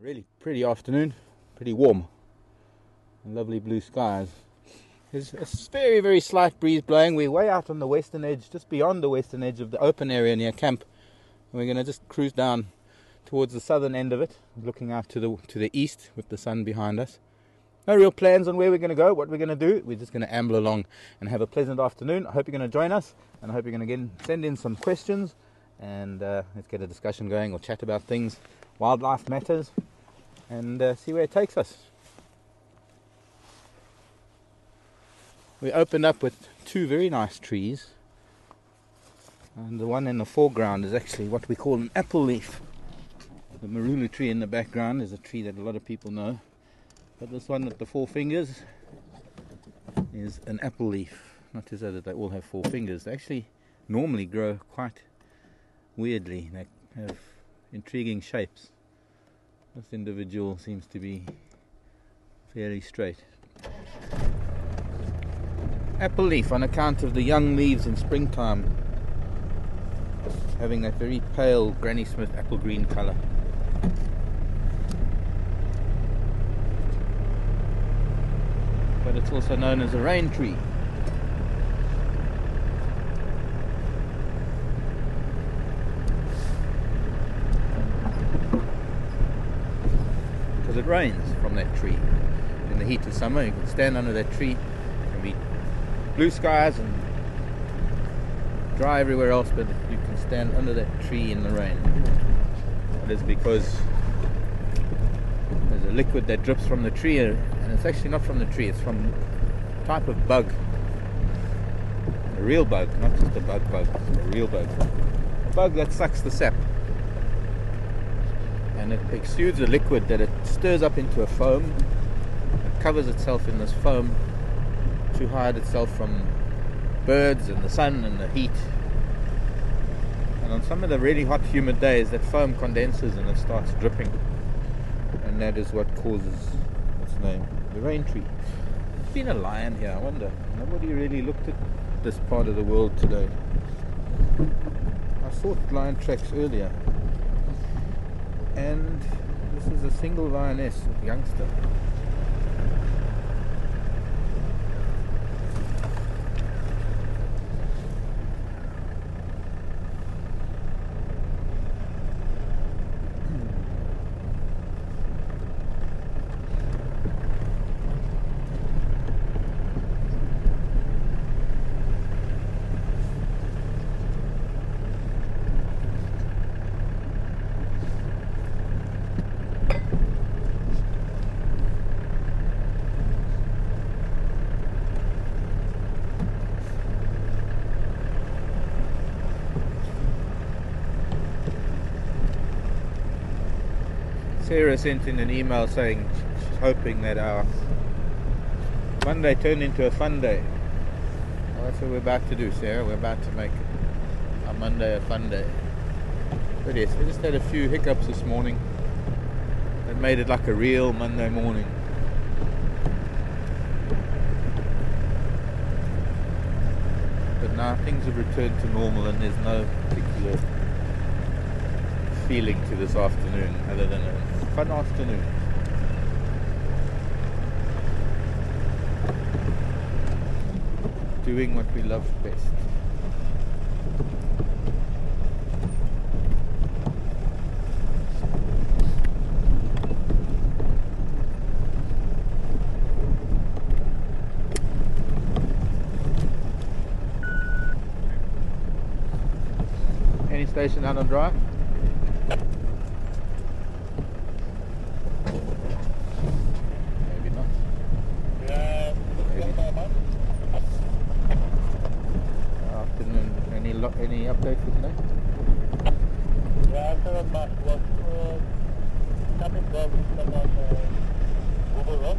Really pretty afternoon, pretty warm and lovely blue skies. There's a very, very slight breeze blowing. We're way out on the western edge, just beyond the western edge of the open area near camp. And we're going to just cruise down towards the southern end of it, looking out to the east with the sun behind us. No real plans on where we're going to go, what we're going to do. We're just going to amble along and have a pleasant afternoon. I hope you're going to join us, and I hope you're going to send in some questions, and let's get a discussion going or chat about things, wildlife matters, and see where it takes us. We opened up with two very nice trees, and the one in the foreground is actually what we call an apple leaf. The marula tree in the background is a tree that a lot of people know, but this one with the four fingers is an apple leaf. Not to say that they all have four fingers. They actually normally grow quite weirdly. They have intriguing shapes. This individual seems to be fairly straight. Apple leaf, on account of the young leaves in springtime having that very pale Granny Smith apple green colour. But it's also known as a rain tree. Because it rains from that tree. In the heat of summer, you can stand under that tree. It can be blue skies and dry everywhere else, but you can stand under that tree in the rain. It is because there's a liquid that drips from the tree, and it's actually not from the tree, it's from a type of bug. A real bug, not just a bug, it's a real bug. A bug that sucks the sap. And it exudes a liquid that it stirs up into a foam. It covers itself in this foam to hide itself from birds and the sun and the heat. And on some of the really hot, humid days, that foam condenses and it starts dripping. And that is what causes its name, the rain tree. There's been a lion here, I wonder. Nobody really looked at this part of the world today. I saw lion tracks earlier. And this is a single lioness, a youngster. Sarah sent in an email saying she's hoping that our Monday turned into a fun day. Well, that's what we're about to do, Sarah. We're about to make our Monday a fun day. But yes, we just had a few hiccups this morning that made it like a real Monday morning. But now things have returned to normal and there's no particular feeling to this afternoon other than a fun afternoon. Doing what we love best. Any station out on drive? Any update for today? Yeah, after a bus was coming there with about Google Road.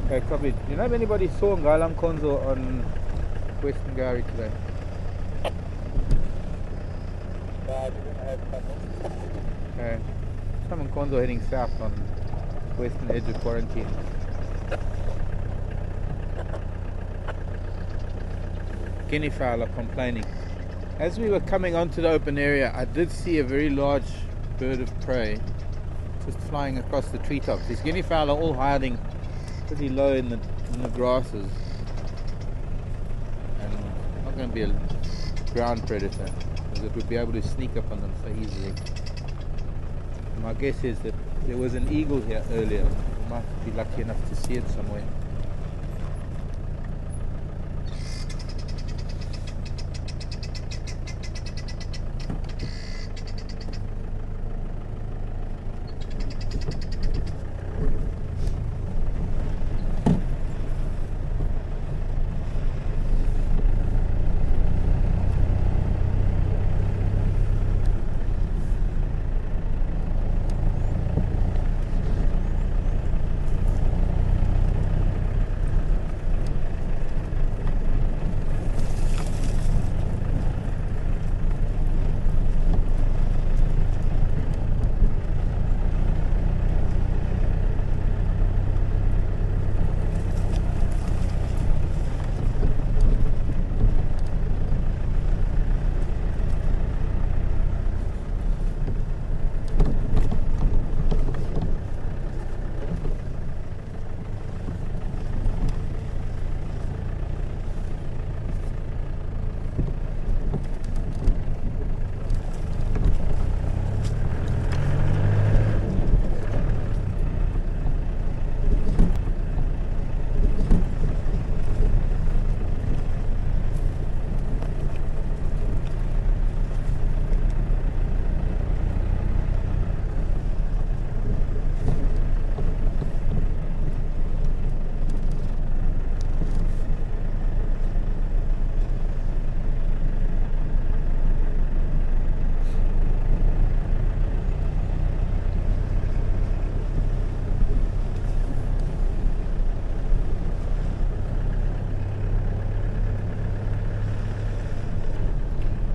Okay, copy. Do you know if anybody saw Ngalam Konzo on Western Gowrie today? I didn't have something. Okay. Some Konzo heading south on western edge of quarantine. guinea fowl are complaining. As we were coming onto the open area, I did see a very large bird of prey just flying across the treetops. These guinea fowl are all hiding pretty low in the grasses, and not going to be a ground predator, because it would be able to sneak up on them so easily. And my guess is that there was an eagle here earlier. We might be lucky enough to see it somewhere.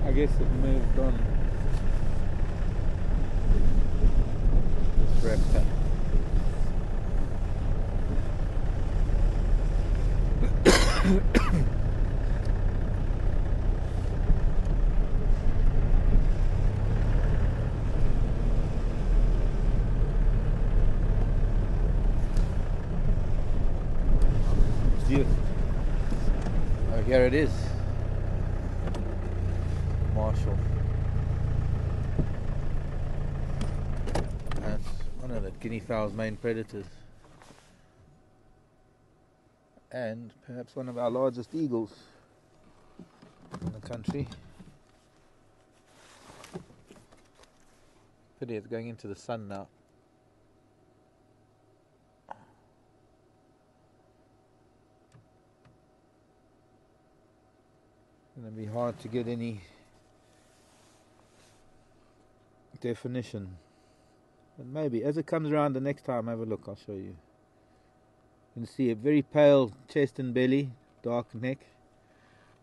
I guess it moved on. This raptor. Oh, here it is. Marshall. That's one of the guinea fowl's main predators, and perhaps one of our largest eagles in the country. Pity it's going into the sun now. It's going to be hard to get any definition, but maybe as it comes around the next time, have a look, I'll show you. You can see a very pale chest and belly, dark neck.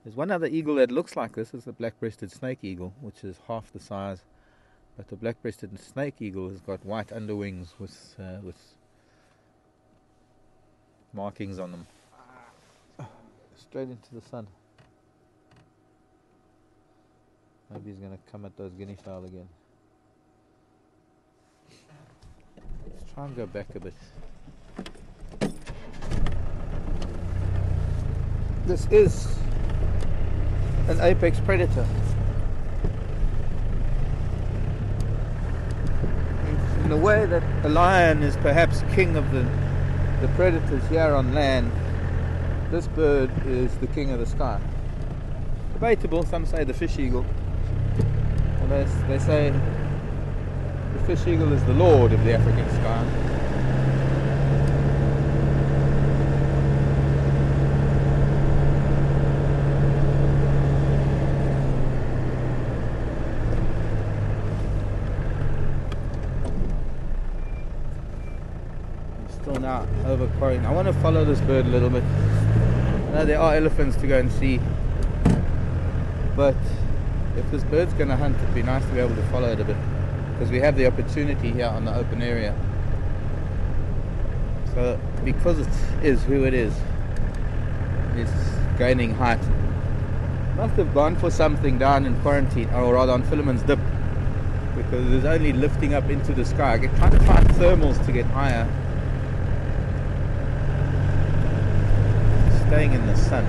There's one other eagle that looks like this. It's a black-breasted snake eagle, which is half the size, but the black-breasted snake eagle has got white underwings with markings on them. Straight into the sun. Maybe he's going to come at those guinea fowl again. Let's try and go back a bit. This is an apex predator. In the way that a lion is perhaps king of the predators here on land, this bird is the king of the sky. Debatable, some say the fish eagle. Well, they say the fish eagle is the lord of the African sky. I'm still now over quarrying. I want to follow this bird a little bit. I know there are elephants to go and see, but if this bird's going to hunt, it'd be nice to be able to follow it a bit, because we have the opportunity here on the open area. So because it is who it is, it's gaining height Must have gone for something down in quarantine, or rather on Philemon's Dip, because it was only lifting up into the sky. I trying to find thermals to get higher. Staying in the sun.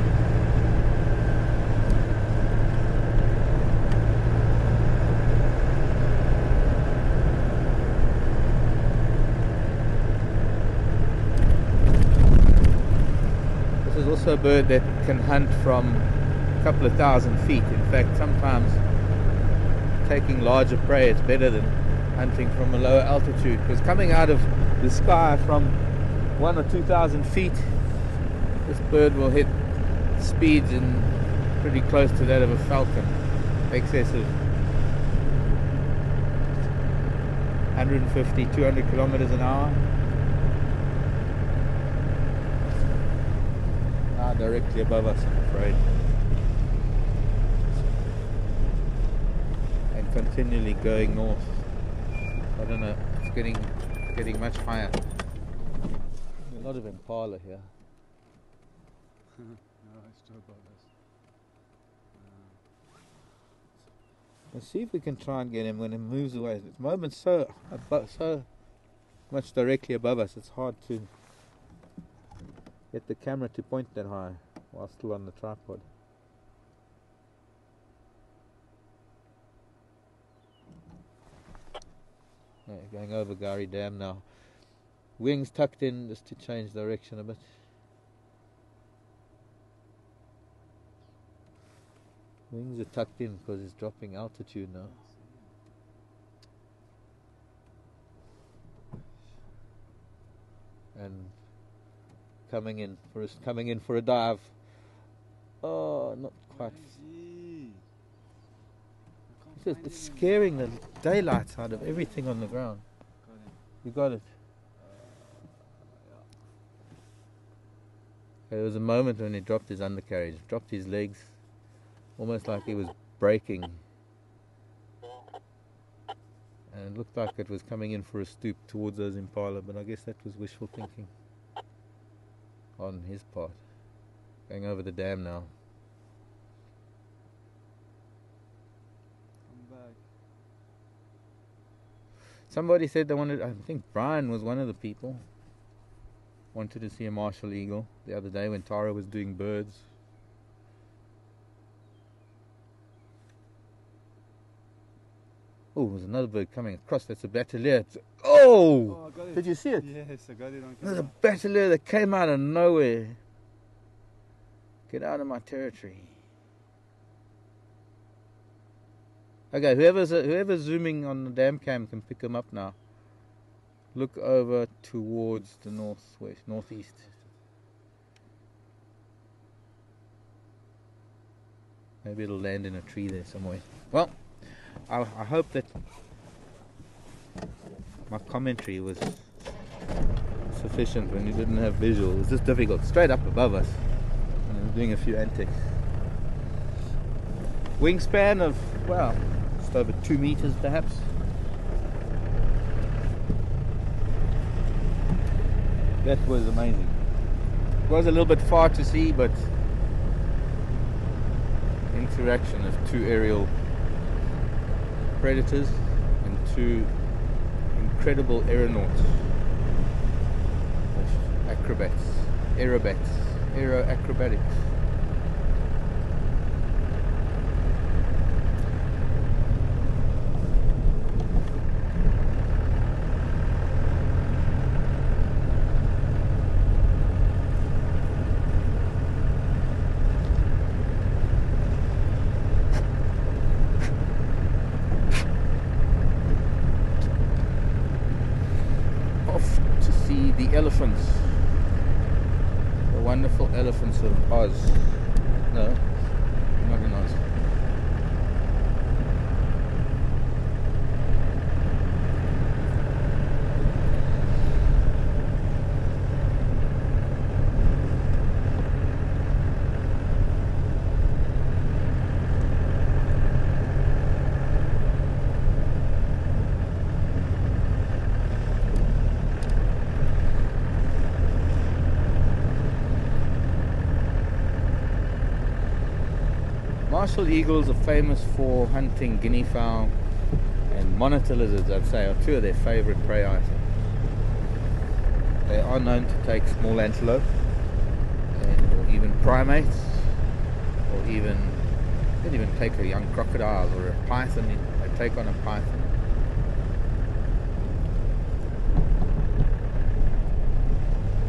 This is also a bird that can hunt from a couple of thousand feet. In fact, sometimes taking larger prey is better than hunting from a lower altitude, because coming out of the sky from 1,000 or 2,000 feet, this bird will hit speeds in pretty close to that of a falcon, excess of 150, 200 kilometers an hour. Now directly above us, I'm afraid. And continually going north. I don't know, it's getting much higher. A lot of impala here. No, it's still about this. Let's see if we can try and get him when he moves away. At the moment, so much directly above us, it's hard to get the camera to point that high while still on the tripod. Yeah, going over Gari Dam now. Wings tucked in just to change direction a bit. Wings are tucked in because it's dropping altitude now. And coming in for a dive. Oh, not quite. It's scaring the daylight out of everything on the ground. You got it. There was a moment when he dropped his undercarriage, dropped his legs, almost like he was braking. And it looked like it was coming in for a stoop towards those impala, but I guess that was wishful thinking on his part. Going over the dam now. Come back. Somebody said they wanted, I think Brian was one of the people, wanted to see a martial eagle the other day when Tara was doing birds. Oh, there's another bird coming across. That's a batelier. Oh! I got it. Did you see it? Yes, I got it on There's a camera. batelier that came out of nowhere. Get out of my territory. Okay, whoever's zooming on the dam cam can pick him up now. Look over towards the northeast. Maybe it'll land in a tree there somewhere. Well, I hope that my commentary was sufficient when you didn't have visual. It was just difficult. Straight up above us, and I was doing a few antics. Wingspan of, well, just over 2 meters perhaps. That was amazing. It was a little bit far to see, but interaction of two aerial predators and two incredible aeronauts, acrobats, aero acrobatics. The elephants, the wonderful elephants of Oz. No, not in Oz. Marshall eagles are famous for hunting guinea fowl and monitor lizards, I'd say, are two of their favorite prey items. They are known to take small antelope or even primates, or they'd even take a young crocodile or a python. They take on a python.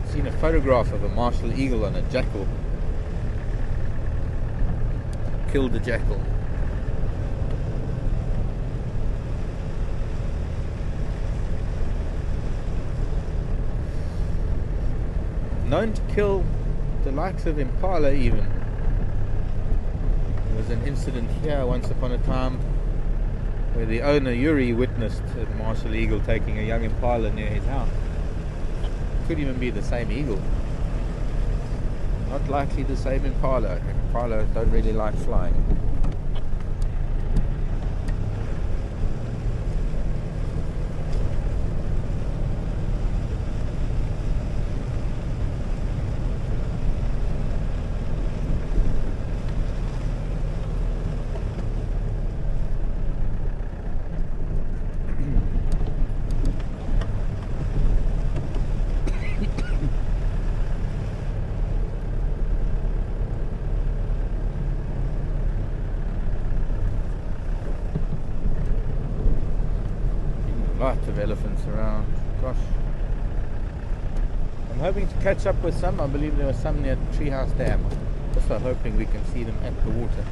I've seen a photograph of a Marshall eagle on a jackal. Killed the jackal. Known to kill the likes of impala even. There was an incident here once upon a time where the owner, Yuri, witnessed a Marshall eagle taking a young impala near his house. Could even be the same eagle. Not likely the same impala. Impala don't really like flying. Lots of elephants around. Gosh. I'm hoping to catch up with some. I believe there were some near Treehouse Dam. Also hoping we can see them at the water.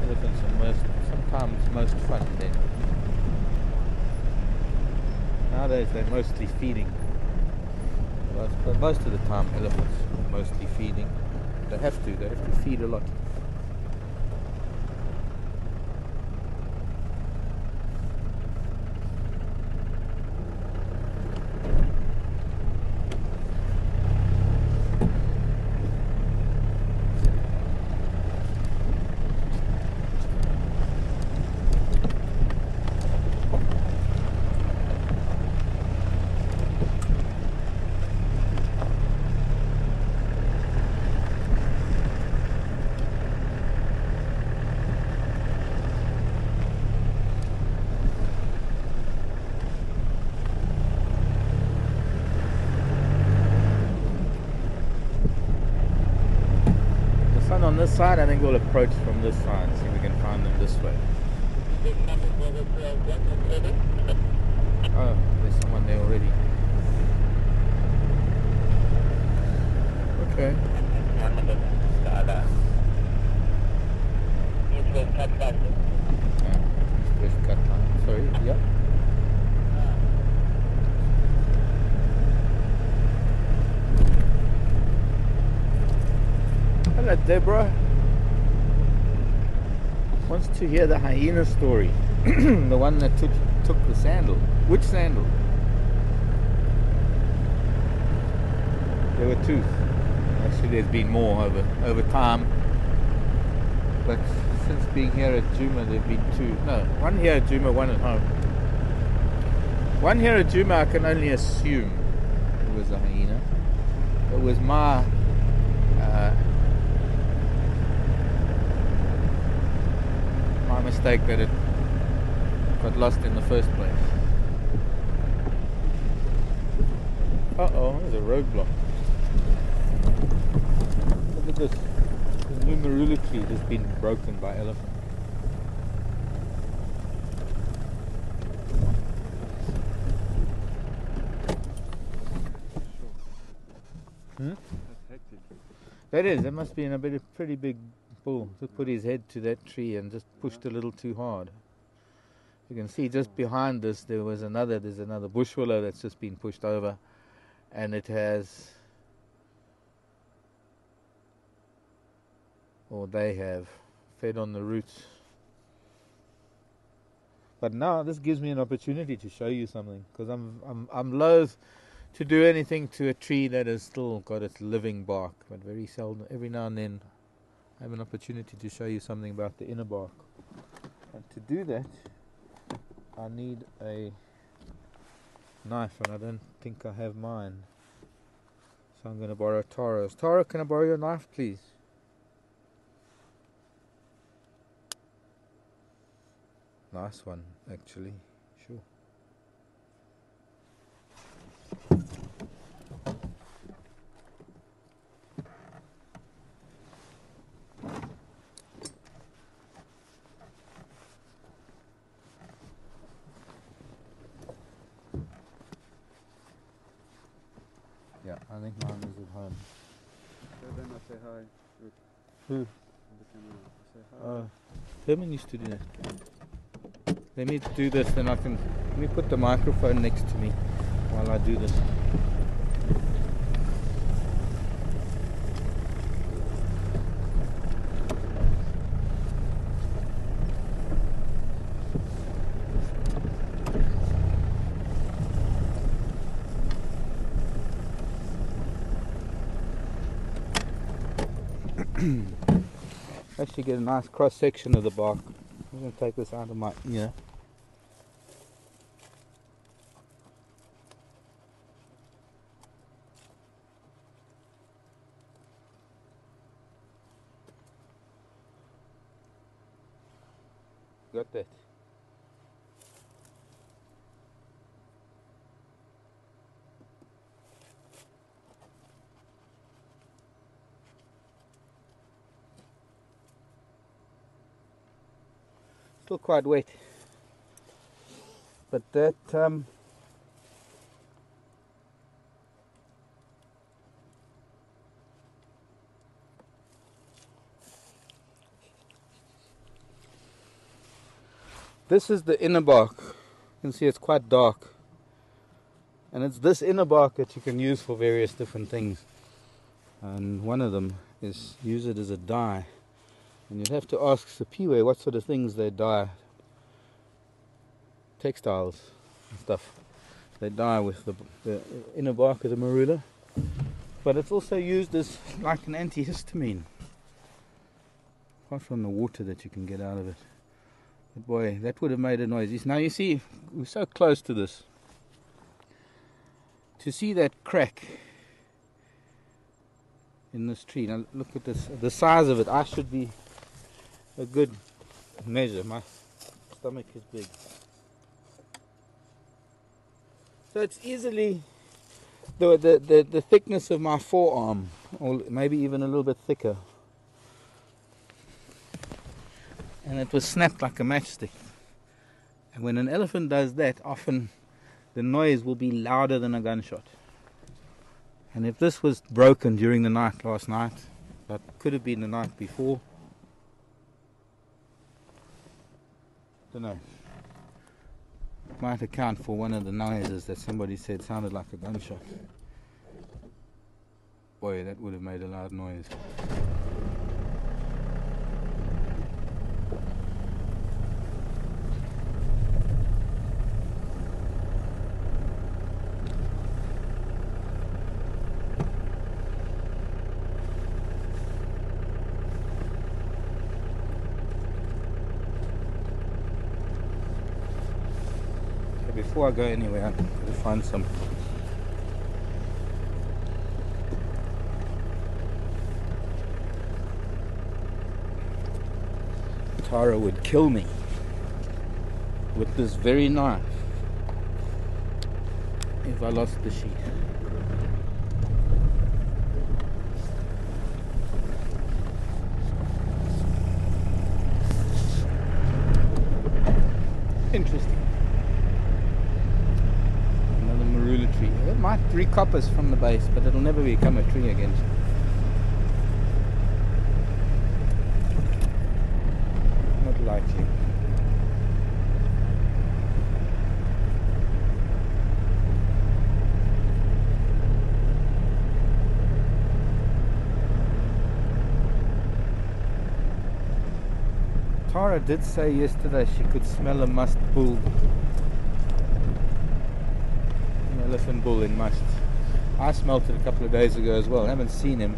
Elephants are sometimes most fun then. Nowadays they're mostly feeding. But most of the time elephants are mostly feeding. They have to feed a lot. On this side, I think we'll approach from this side, see if we can find them this way. Oh, there's someone there already. Okay. Yeah, east-west cut line. Sorry, yep. Hello, Deborah. Wants to hear the hyena story. The one that took the sandal. Which sandal? There were two. Actually, there's been more over time. But since being here at Djuma, there've been two. No, one here at Djuma, one at home. One here at Djuma, I can only assume it was a hyena. It was my mistake that it got lost in the first place. Uh-oh, there's a roadblock. Look at this. The Numarula tree has been broken by elephants. That's hectic. That is, that must be in a pretty big bull to put his head to that tree and just pushed a little too hard. You can see just behind this there's another bush willow that's just been pushed over, and it has, or they have, fed on the roots. But now this gives me an opportunity to show you something, because I'm loath to do anything to a tree that has still got its living bark, but very seldom, every now and then I have an opportunity to show you something about the inner bark. And to do that, I need a knife, and I don't think I have mine. So I'm going to borrow Tara's. Tara, can I borrow your knife, please? Nice one, actually. Sure. Yeah, I think mine is at home. So then I say hi. Look, Who? on the camera. I say hi. Herman used to do that. Let me do this, then I can. Let me put the microphone next to me while I do this. Actually, get a nice cross section of the bark. I'm going to take this out of my ear. Got that? Still quite wet, but that this is the inner bark. You can see it's quite dark, and it's this inner bark that you can use for various different things, and one of them is use it as a dye. And you'd have to ask Sipiwe what sort of things they dye. Textiles and stuff. They dye with the inner bark of the marula. But it's also used as like an antihistamine. Apart from the water that you can get out of it. But boy, that would have made a noise. Now you see, we're so close to this. To see that crack in this tree. Now look at this, the size of it. I should be a good measure. My stomach is big. So it's easily the thickness of my forearm, or maybe even a little bit thicker. And it was snapped like a matchstick. And when an elephant does that, often the noise will be louder than a gunshot. And if this was broken during the night last night, that could have been the night before, don't know. It might account for one of the noises that somebody said sounded like a gunshot. Boy, that would have made a loud noise. Before I go anywhere, I'm going to find some. Tara would kill me with this very knife if I lost the sheet. Interesting. Tree. It might recoppice from the base, but it'll never become a tree again. Not likely. Tara did say yesterday she could smell a musk bull. Elephant bull in must. I smelt it a couple of days ago as well. I haven't seen him.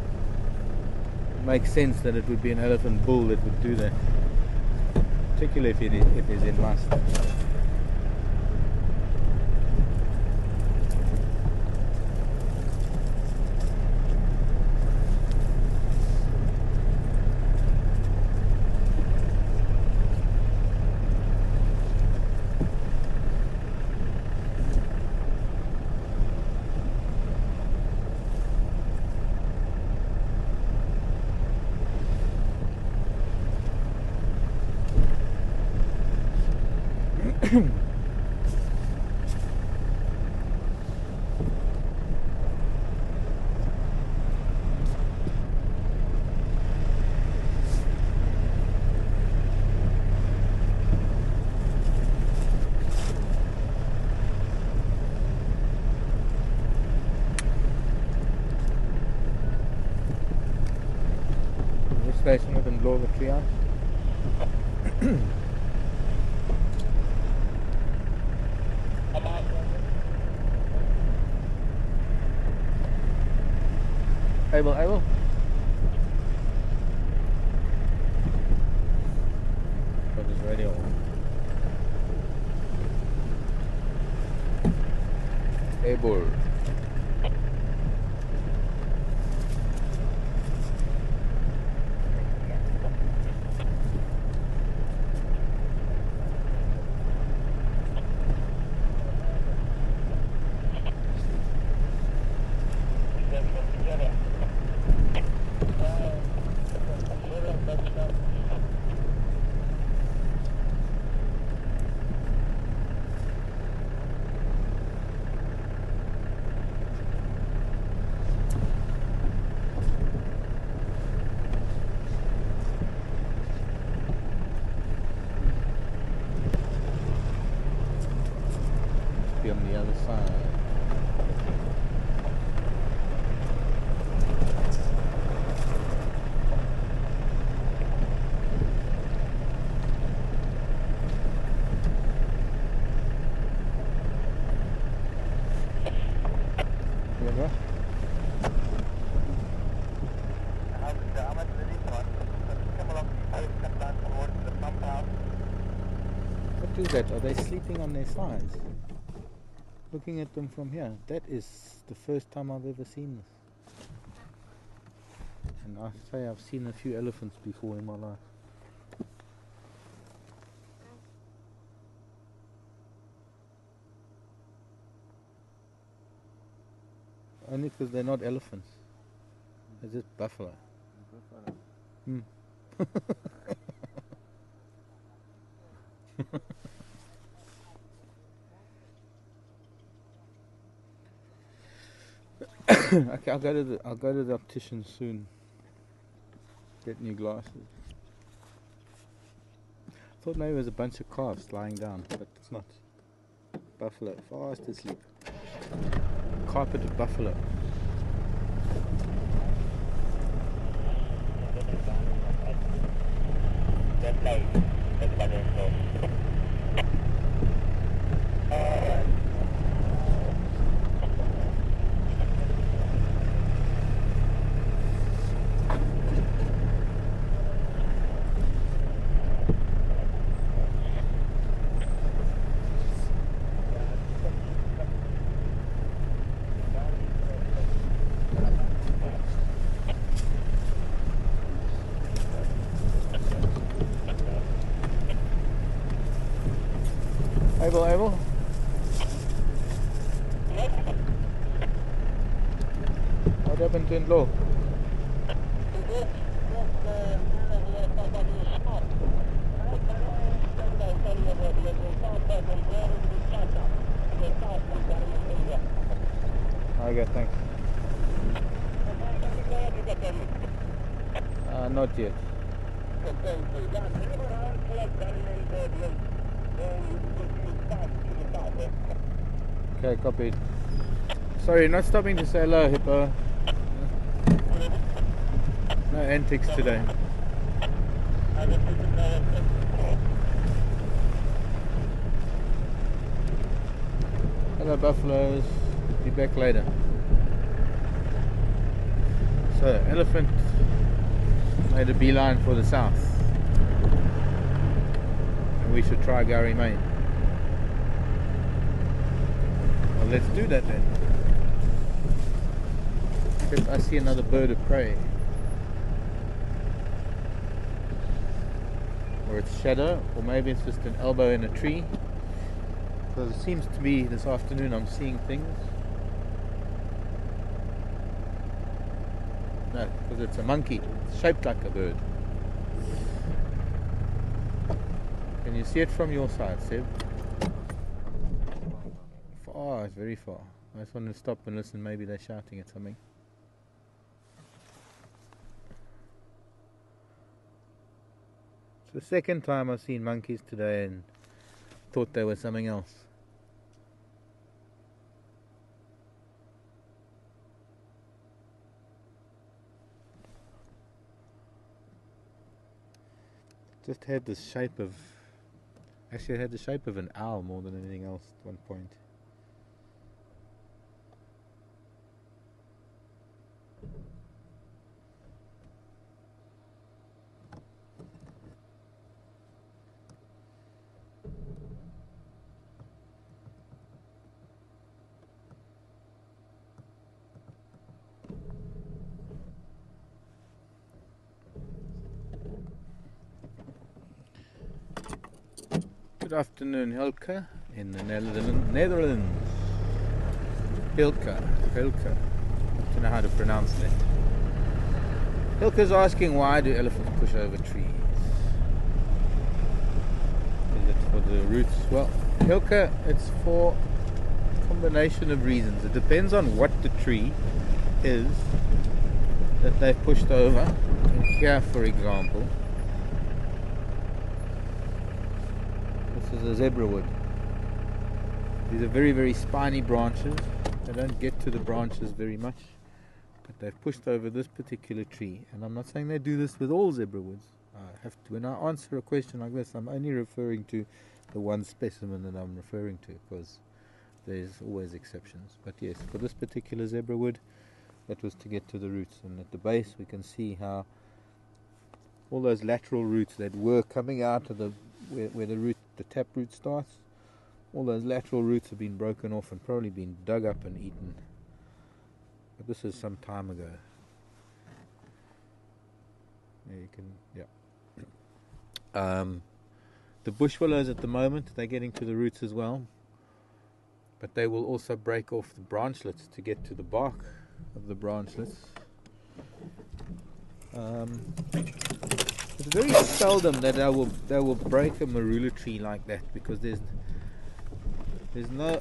It makes sense that it would be an elephant bull that would do that, particularly if he's in must. Station with and blow the tree out. Able. Put his radio on. Able. Be on the other side. Here we go. What is that? Are they sleeping on their sides? Looking at them from here, that is the first time I've ever seen this. And I say I've seen a few elephants before in my life. Only because they're not elephants. They're just buffalo. Hmm. Okay, I'll go to the optician soon. Get new glasses. Thought maybe it was a bunch of calves lying down, but it's not. Buffalo, fast asleep. Carpet of buffalo. Able. What happened to Inlo? Okay, thanks. Not yet. Okay, copied. Sorry, not stopping to say hello, Hippo. No antics today. Hello, buffaloes. Be back later. So, elephant made a beeline for the south. And we should try Gary Main. Well, let's do that then. Except I see another bird of prey. Or it's shadow, or maybe it's just an elbow in a tree. Because it seems to be this afternoon I'm seeing things. No, because it's a monkey. It's shaped like a bird. Can you see it from your side, Seb? far, it's very far. I just wanted to stop and listen, maybe they're shouting at something. It's the second time I've seen monkeys today and thought they were something else. Just had the shape of, actually it had the shape of an owl more than anything else at one point. Good afternoon, Hilke, in the Netherlands. Hilke. I don't know how to pronounce that. Hilke's asking, why do elephants push over trees? Is it for the roots? Well, Hilke, it's for a combination of reasons. It depends on what the tree is that they've pushed over. Here, for example, this is a zebra wood. These are very, very spiny branches. They don't get to the branches very much, but they've pushed over this particular tree. And I'm not saying they do this with all zebra woods. I have to, when I answer a question like this, I'm only referring to the one specimen that I'm referring to, because there's always exceptions. But yes, for this particular zebra wood, that was to get to the roots. And at the base we can see how all those lateral roots that were coming out of the where the root, the tap root starts, all those lateral roots have been broken off and probably been dug up and eaten. But this is some time ago. There you can, yeah. The bush willows at the moment, they're getting to the roots as well, but they will also break off the branchlets to get to the bark of the branchlets. It's very seldom that they will break a marula tree like that, because there's no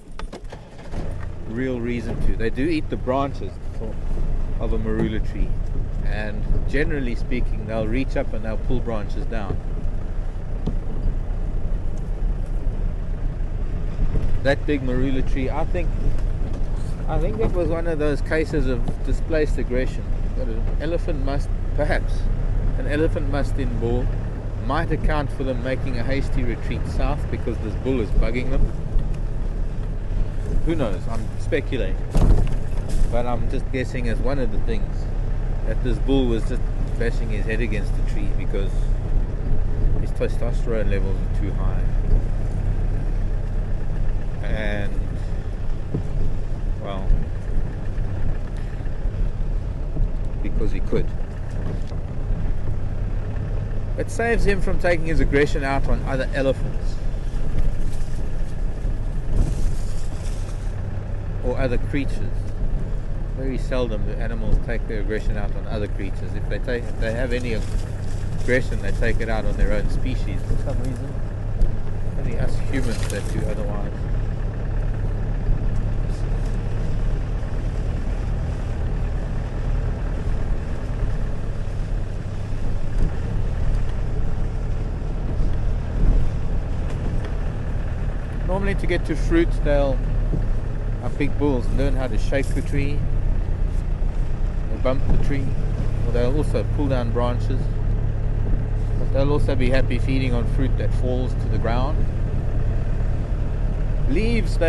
real reason to. They do eat the branches of a marula tree, and generally speaking they'll reach up and they'll pull branches down. That big marula tree, I think it was one of those cases of displaced aggression. That an elephant must, perhaps, an elephant must in bull might account for them making a hasty retreat south because this bull is bugging them. Who knows? I'm speculating, but I'm just guessing as one of the things that this bull was just bashing his head against the tree because his testosterone levels are too high, and well, because he could. It saves him from taking his aggression out on other elephants or other creatures. Very seldom do animals take their aggression out on other creatures. If they have any aggression, they take it out on their own species for some reason. Only us humans that do otherwise. Normally to get to fruit, our big bulls learn how to shake the tree, they bump the tree, or they'll also pull down branches, but they'll also be happy feeding on fruit that falls to the ground. Leaves,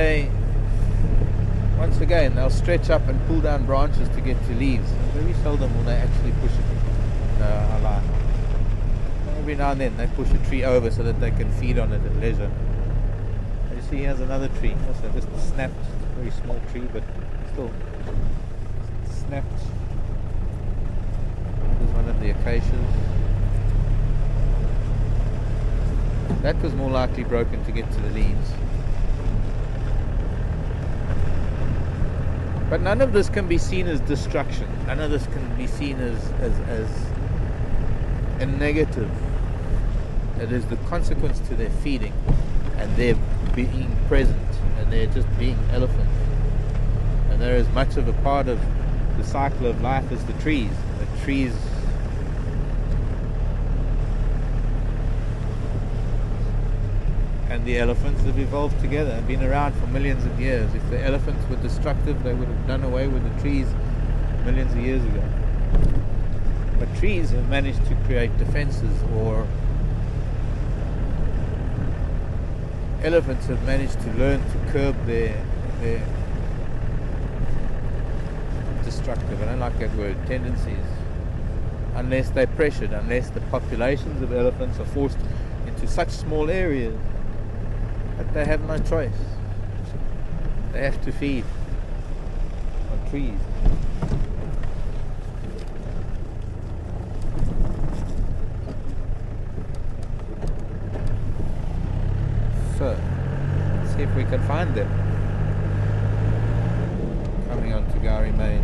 once again, they'll stretch up and pull down branches to get to leaves. And very seldom will they actually push it. No, I lie. Every now and then they push a tree over so that they can feed on it at leisure. See, here's another tree, also just snapped, very small tree, but still snapped. There's one of the acacias. That was more likely broken to get to the leaves. But none of this can be seen as destruction. None of this can be seen as a negative. It is the consequence to their feeding and their being present and they're just being elephants. And they're as much of a part of the cycle of life as the trees. The trees and the elephants have evolved together and been around for millions of years. If the elephants were destructive, they would have done away with the trees millions of years ago. But trees have managed to create defenses, or elephants have managed to learn to curb their destructive, I don't like that word, tendencies, unless they're pressured, unless the populations of elephants are forced into such small areas that they have no choice. They have to feed on trees. So, let's see if we can find them. Coming on to Gowrie Main.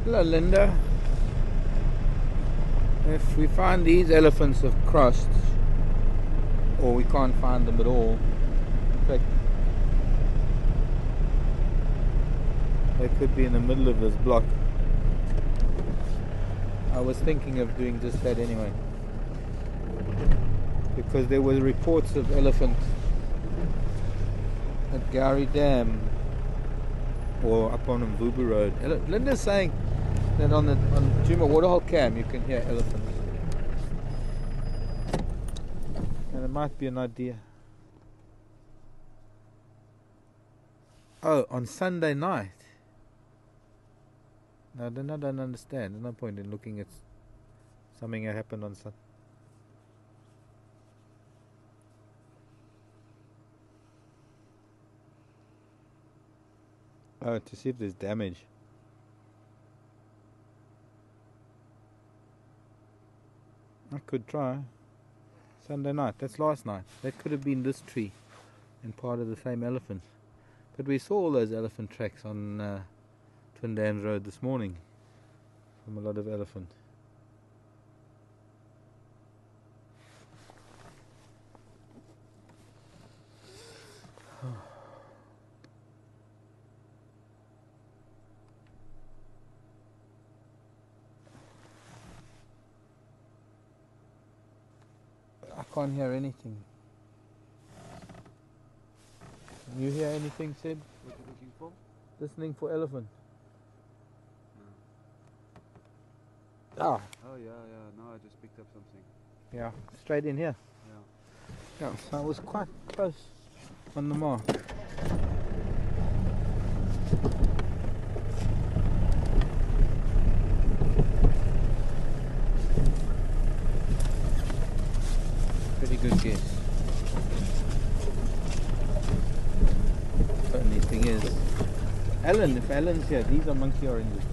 Hello, Linda. If we find these elephants have crossed, or we can't find them at all, in fact, they could be in the middle of this block. I was thinking of doing just that anyway, because there were reports of elephants at Gowrie Dam or up on Mvubu Road. Linda's saying that on Djuma Waterhole Cam you can hear elephants, and it might be an idea. Oh, on Sunday night? No, then I don't understand. There's no point in looking at something that happened on Sunday. Oh, to see if there's damage. I could try. Sunday night, that's last night. That could have been this tree and part of the same elephant. But we saw all those elephant tracks on Twin Dams Road this morning from a lot of elephant. I can't hear anything. Can you hear anything, Sid? What are you looking for? Listening for elephant. No. Ah, Oh yeah, now I just picked up something. yeah, straight in here. Yeah. Yeah, so I was quite close on the mark. Alan, if Alan's here, these are monkey oranges.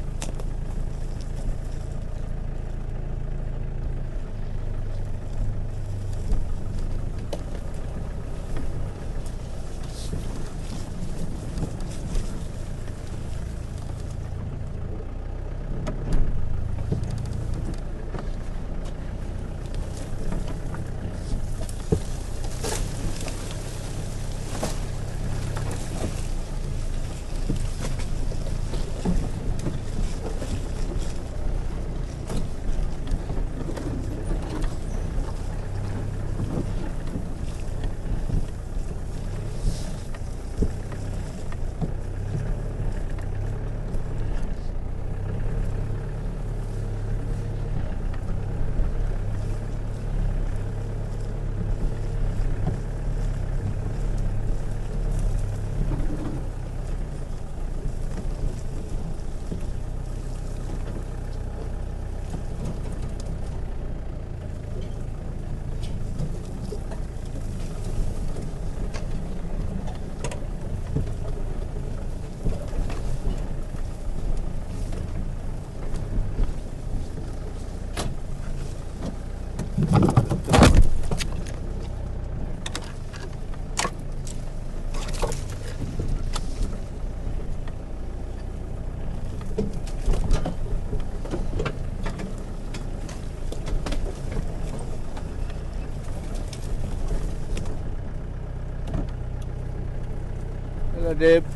Hello, Deb. I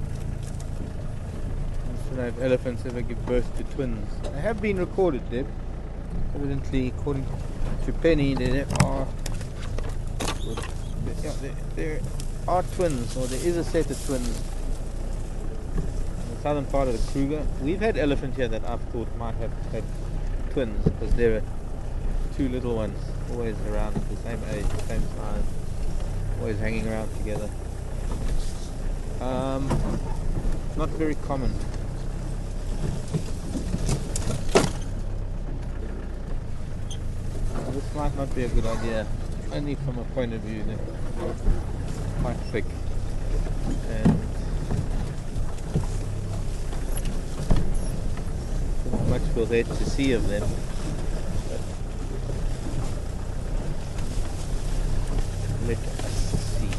want to know if elephants ever give birth to twins. They have been recorded, Deb. Evidently, according to Penny, there are twins, or there is a set of twins in the southern part of the Kruger. We've had elephants here that I've thought might have had twins, because there are two little ones always around, the same age, the same size, always hanging around together. Not very common. This might not be a good idea, only from a point of view that they're quite thick and not much we'll get to see of them. But let us see.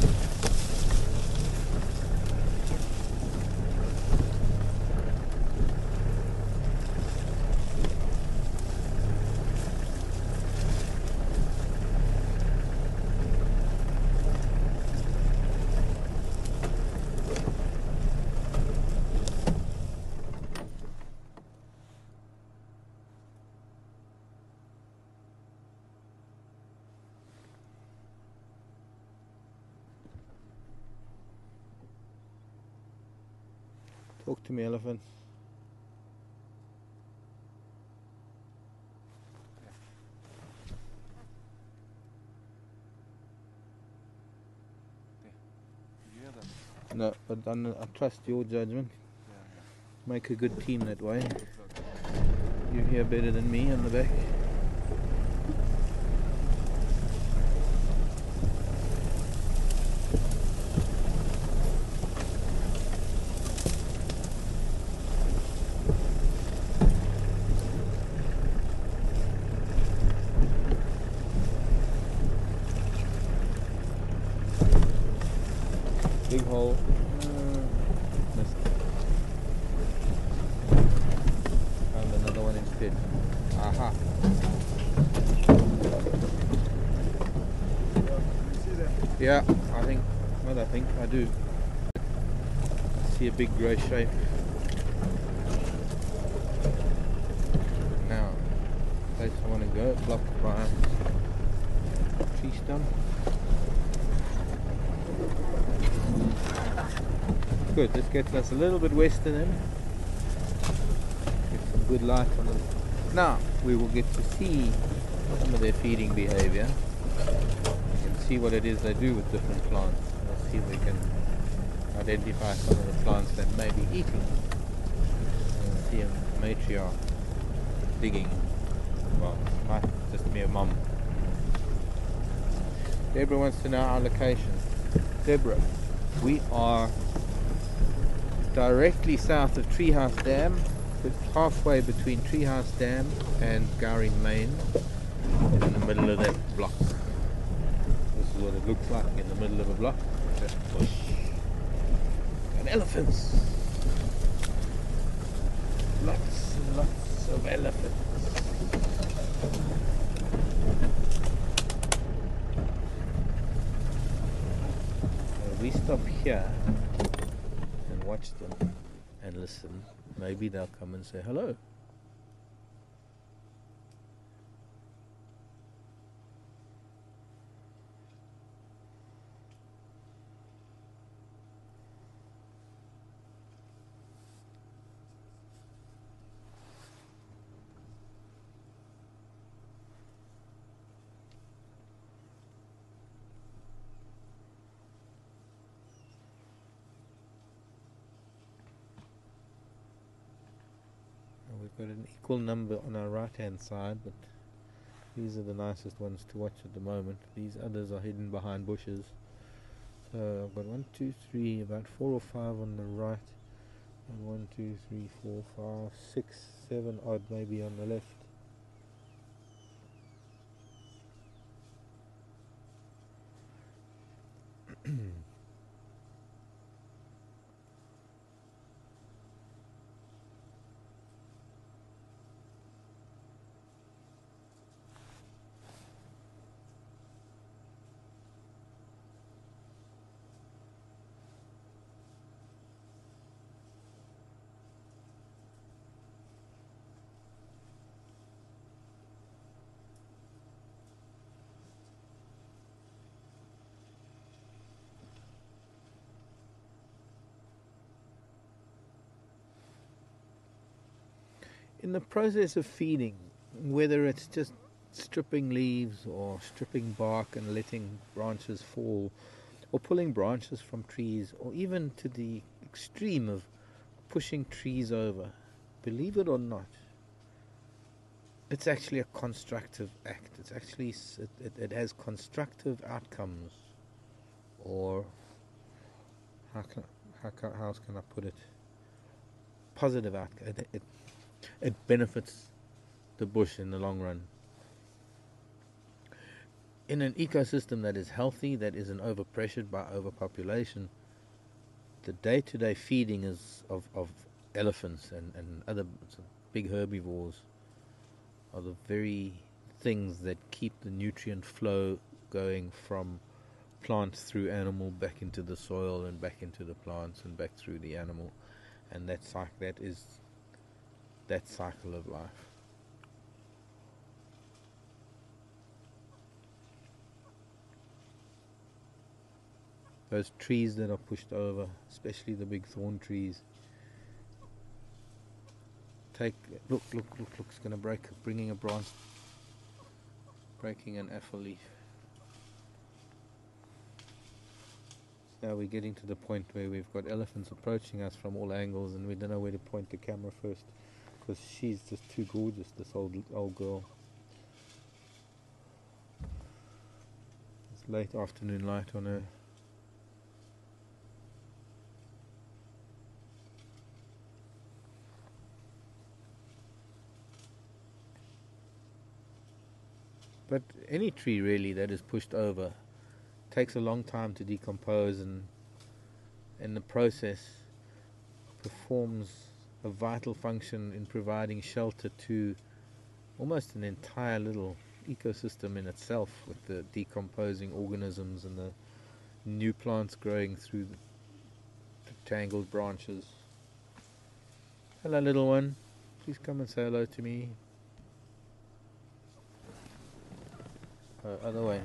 Talk to me, elephant. You hear that? No, but I trust your judgment. Make a good team that way. You hear better than me on the back. Big hole. Missed. Found another one instead. Aha. Yeah, I do. See a big grey shape. Now, place I want to go, blocked by a tree stump. Good, this gets us a little bit west of them. Get some good light on them. Now, we will get to see some of their feeding behavior. We can see what it is they do with different plants. Let's see if we can identify some of the plants that may be eating. And see a matriarch digging. Well, it might just be a mum. Deborah wants to know our location. Deborah, we are directly south of Treehouse Dam, but halfway between Treehouse Dam and Gowrie Main, in the middle of that block. This is what it looks like in the middle of a block. That bush. And elephants. Lots and lots of elephants. So we stop here and watch them and listen. Maybe they'll come and say hello. We've got an equal number on our right hand side, but these are the nicest ones to watch at the moment. These others are hidden behind bushes. So I've got 1, 2, 3, about 4 or 5 on the right, and 1, 2, 3, 4, 5, 6, 7 odd maybe on the left. In the process of feeding, whether it's just stripping leaves or stripping bark and letting branches fall, or pulling branches from trees, or even to the extreme of pushing trees over, believe it or not, it's actually a constructive act. It's actually, it has constructive outcomes, or how else can I put it? Positive outcome. It benefits the bush in the long run. In an ecosystem that is healthy, that isn't overpressured by overpopulation, the day-to-day feeding is of elephants and other big herbivores are the very things that keep the nutrient flow going from plants through animal back into the soil and back into the plants and back through the animal, and that cycle of life. Those trees that are pushed over, especially the big thorn trees, look, it's going to break, bringing a branch, breaking an apple leaf. Now we're getting to the point where we've got elephants approaching us from all angles, and we don't know where to point the camera first, because she's just too gorgeous, this old girl. It's late afternoon light on her. But any tree really that is pushed over takes a long time to decompose, and in the process performs a vital function in providing shelter to almost an entire little ecosystem in itself, with the decomposing organisms and the new plants growing through the tangled branches. Hello, little one. Please come and say hello to me. Other way.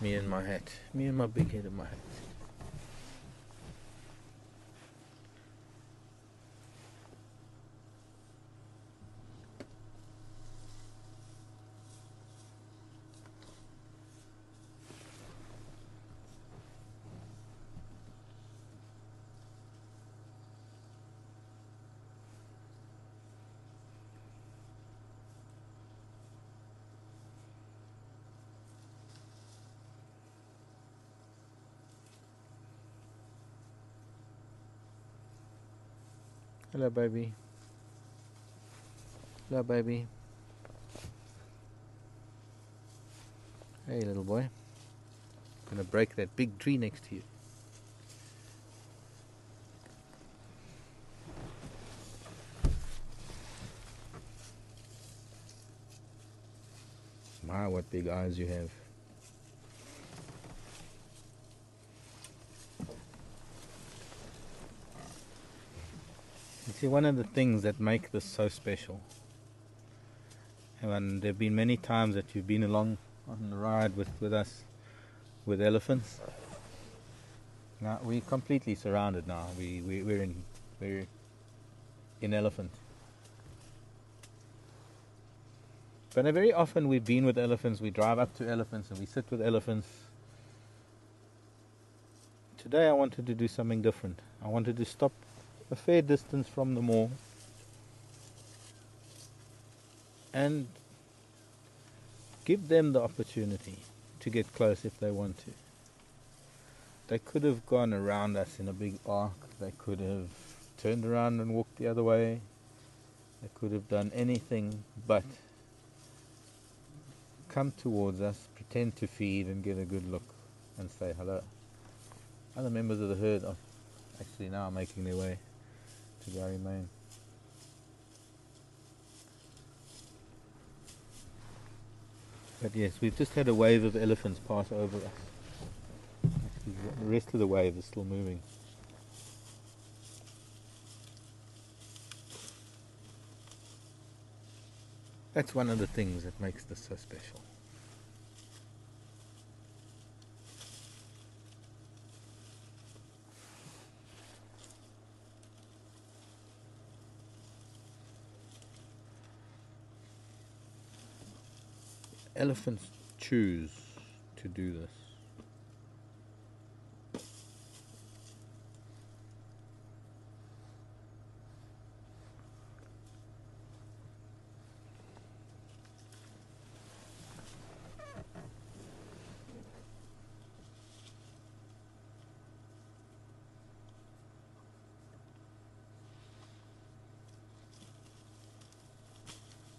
Me and my hat. Me and my big head and my hat. Hello, baby. Hello, baby. Hey, little boy. Gonna break that big tree next to you. My, what big eyes you have. You see, one of the things that make this so special, and there have been many times that you've been along on the ride with us with elephants. Now we're completely surrounded now. We're in elephant. But very often we've been with elephants, we drive up to elephants and we sit with elephants. Today I wanted to do something different. I wanted to stop a fair distance from them all and give them the opportunity to get close if they want to. They could have gone around us in a big arc. They could have turned around and walked the other way. They could have done anything but come towards us, pretend to feed and get a good look and say hello. Other members of the herd are actually now making their way to Gary Main. But yes, we've just had a wave of elephants pass over us. Actually, the rest of the wave is still moving. That's one of the things that makes this so special. Elephants choose to do this.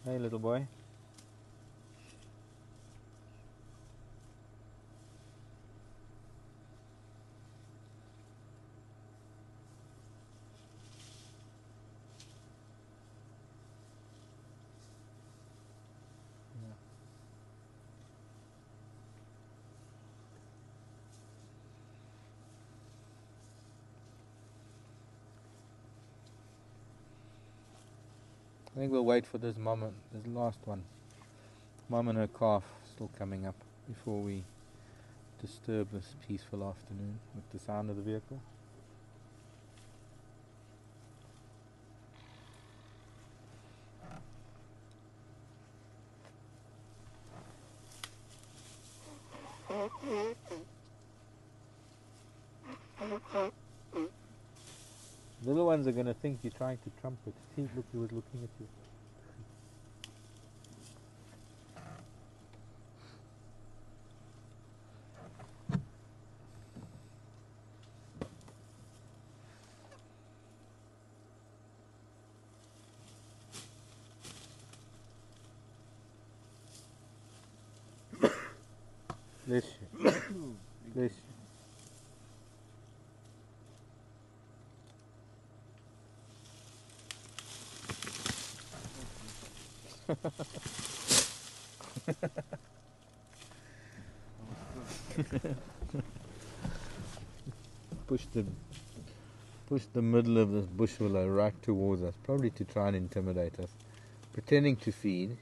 Hey, little boy. I think we'll wait for this last one. Mom and her calf still coming up before we disturb this peaceful afternoon with the sound of the vehicle. Little ones are going to think you're trying to trumpet. See, look, he was looking at you. Bless you. Bless you. Push the middle of this bush willow right towards us, probably to try and intimidate us, pretending to feed.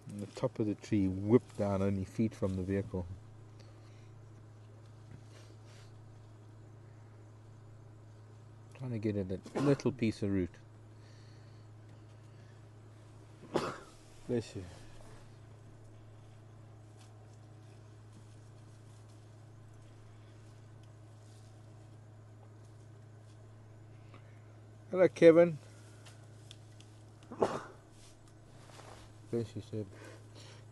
And the top of the tree whipped down only feet from the vehicle. Trying to get at that little piece of root. Bless you. Hello, Kevin. Bless you, Seb.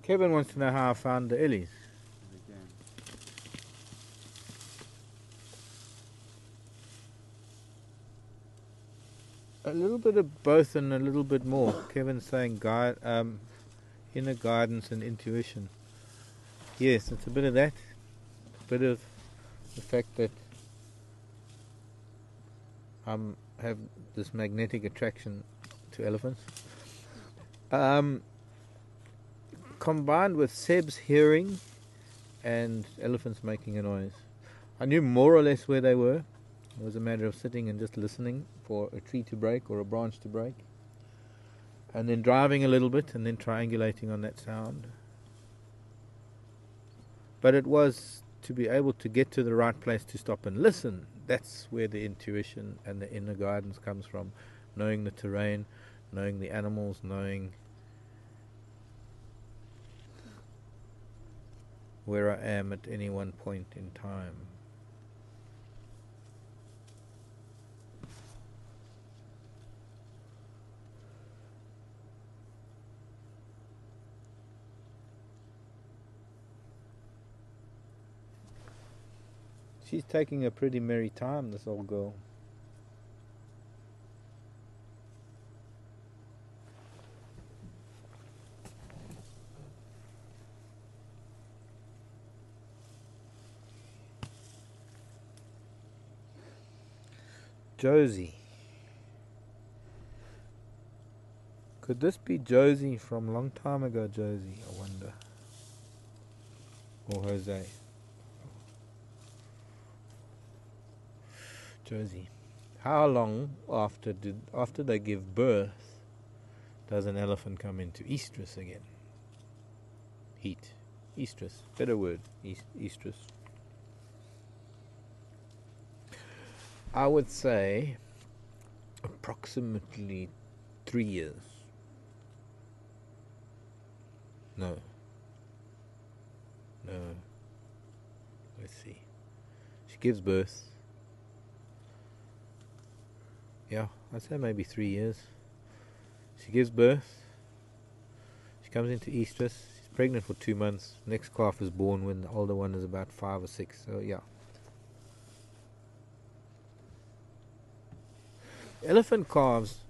Kevin wants to know how I found the Ellies. Again. A little bit of both and a little bit more. Kevin's saying inner guidance and intuition. Yes, it's a bit of that. A bit of the fact that I have this magnetic attraction to elephants. Combined with Seb's hearing and elephants making a noise. I knew more or less where they were. It was a matter of sitting and just listening for a tree to break or a branch to break, and then driving a little bit and then triangulating on that sound. But it was to be able to get to the right place to stop and listen. That's where the intuition and the inner guidance comes from. Knowing the terrain, knowing the animals, knowing where I am at any one point in time. She's taking a pretty merry time, this old girl. Josie. Could this be Josie from a long time ago, Josie, I wonder? Or Jose? Josie. How long after they give birth does an elephant come into estrus again? Heat. Estrus. Better word. Estrus. I would say approximately 3 years. No. Let's see. She gives birth. Yeah, I'd say maybe 3 years. She gives birth. She comes into estrus. She's pregnant for 2 months. Next calf is born when the older one is about 5 or 6. So yeah. Elephant calves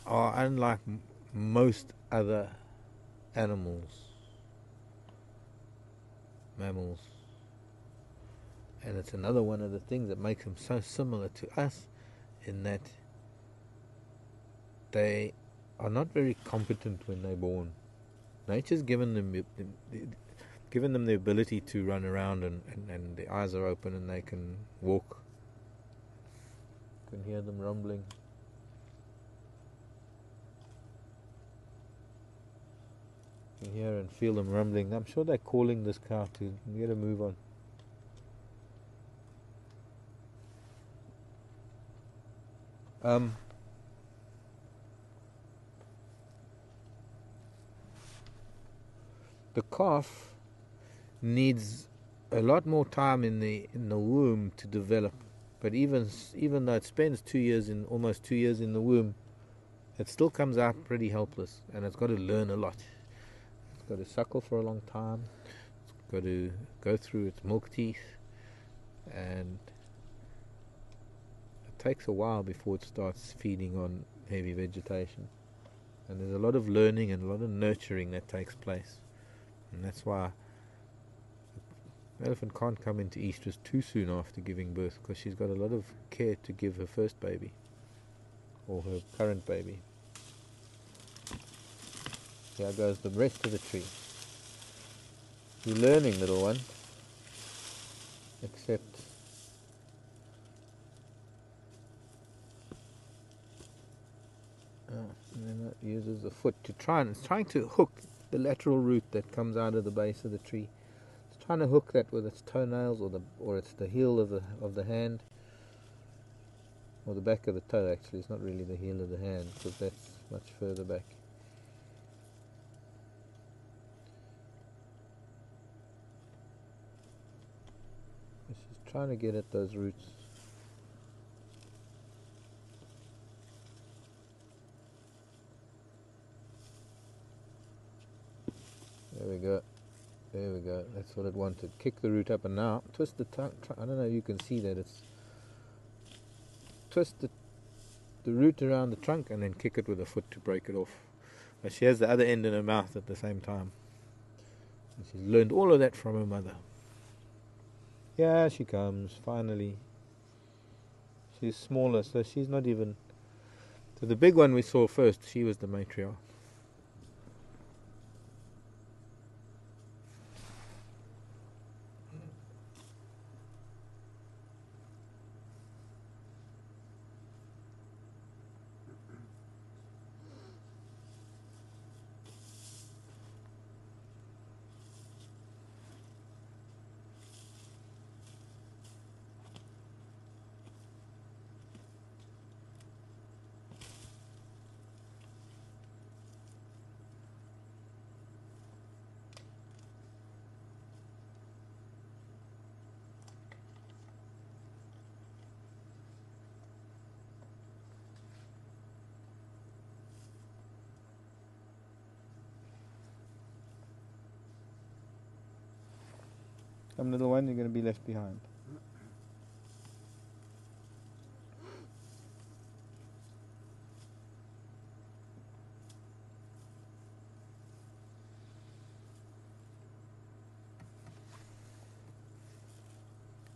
are unlike most other animals, mammals, and it's another one of the things that makes them so similar to us, in that they are not very competent when they're born. Nature's given them the ability to run around, and their eyes are open and they can walk. You can hear them rumbling. You can hear and feel them rumbling. I'm sure they're calling this cow to get a move on. The calf needs a lot more time in the womb to develop. But even though it spends almost 2 years in the womb, it still comes out pretty helpless, and it's got to learn a lot. It's got to suckle for a long time. It's got to go through its milk teeth, and it takes a while before it starts feeding on heavy vegetation. And there's a lot of learning and a lot of nurturing that takes place. And that's why an elephant can't come into estrus too soon after giving birth, because she's got a lot of care to give her first baby, or her current baby. Here goes the rest of the tree. You're learning, little one. Except and then it uses the foot to it's trying to hook the lateral root that comes out of the base of the tree. It's trying to hook that with its toenails, or it's the heel of the hand, or the back of the toe. Actually, it's not really the heel of the hand, because that's much further back. She's trying to get at those roots. There we go. There we go. That's what it wanted. Kick the root up, and now twist the tongue. I don't know if you can see that. It's twist the root around the trunk and then kick it with a foot to break it off. But she has the other end in her mouth at the same time. And she's learned all of that from her mother. Yeah, she comes, finally. She's smaller, so she's not even... So the big one we saw first, she was the matriarch. Some little one, you're going to be left behind.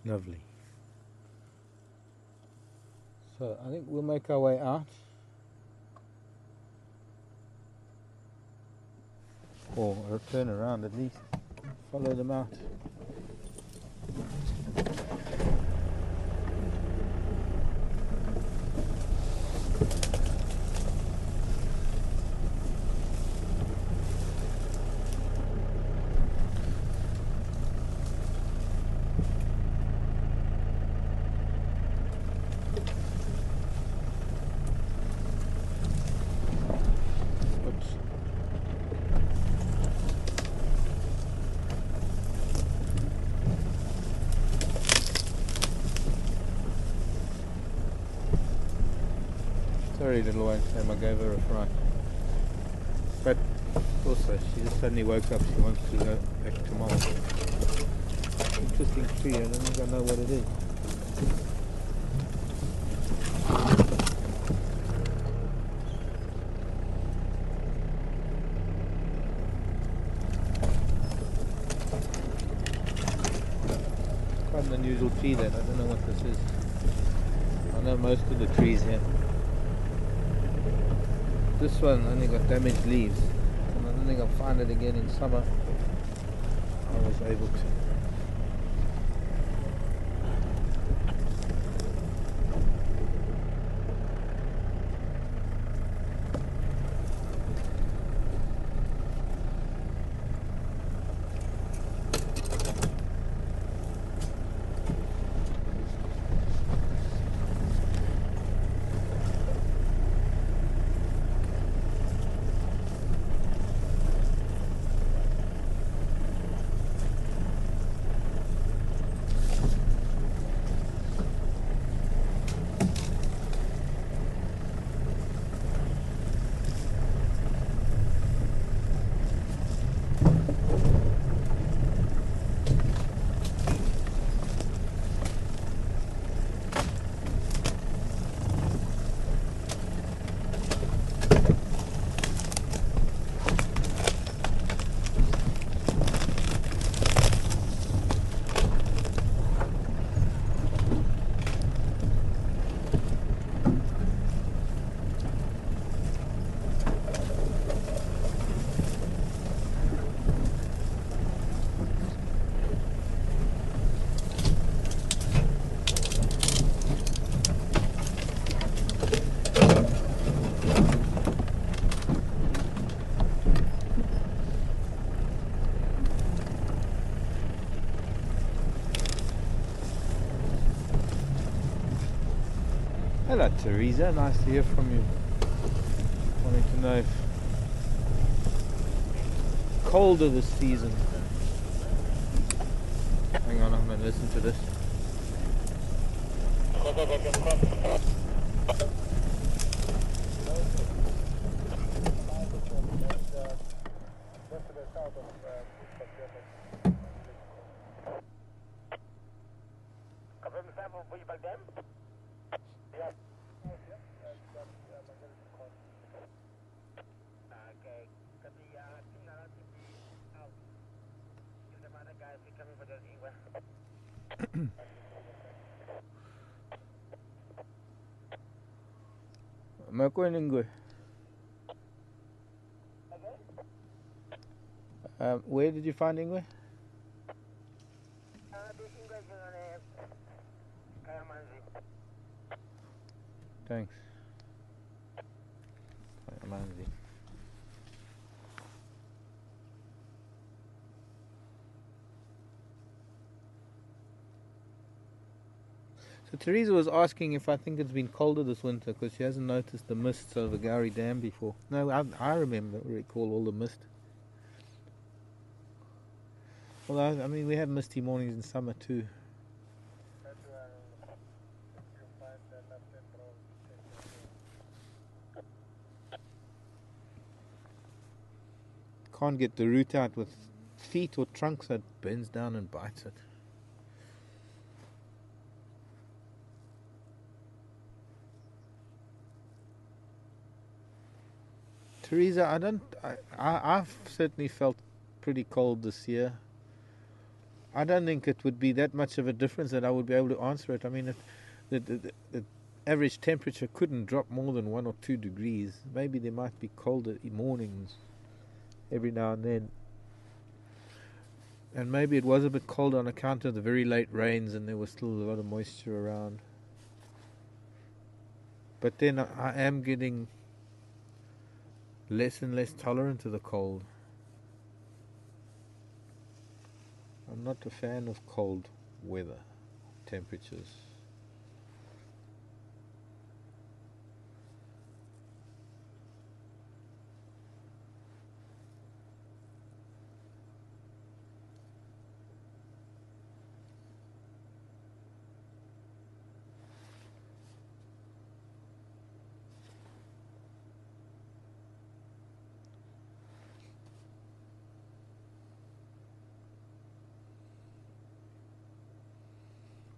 Lovely. So I think we'll make our way out. Or turn around at least. Follow them out. Sorry, little one, Sam, I gave her a fright. But also, she just suddenly woke up. She wants to go back to mom. Interesting tree. I don't think I know what it is. Quite an unusual tree that. I don't know what this is. I know most of the trees here. This one only got damaged leaves, and I don't think I'll find it again in summer. I was able to. Hello Teresa, nice to hear from you. Wanting to know if colder this season. Hang on, I'm going to listen to this. Mako and Ingwe. Where did you find Ingwe? Thanks. Manzi. So Teresa was asking if I think it's been colder this winter because she hasn't noticed the mists over Gowrie Dam before. No, I recall all the mist. Although, I mean, we have misty mornings in summer too. Can't get the root out with feet or trunks, so it bends down and bites it. Teresa, I've certainly felt pretty cold this year. I don't think it would be that much of a difference that I would be able to answer it. I mean, the average temperature couldn't drop more than 1 or 2 degrees. Maybe there might be colder mornings every now and then. And maybe it was a bit cold on account of the very late rains and there was still a lot of moisture around. But then I am getting less and less tolerant to the cold. I'm not a fan of cold weather, temperatures.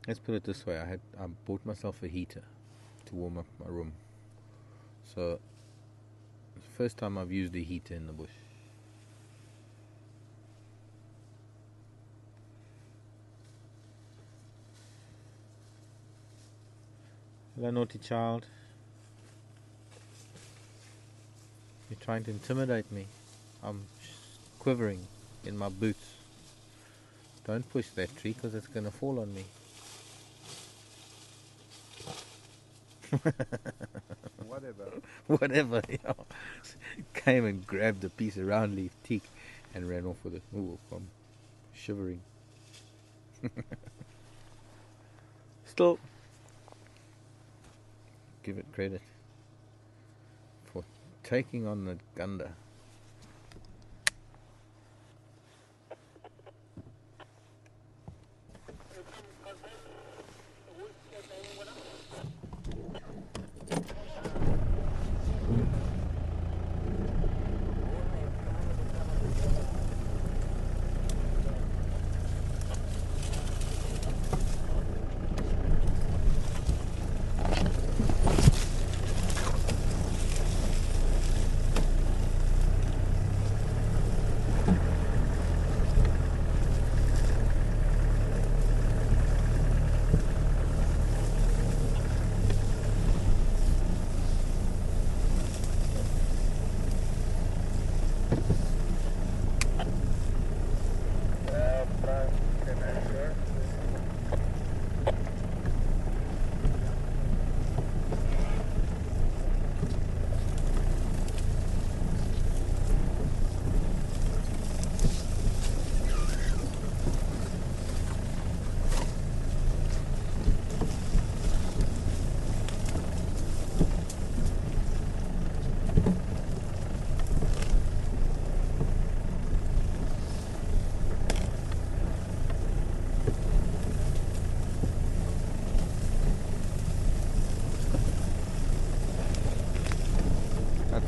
Let's put it this way, I bought myself a heater to warm up my room. So, it's the first time I've used a heater in the bush. Hello, naughty child. You're trying to intimidate me. I'm quivering in my boots. Don't push that tree because it's going to fall on me. Whatever, you know. Came and grabbed a piece of round leaf teak and ran off with it. Ooh, I'm shivering. Still, give it credit for taking on the Gunda.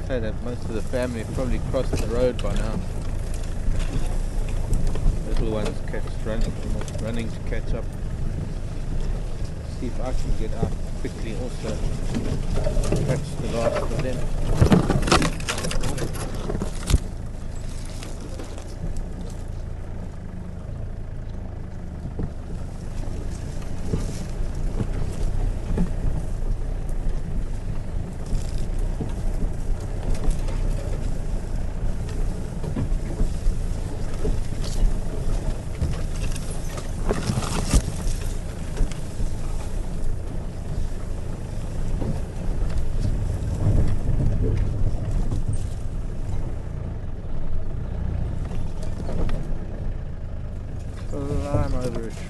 That most of the family have probably crossed the road by now. Little ones running to catch up. See if I can get out quickly also. Catch the last of them.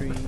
tree.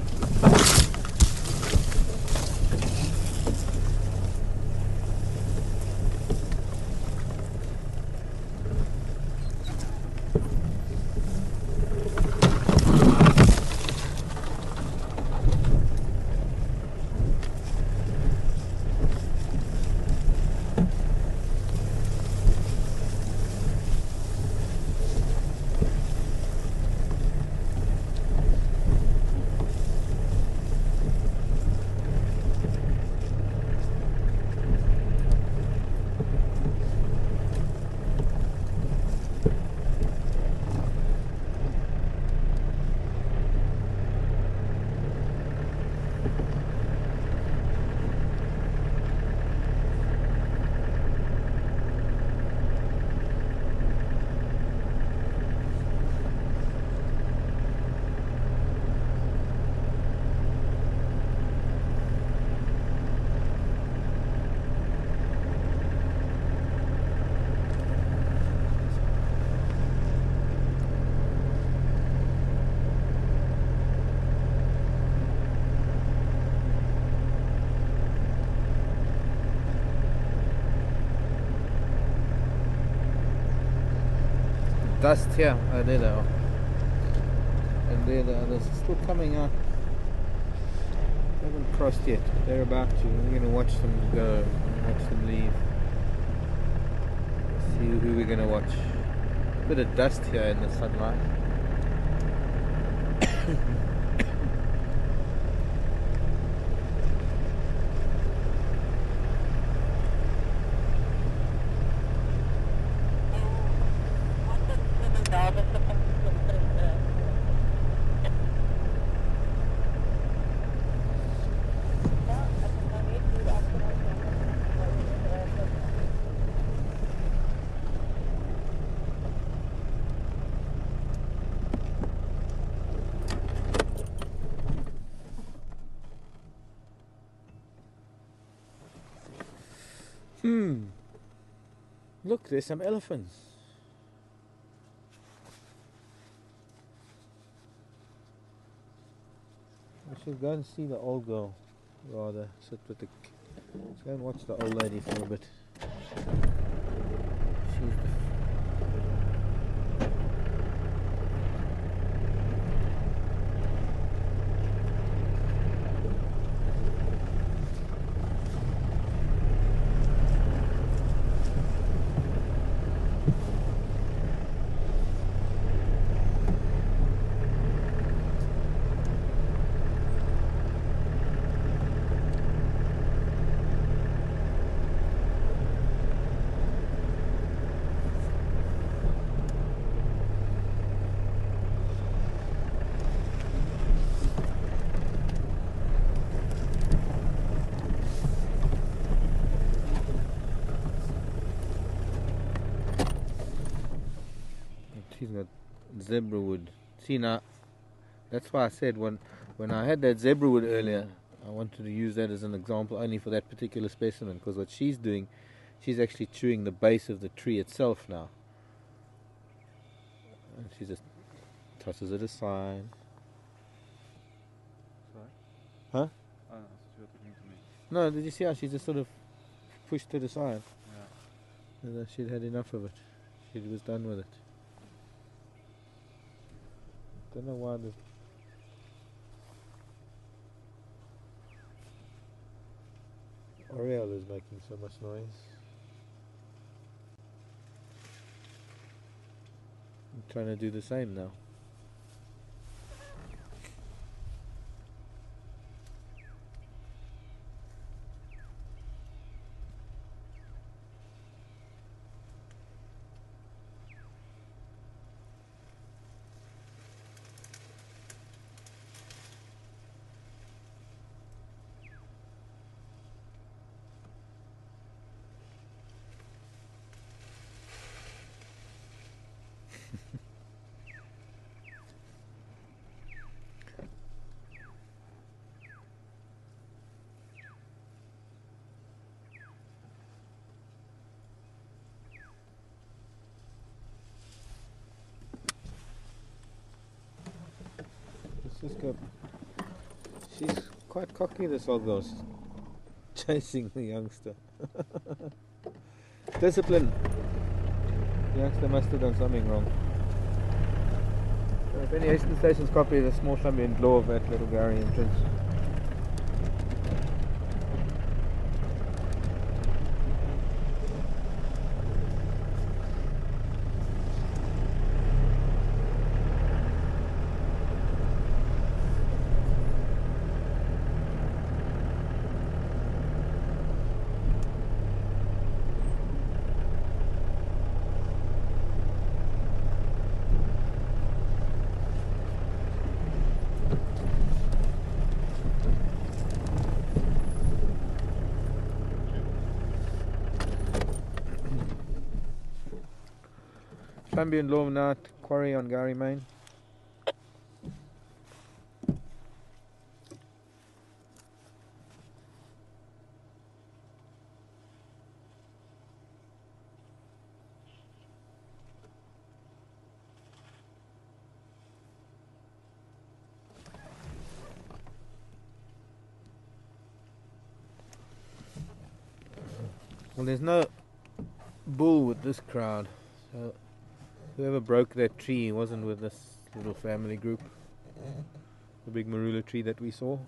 Dust here, there they are. And there they are, they're still coming out. They haven't crossed yet, they're about to. We're going to watch them go, watch them leave. See who we're going to watch. A bit of dust here in the sunlight. Look, there's some elephants. We should go and see the old girl, rather sit with the. Let's go and watch the old lady for a bit. She's the. She's got zebra wood. See now, that's why I said when I had that zebra wood earlier, I wanted to use that as an example only for that particular specimen, because what she's doing, she's actually chewing the base of the tree itself now. And she just tosses it aside. Sorry? Huh? Oh, I thought you were talking to me. No, did you see how she just sort of pushed it aside? Yeah. And she'd had enough of it. She was done with it. Don't know why the Oriole is making so much noise. I'm trying to do the same now. Let's just go She's quite cocky, this old girl. She's chasing the youngster. Discipline. The youngster must have done something wrong. So if any Eastern Stations copy the small ambient law of that little Gary entrance. Ambient law now at quarry on Gary Main. Well, there's no bull with this crowd, so whoever broke that tree wasn't with this little family group. The big marula tree that we saw.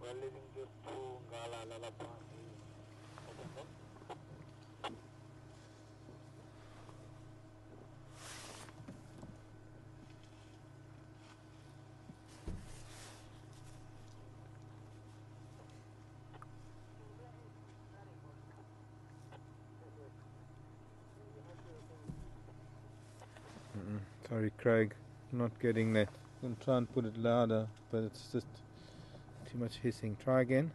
We're leaving just to Ngala Lalapa. Sorry, Craig, not getting that. I'm gonna try and put it louder, but it's just too much hissing. Try again.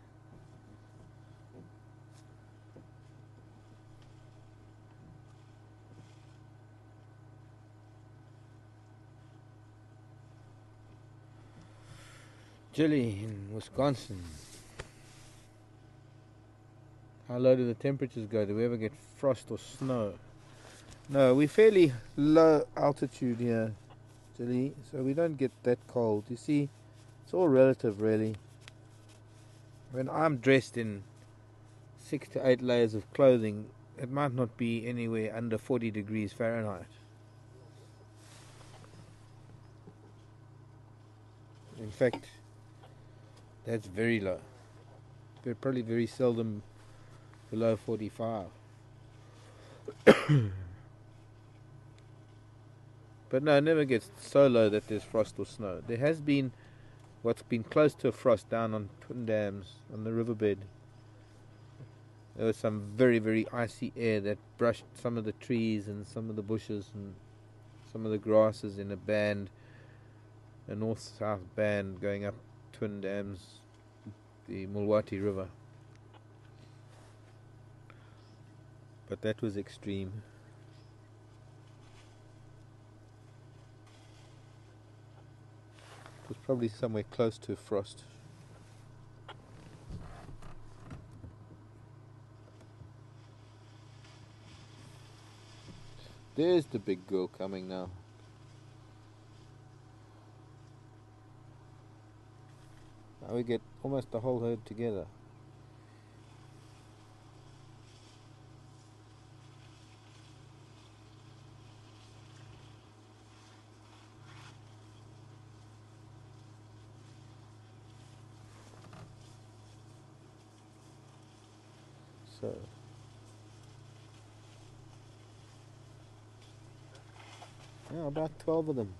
Jilly in Wisconsin. How low do the temperatures go? Do we ever get frost or snow? No, we're fairly low altitude here, Jilly, so we don't get that cold. You see, it's all relative, really. When I'm dressed in 6 to 8 layers of clothing, it might not be anywhere under 40 degrees Fahrenheit. In fact, that's very low. We're probably very seldom below 45. But no, it never gets so low that there's frost or snow. There has been what's been close to a frost down on Twin Dams, on the riverbed. There was some very, very icy air that brushed some of the trees and some of the bushes and some of the grasses in a band, a north-south band going up Twin Dams, the Mulwati River. But that was extreme. It was probably somewhere close to frost. There's the big girl coming now. Now we get almost the whole herd together. So yeah, about 12 of them.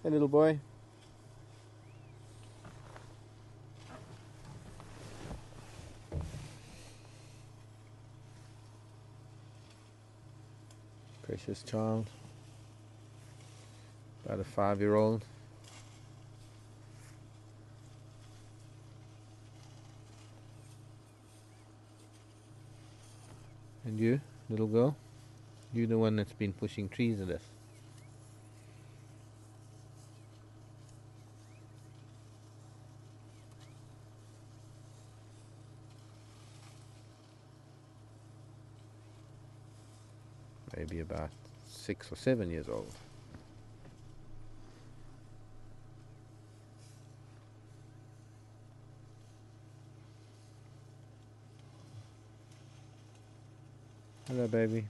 Hey, little boy. Precious child. About a 5-year-old. And you, little girl? You're the one that's been pushing trees at us. Maybe about 6 or 7 years old. Hello, baby.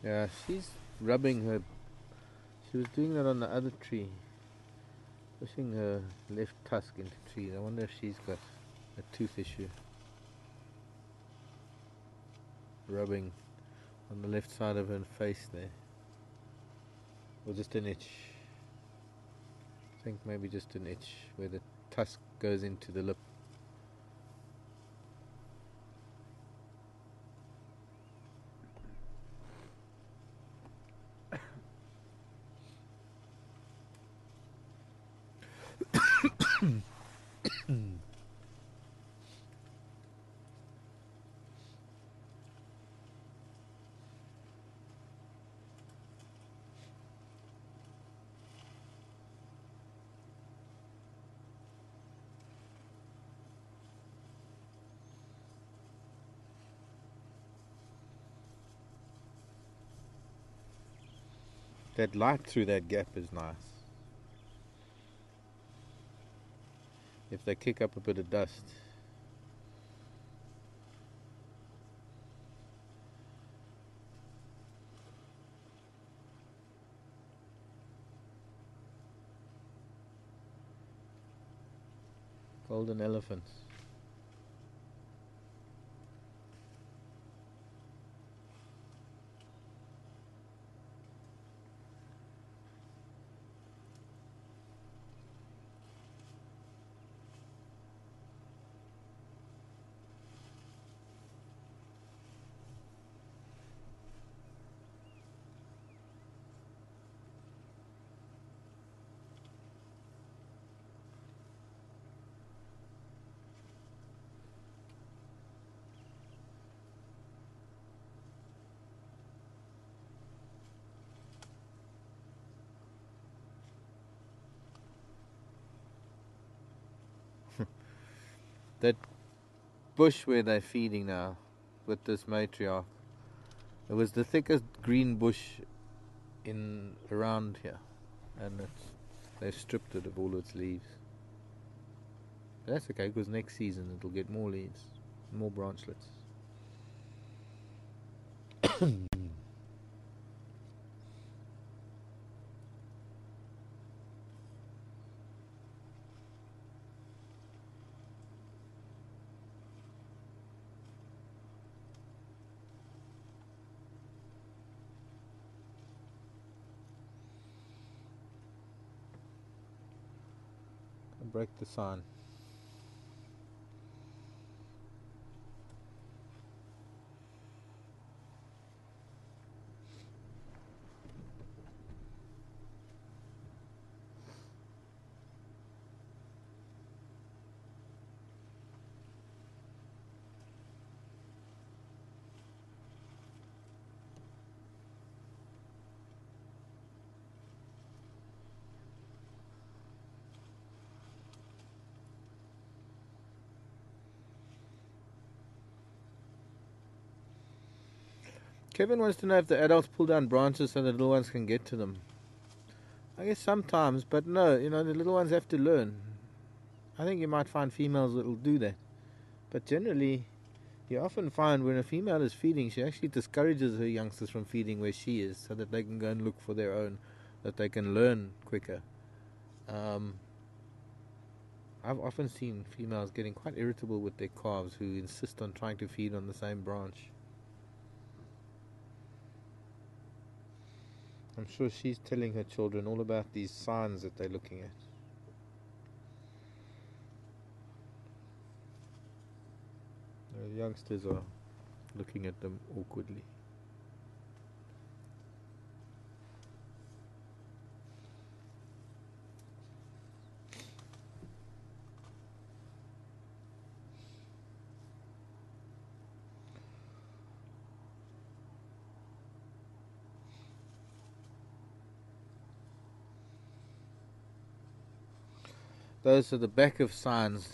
Yeah, she's rubbing her. She was doing that on the other tree. Pushing her left tusk into trees. I wonder if she's got a tooth issue. Rubbing on the left side of her face there. Or just an itch. I think maybe just an itch where the tusk goes into the lip. That light through that gap is nice. If they kick up a bit of dust. Golden elephants. That bush where they're feeding now with this matriarch, it was the thickest green bush in around here, and they've stripped it of all its leaves. But that's okay, because next season it'll get more leaves, more branchlets. break the sign. Kevin wants to know if the adults pull down branches so the little ones can get to them. I guess sometimes, but no, the little ones have to learn. I think you might find females that will do that. But generally, you often find when a female is feeding, she actually discourages her youngsters from feeding where she is so that they can go and look for their own, that they can learn quicker. I've often seen females getting quite irritable with their calves who insist on trying to feed on the same branch. I'm sure she's telling her children all about these signs that they're looking at. The youngsters are looking at them awkwardly. Those are the back of signs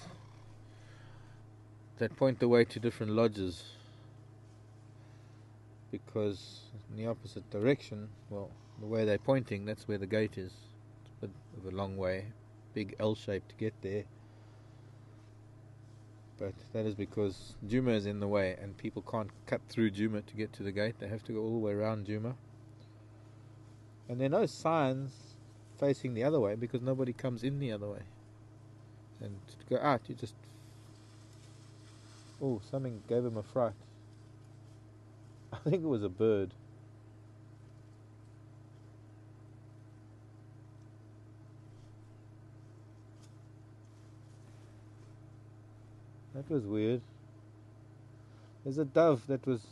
that point the way to different lodges, because in the opposite direction, well, the way they're pointing, that's where the gate is. It's a bit of a long way, big L shape to get there, but that is because Juma is in the way and people can't cut through Juma to get to the gate. They have to go all the way around Juma, and there are no signs facing the other way because nobody comes in the other way. And to go out, you just... Oh, something gave him a fright. I think it was a bird. That was weird. There's a dove that was...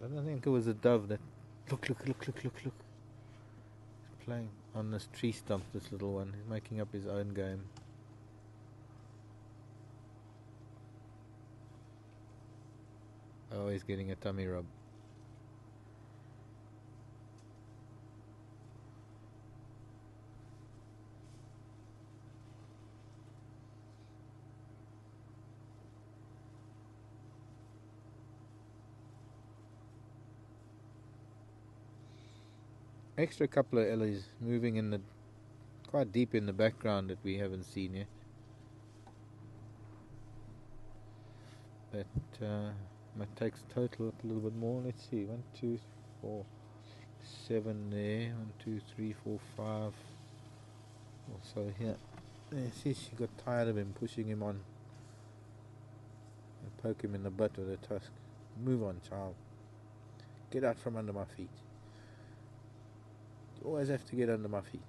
I don't think it was a dove that... Look. He's playing on this tree stump, this little one. He's making up his own game. Oh, he's getting a tummy rub. Extra couple of ellies moving in the quite deep in the background that we haven't seen yet. That might take total up a little bit more. Let's see, 1, 2, 4, 7 there. 1, 2, 3, 4, 5. Also here. There, see, she got tired of him pushing him on. And poke him in the butt with her tusk. Move on, child. Get out from under my feet. You always have to get under my feet.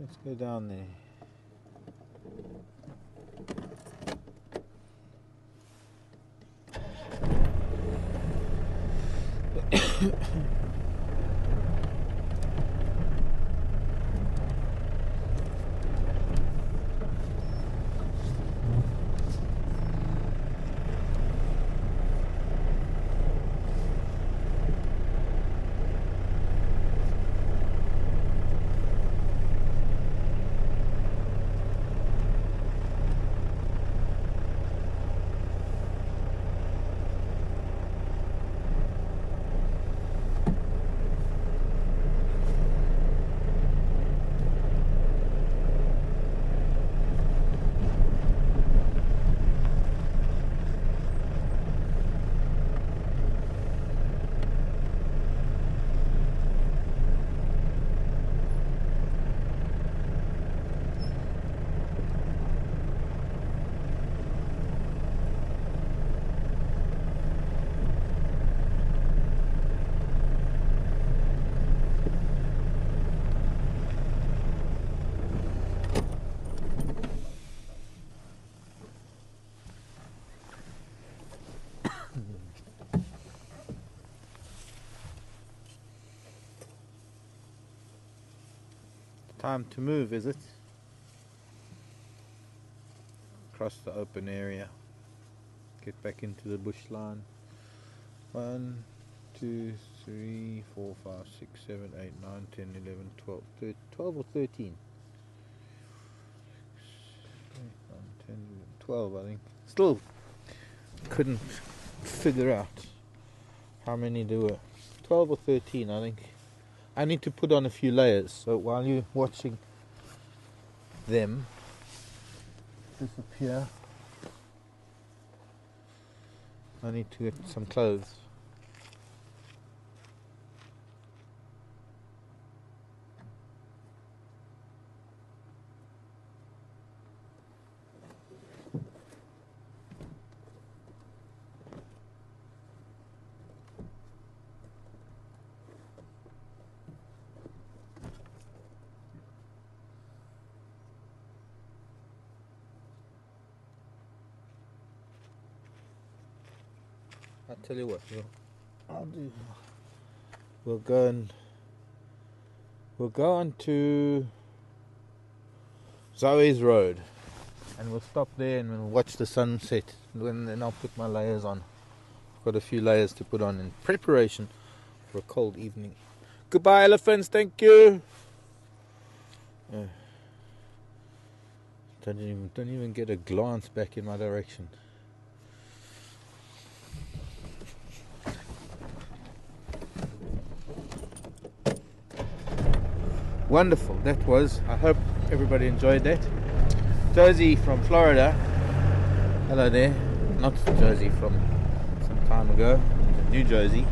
Let's go down there. Time to move, is it? Across the open area. Get back into the bush line. 1, 2, 3, 4, 5, 6, 7, 8, 9, 10, 11, 12, 12 or 13. 10, 12, I think. Still couldn't figure out how many there were. 12 or 13, I think. I need to put on a few layers, so while you're watching them disappear, I need to get some clothes. I'll tell you what, we'll go on to Zoe's Road, and we'll stop there and we'll watch the sunset, and then I'll put my layers on. I've got a few layers to put on in preparation for a cold evening. Goodbye, elephants, thank you. Don't even get a glance back in my direction. Wonderful, that was. I hope everybody enjoyed that. Josie from Florida. Hello there. Not Josie from some time ago. New Josie.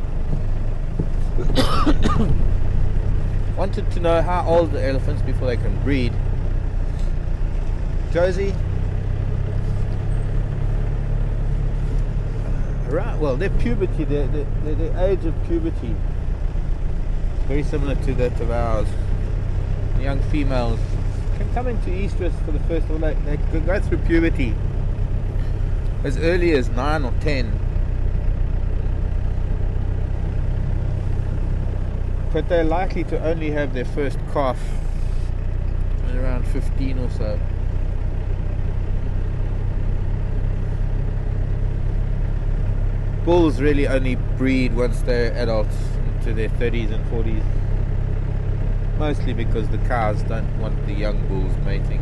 Wanted to know how old the elephants before they can breed. Josie. Right, well, their puberty, their age of puberty is very similar to that of ours. Young females can come into estrus for the first time. They go through puberty as early as 9 or 10, but they're likely to only have their first calf at around 15 or so. Bulls really only breed once they're adults, into their 30s and 40s. Mostly because the cows don't want the young bulls mating.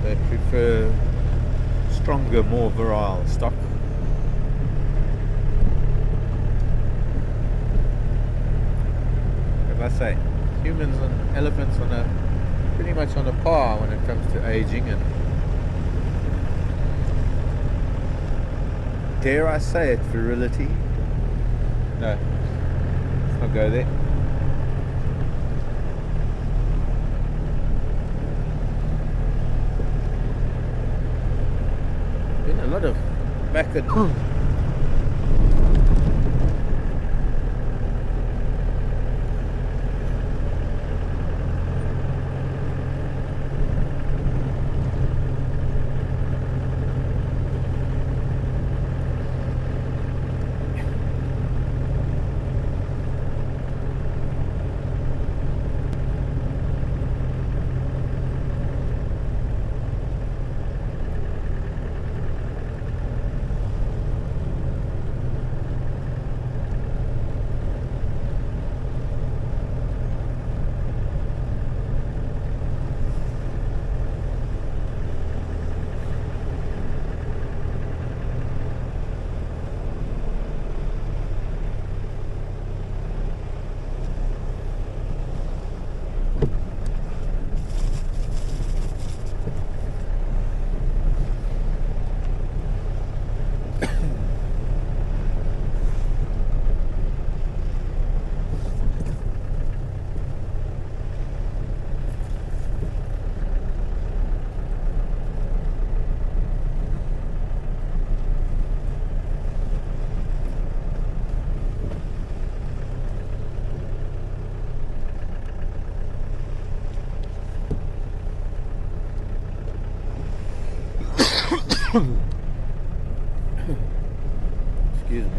They prefer stronger, more virile stock. As I say, humans and elephants are pretty much on a par when it comes to aging, and dare I say it, virility? No. I'll go there. Been a lot of back and excuse me.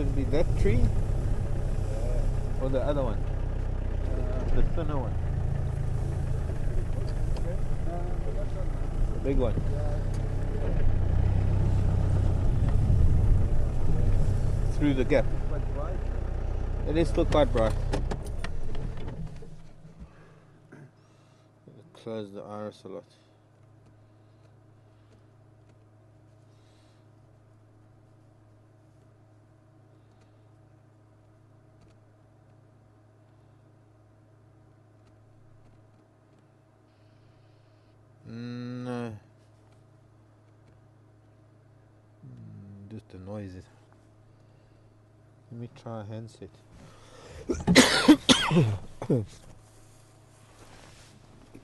should be that tree or the other one, the thinner one, the big one. Through the gap. It is still quite bright. Close the iris a lot. No. Just the noises. Let me try a handset.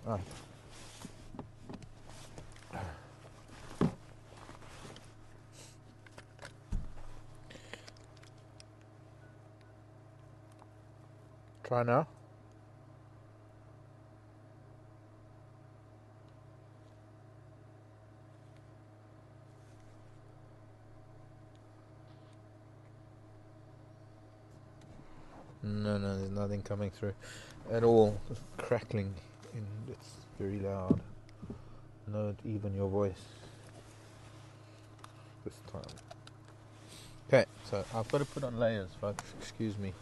Right. Try now. No, there's nothing coming through at all. Just crackling, and it's very loud. Not even your voice this time. Okay, so I've got to put on layers, folks. Excuse me.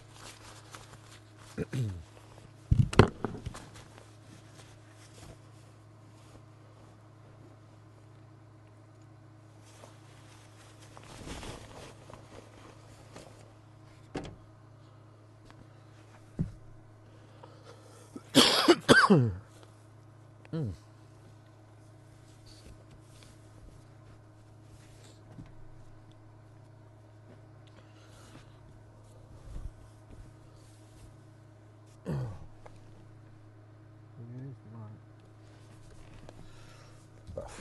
Stuff.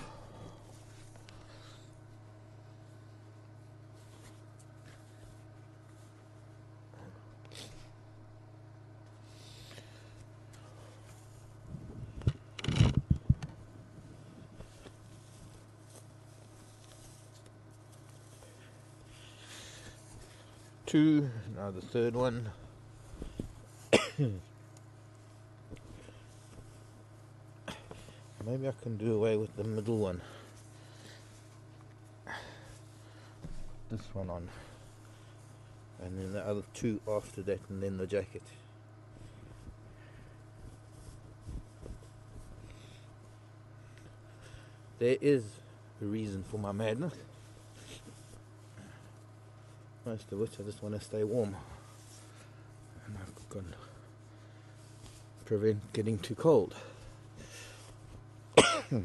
Two, now the third one. Maybe I can do away with the middle one. This one on. And then the other two after that, and then the jacket. There is a reason for my madness. Most of which I just want to stay warm. And I've got to prevent getting too cold. So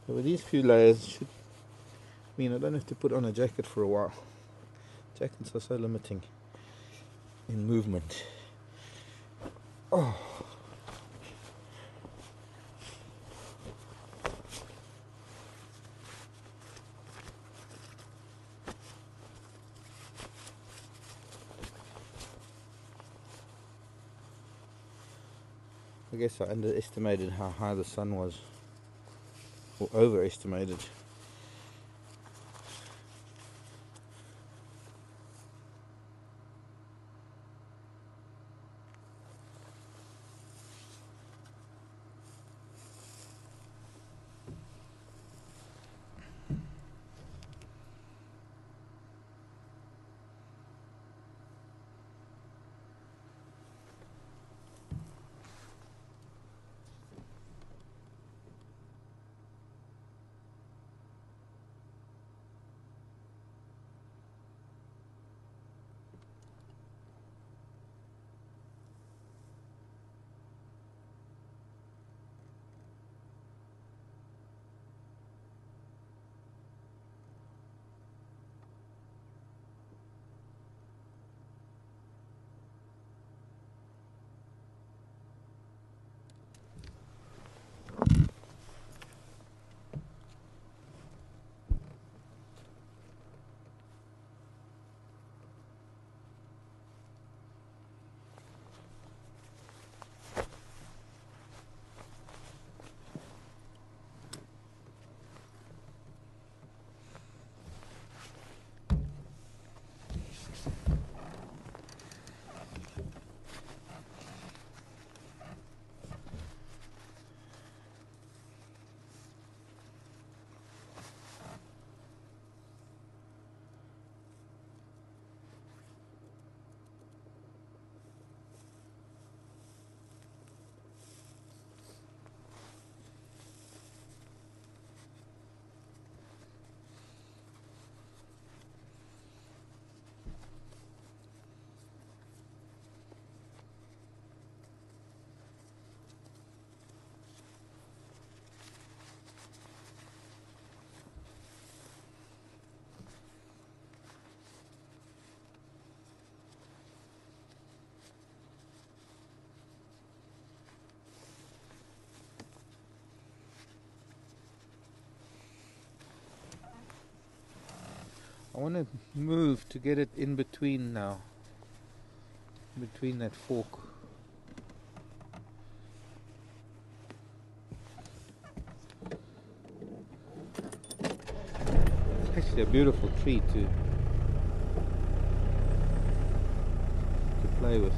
with these few layers should mean I don't have to put on a jacket for a while. Jackets are so limiting in movement. Oh. I guess I underestimated how high the sun was, or overestimated. I want to move to get it in between now. Between that fork. It's actually a beautiful tree to play with.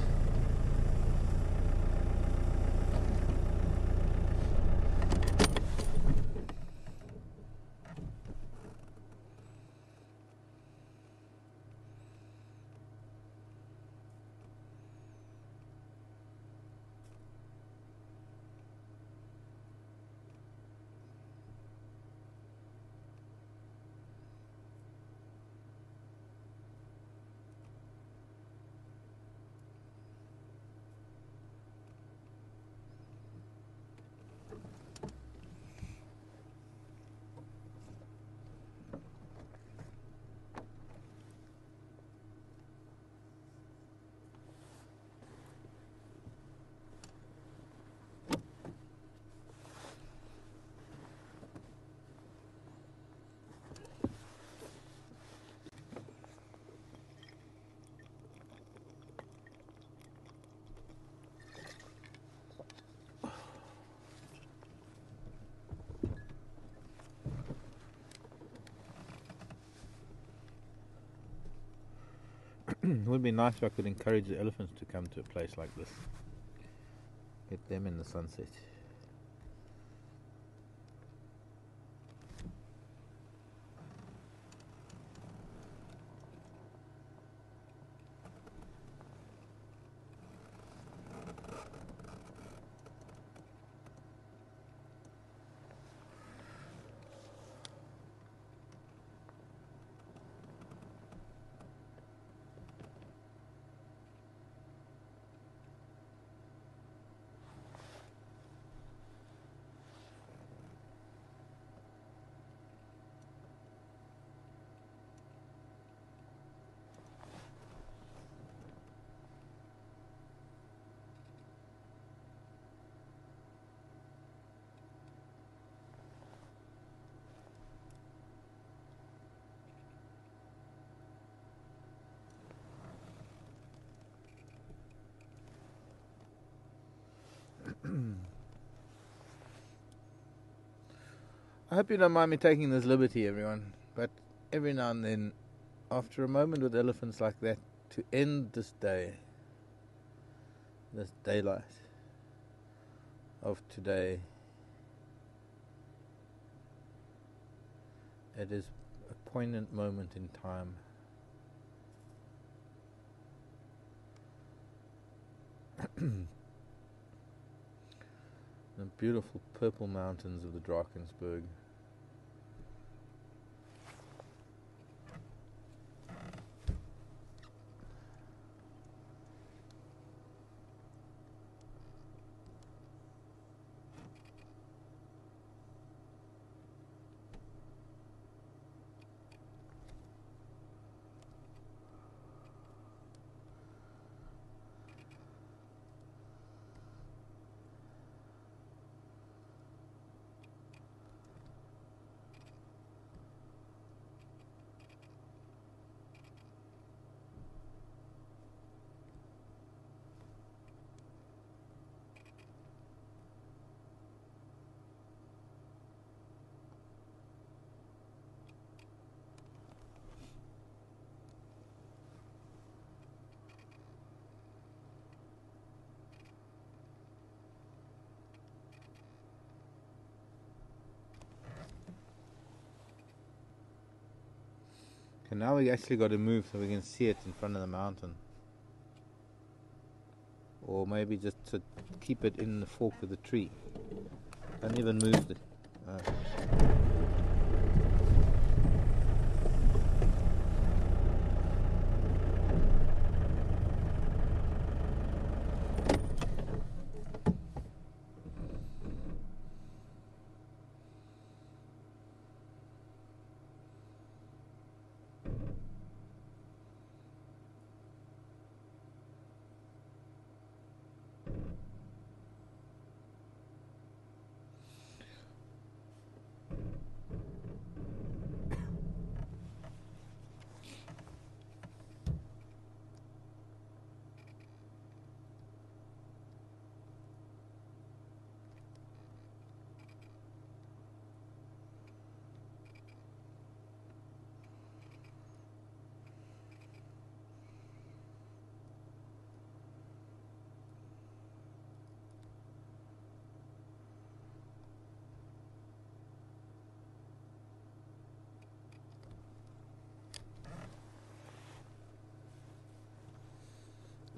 It would be nice if I could encourage the elephants to come to a place like this. Get them in the sunset. I hope you don't mind me taking this liberty, everyone, but every now and then, after a moment with elephants like that, to end this day, this daylight of today, it is a poignant moment in time. The beautiful purple mountains of the Drakensberg. Okay, now we actually got to move so we can see it in front of the mountain. Or maybe just to keep it in the fork of the tree. Don't even move it.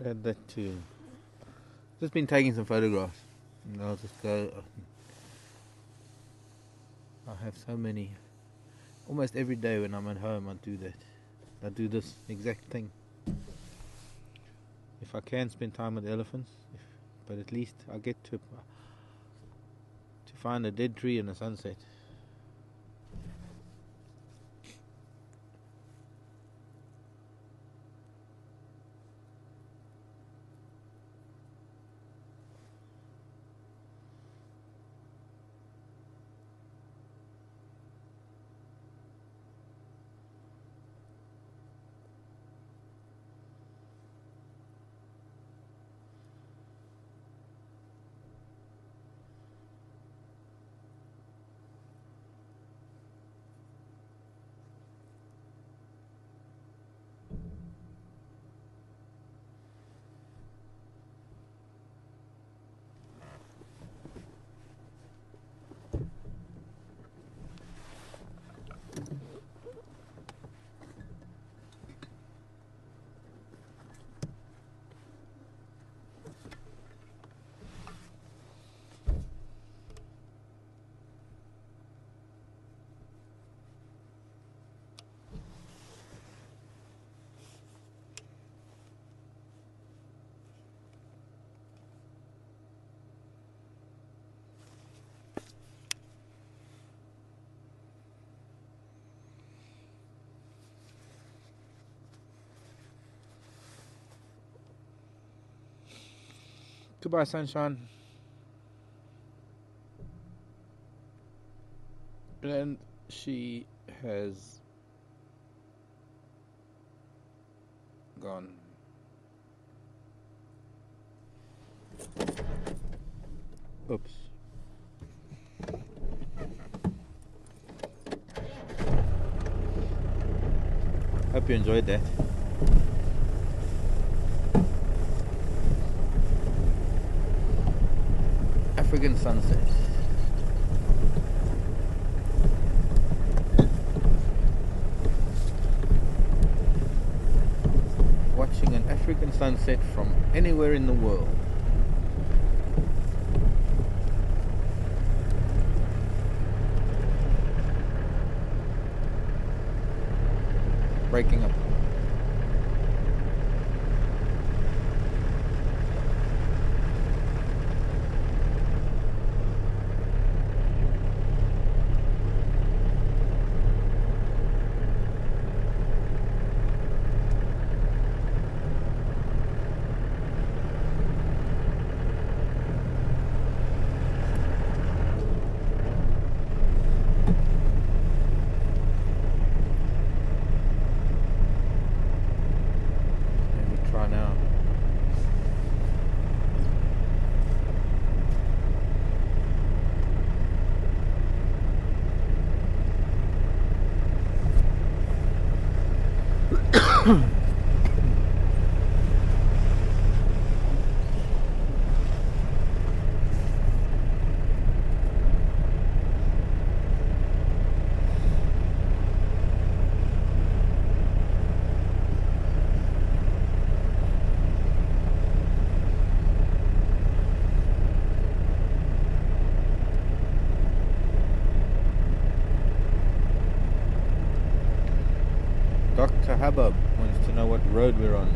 Add that too. Just been taking some photographs, and I'll just go. I have so many. Almost every day when I'm at home, I do that. I do this exact thing. If I can spend time with elephants, but at least I get to find a dead tree in a sunset. Goodbye, sunshine. And she has gone. Oops. Hope you enjoyed that. African sunset. Watching an African sunset from anywhere in the world. Breaking up. Dr. Hubbub wants to know what road we're on.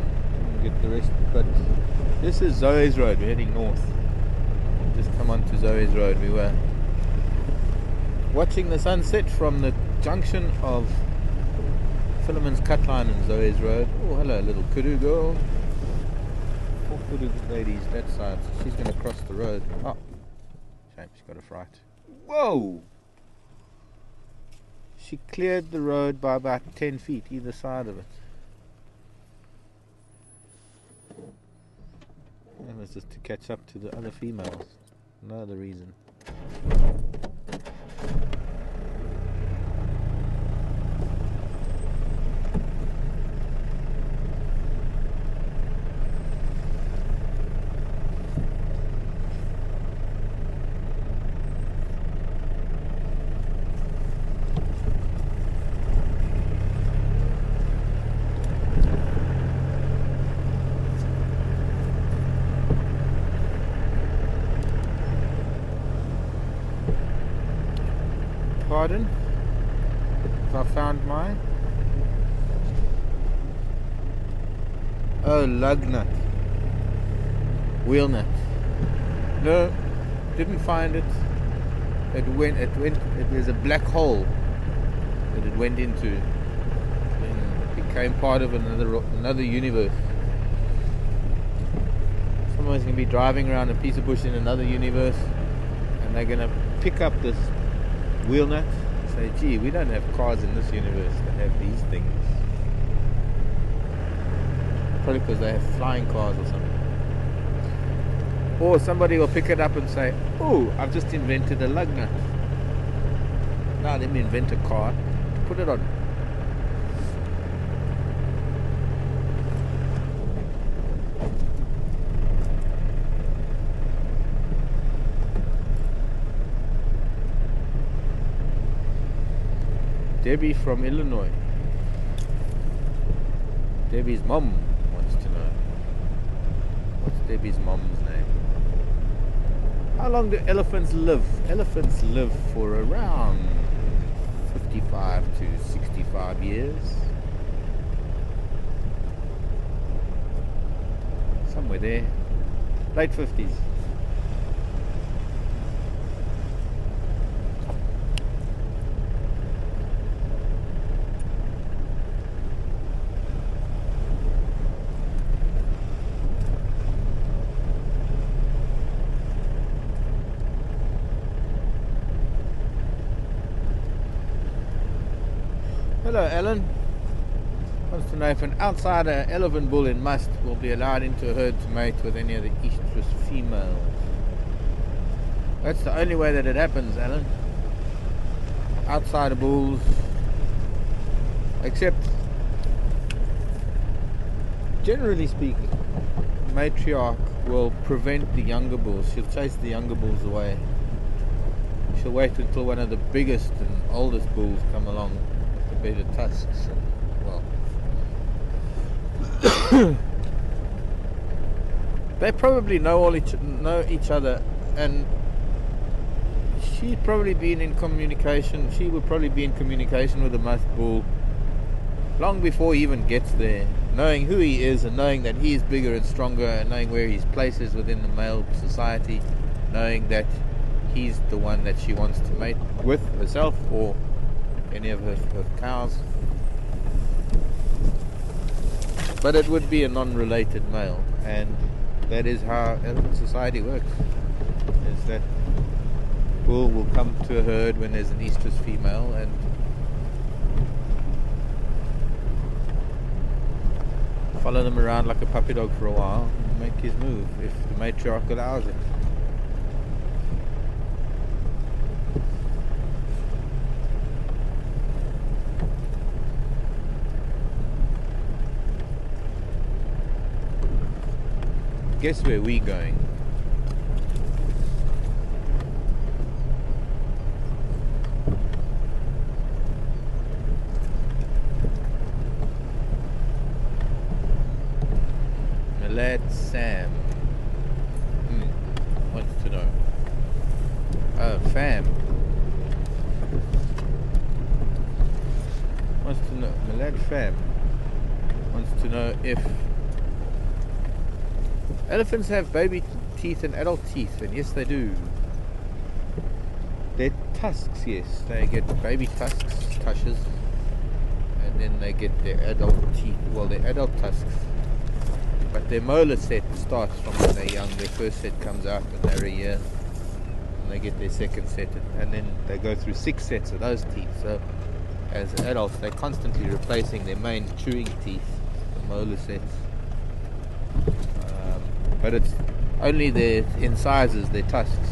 We'll get the rest, but this is Zoe's Road. We're heading north. Just come onto Zoe's Road. We were watching the sunset from the junction of Philemon's Cut Line and Zoe's Road. Oh, hello, little kudu girl. Poor kudu ladies that side. She's going to cross the road. Oh, shame, she's got a fright. Whoa! She cleared the road by about 10 feet either side of it. That was just to catch up to the other females. No other reason. pardon if I found mine. Oh, lug nut. Wheel nut. No, didn't find it. There's a black hole that it went into and became part of another universe. Someone's going to be driving around a piece of bush in another universe, and they're going to pick up this wheel nut and say, gee, we don't have cars in this universe that have these things. Probably because they have flying cars or something. Or somebody will pick it up and say, oh, I've just invented a lug nut. Now let me invent a car, put it on. Debbie from Illinois. Debbie's mom wants to know. What's Debbie's mom's name? How long do elephants live? Elephants live for around 55 to 65 years. Somewhere there. Late 50s. Hello, Ellen. Wants to know if an outsider elephant bull in must will be allowed into a herd to mate with any of the estrus females. That's the only way that it happens, Alan. Outsider bulls, except generally speaking, the matriarch will prevent the younger bulls. She'll chase the younger bulls away. She'll wait until one of the biggest and oldest bulls come along with the better tusks. And, well, they probably know each other, and she'd probably been in communication. She would probably be in communication with the musk bull long before he even gets there, knowing who he is and knowing that he's bigger and stronger, and knowing where his place is within the male society, knowing that he's the one that she wants to mate with herself or any of her cows. But it would be a non-related male, and that is how elephant society works, is that bull will come to a herd when there's an estrus female and follow them around like a puppy dog for a while and make his move if the matriarch allows it. Guess where we going? My lad Sam wants to know. Oh, Fam wants to know. My lad Fam wants to know if elephants have baby teeth and adult teeth, and yes they do. Their tusks, yes, they get baby tusks, tushes, and then they get their adult teeth, well their adult tusks. But their molar set starts from when they're young. Their first set comes out when they're a year, and they get their second set, and then they go through 6 sets of those teeth. So as adults they're constantly replacing their main chewing teeth, the molar sets. But it's only their incisors, their tusks,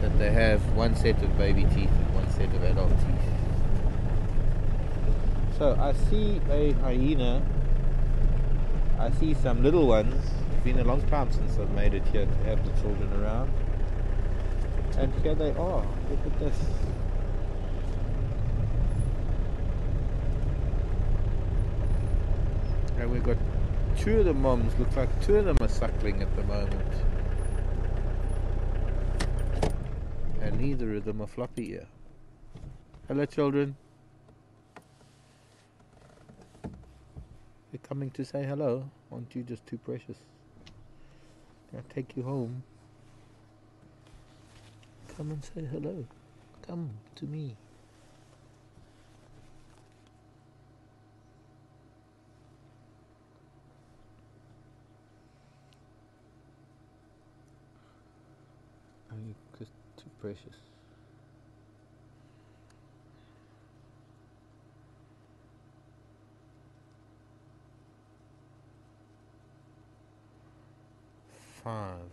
that they have one set of baby teeth and one set of adult teeth. So I see a hyena. I see some little ones. It's been a long time since I've made it here to have the children around. And here they are. Look at this. And we've got 2 of the moms. Looks like 2 of them are suckling at the moment. And neither of them are floppy ear. Hello, children. You're coming to say hello? Aren't you just too precious? Can I take you home? Come and say hello. Come to me. Are you just too precious? Five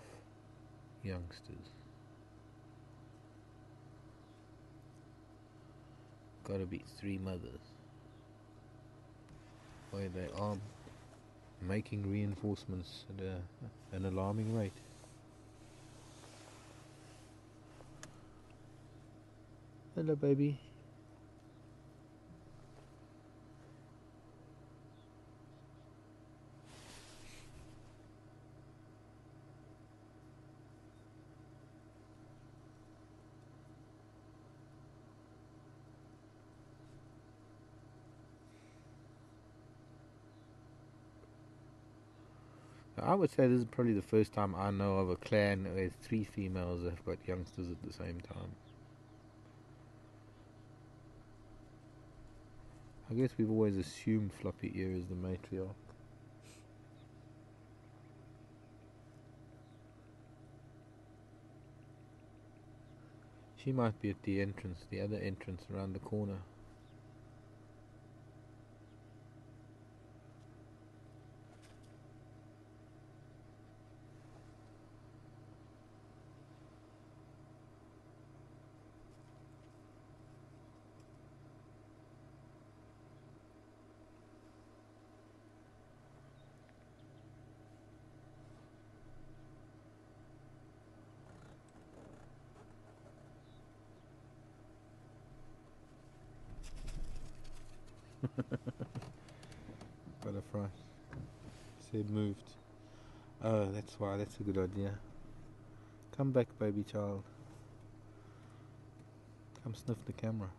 youngsters. Gotta be 3 mothers. Why they are making reinforcements at an alarming rate. Hello, baby. I would say this is probably the first time I know of a clan where 3 females have got youngsters at the same time. I guess we've always assumed Floppy Ear is the matriarch. She might be at the entrance, the other entrance around the corner. Got a fright. Said moved. Oh, that's why. That's a good idea. Come back, baby child. Come sniff the camera.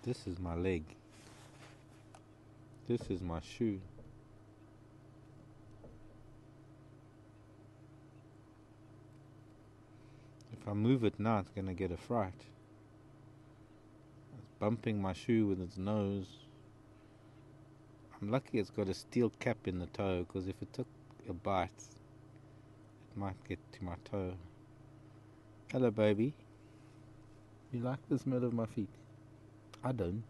This is my leg. This is my shoe. If I move it now, it's gonna get a fright. It's bumping my shoe with its nose. I'm lucky it's got a steel cap in the toe, because if it took a bite, it might get to my toe. Hello, baby. You like the smell of my feet? I don't.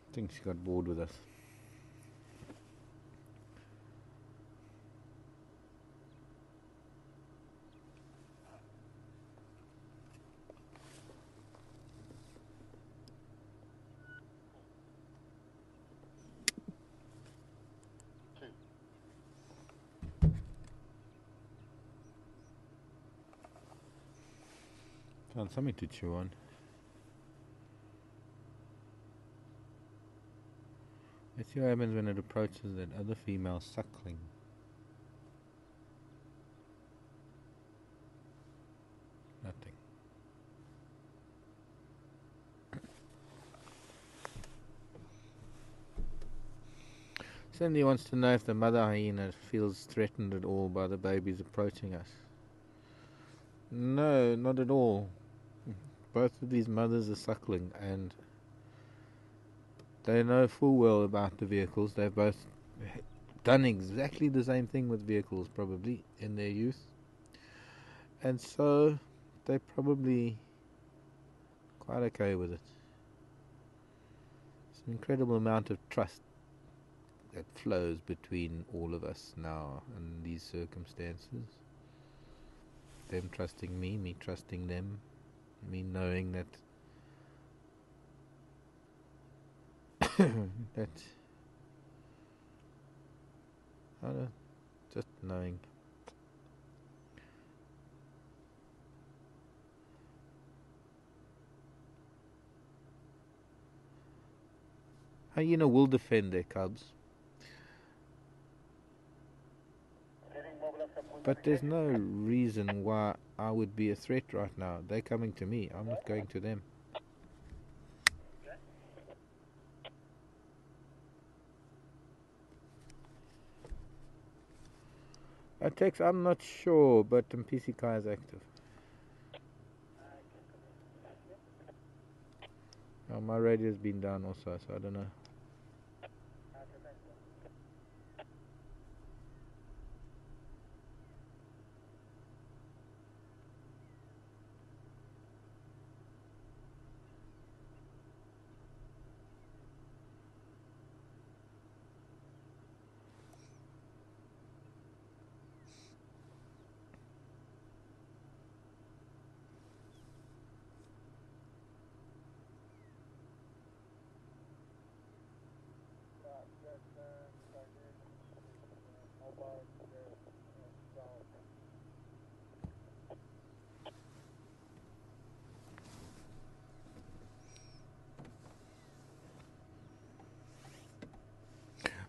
I think she got bored with us. Found something to chew on. Let's see what happens when it approaches that other female suckling. Nothing. Cindy wants to know if the mother hyena feels threatened at all by the babies approaching us. No, not at all. Both of these mothers are suckling and they know full well about the vehicles. They've both done exactly the same thing with vehicles probably in their youth. And so they're probably quite okay with it. It's an incredible amount of trust that flows between all of us now in these circumstances. Them trusting me, me trusting them, me knowing that that I don't know, just knowing. Hyena will defend their cubs. But there's no reason why I would be a threat right now. They're coming to me. I'm not going to them. Text, I'm not sure, but PCK is active. My radio's been down also, so I don't know.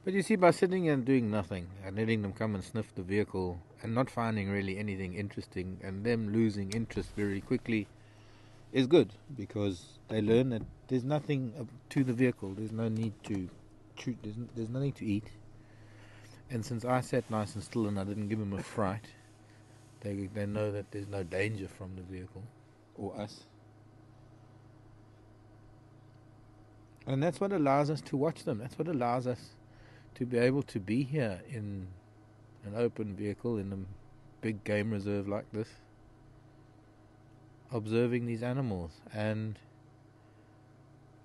But you see, by sitting and doing nothing and letting them come and sniff the vehicle and not finding really anything interesting and them losing interest very quickly is good, because they learn that there's nothing to the vehicle. There's no need to shoot. There's nothing to eat. And since I sat nice and still and I didn't give them a fright, they know that there's no danger from the vehicle or us. And that's what allows us to watch them. That's what allows us to be able to be here in an open vehicle in a big game reserve like this, observing these animals. And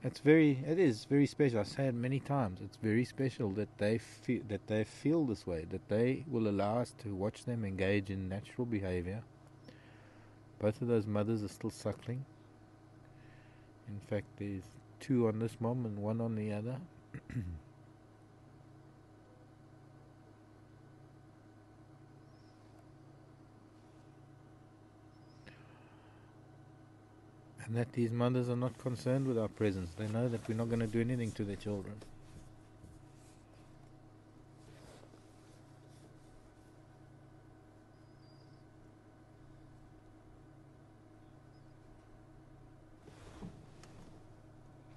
it is very special. I say it many times. It's very special that they feel this way, that they will allow us to watch them engage in natural behavior. Both of those mothers are still suckling. In fact, there's 2 on this mom and 1 on the other. And that these mothers are not concerned with our presence. They know that we're not going to do anything to their children.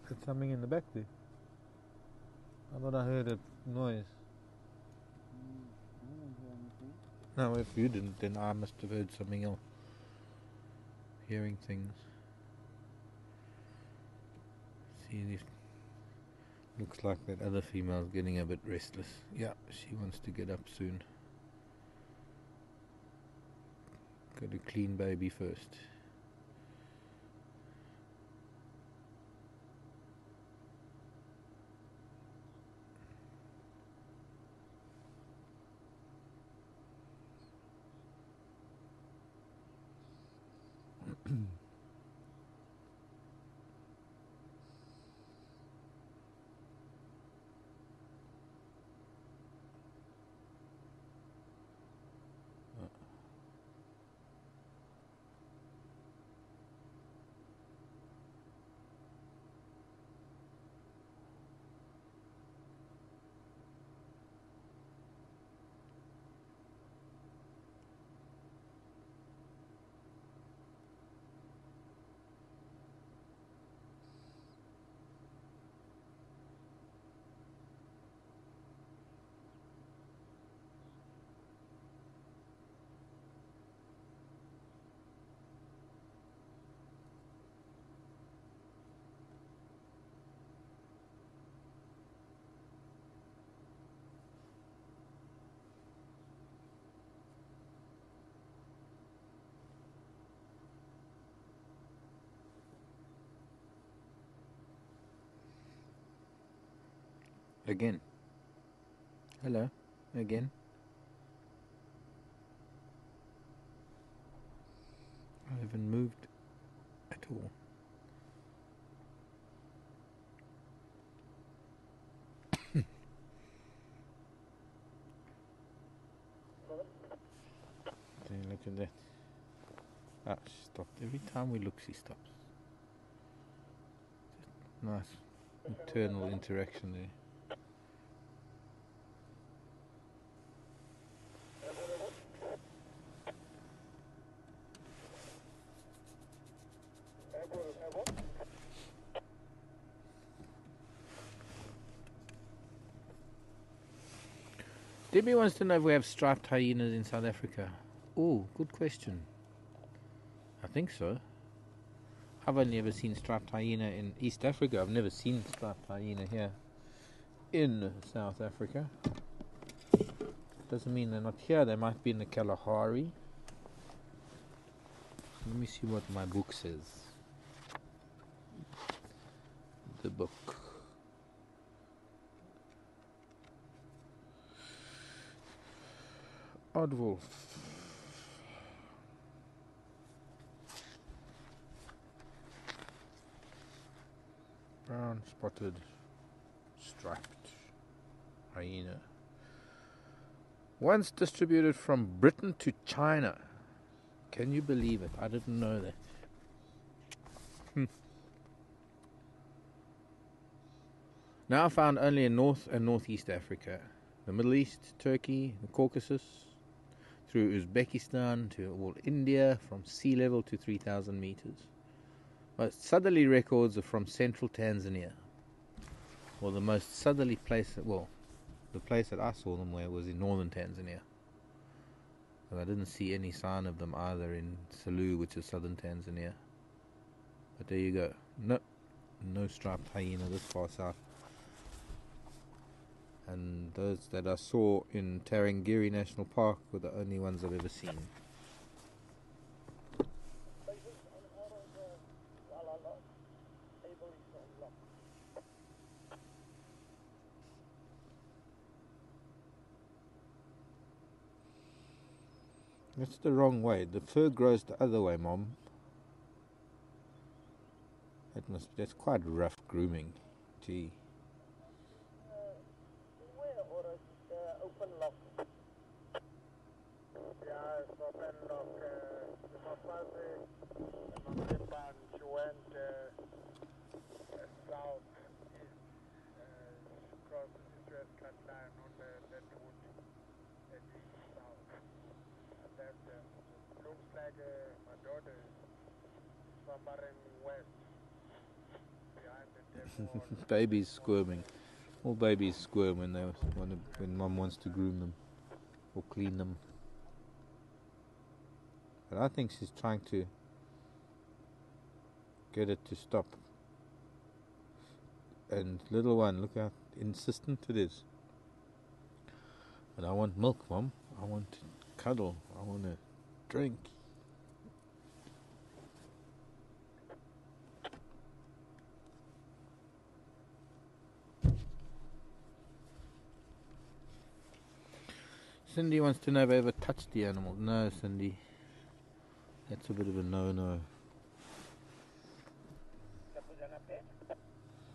There's something in the back there. I thought I heard a noise. No, if you didn't, then I must have heard something else. Hearing things. See, this looks like that other female's getting a bit restless. Yeah, she wants to get up soon. Got to clean baby first. Again. Hello. Again. I haven't moved at all. Look at that. Ah, she stopped. Every time we look, she stops. Nice internal interaction there. Debbie wants to know if we have striped hyenas in South Africa. Oh, good question. I think so. I've only ever seen striped hyena in East Africa. I've never seen striped hyena here in South Africa. Doesn't mean they're not here. They might be in the Kalahari. Let me see what my book says. The book. Aardwolf. Brown spotted striped hyena. Once distributed from Britain to China. Can you believe it? I didn't know that. Now found only in North and Northeast Africa. The Middle East, Turkey, the Caucasus, through Uzbekistan to all India, from sea level to 3,000 meters. Most southerly records are from central Tanzania. Well, the most southerly place, the place that I saw them was in northern Tanzania. And I didn't see any sign of them either in Selous, which is southern Tanzania. But there you go. No striped hyena this far south. And those that I saw in Tarangire National Park were the only ones I've ever seen. That's the wrong way. The fur grows the other way, Mom. That's quite rough grooming. Gee. Babies squirming. All babies squirm when mum wants to groom them or clean them. But I think she's trying to get it to stop. And little one, look how insistent it is. But I want milk, Mum. I want to cuddle. I want to drink. Cindy wants to know if I ever touched the animal. No, Cindy. That's a bit of a no-no.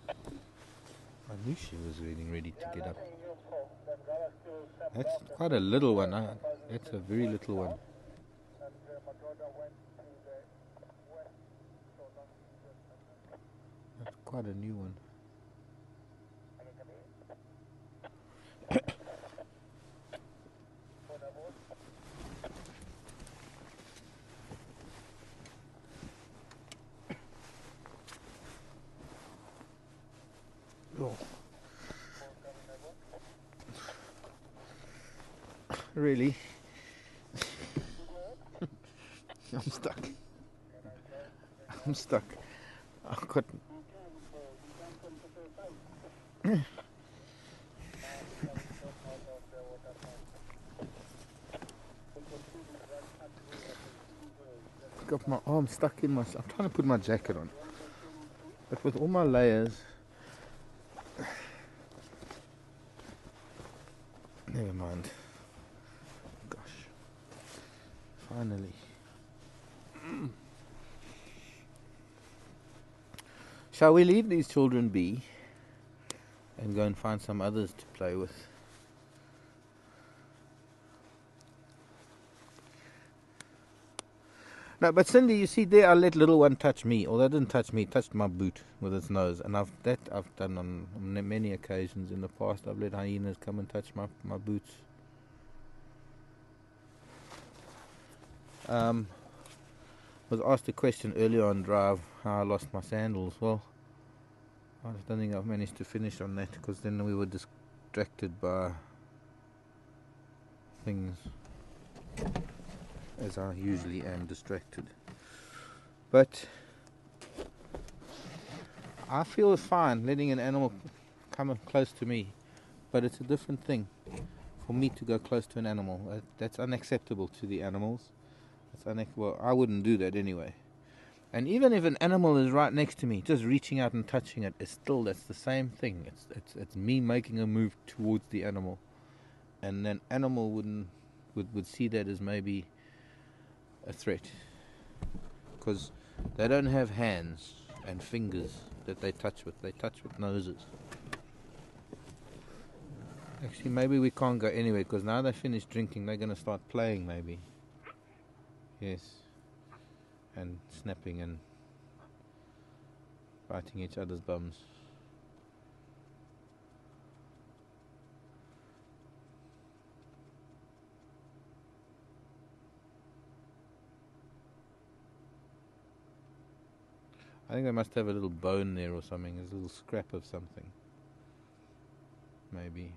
I knew she was getting ready to get up. That's quite a little one. That's a very little one. That's quite a new one. Oh. Really? I'm stuck. I'm stuck. I've got... got my arm stuck in my... I'm trying to put my jacket on. But with all my layers... Never mind. Gosh. Finally. Shall we leave these children be and go and find some others to play with? No, but Cindy, you see there, I let little one touch me. Or they didn't touch me, touched my boot with its nose. And I've done on many occasions in the past. I've let hyenas come and touch my boots. Was asked a question earlier on drive how I lost my sandals. Well, I don't think I've managed to finish on that because then we were distracted by things, as I usually am distracted. But I feel fine letting an animal come up close to me, but it's a different thing for me to go close to an animal. That's unacceptable to the animals. Well, I wouldn't do that anyway. And even if an animal is right next to me, just reaching out and touching it is still, that's the same thing. It's me making a move towards the animal, and an animal would see that as maybe a threat, because they don't have hands and fingers that they touch with. They touch with noses. Actually, maybe we can't go anywhere because now they finished drinking, they're going to start playing maybe. Yes, and snapping and biting each other's bums. I think they must have a little bone there or something, a little scrap of something. Maybe.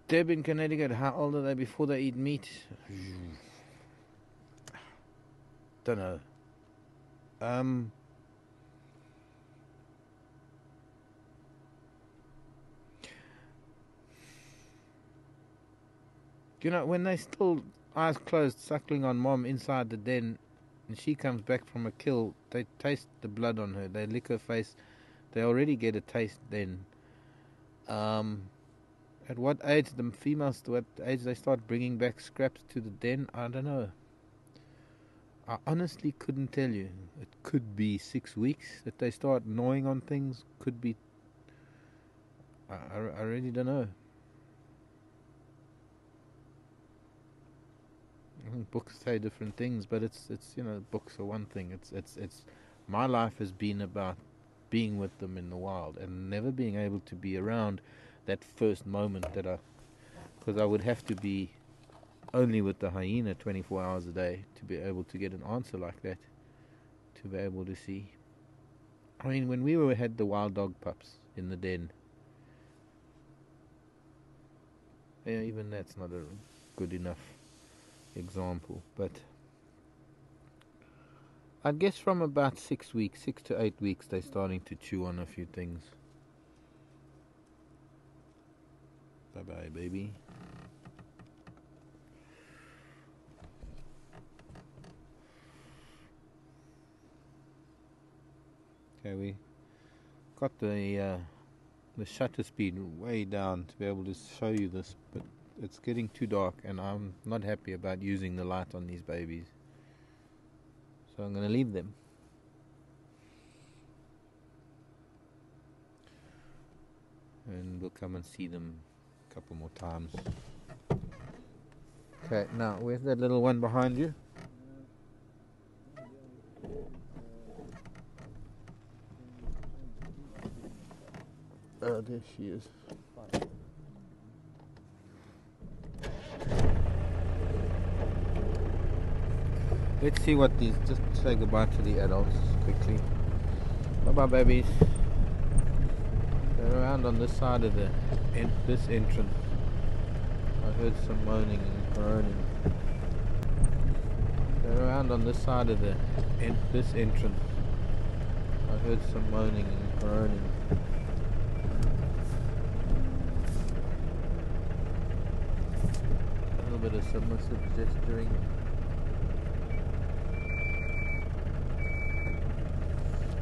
Deb in Connecticut, how old are they before they eat meat? Don't know. You know, when they still eyes closed, suckling on mom inside the den, and she comes back from a kill, they taste the blood on her. They lick her face. They already get a taste then. At what age the females, what age they start bringing back scraps to the den, I don't know. I honestly couldn't tell you. It could be 6 weeks that they start gnawing on things. Could be. I really don't know. I think books say different things, but it's you know, books are one thing. It's my life has been about being with them in the wild and never being able to be around that first moment because I would have to be only with the hyena 24 hours a day to be able to get an answer like that, to be able to see. I mean, when we had the wild dog pups in the den, yeah, even that's not a good enough example, but I guess from about 6 to 8 weeks, they're starting to chew on a few things. Bye-bye, baby. Okay, we got the shutter speed way down to be able to show you this, but it's getting too dark and I'm not happy about using the light on these babies. So I'm going to leave them. And we'll come and see them couple more times. Okay, now where's that little one behind you? Oh, there she is. Let's see what these, just say goodbye to the adults quickly. Bye bye, babies. They're around on this side of this entrance. I heard some moaning and groaning. They're around on this side of this entrance. I heard some moaning and groaning. A little bit of submissive gesturing.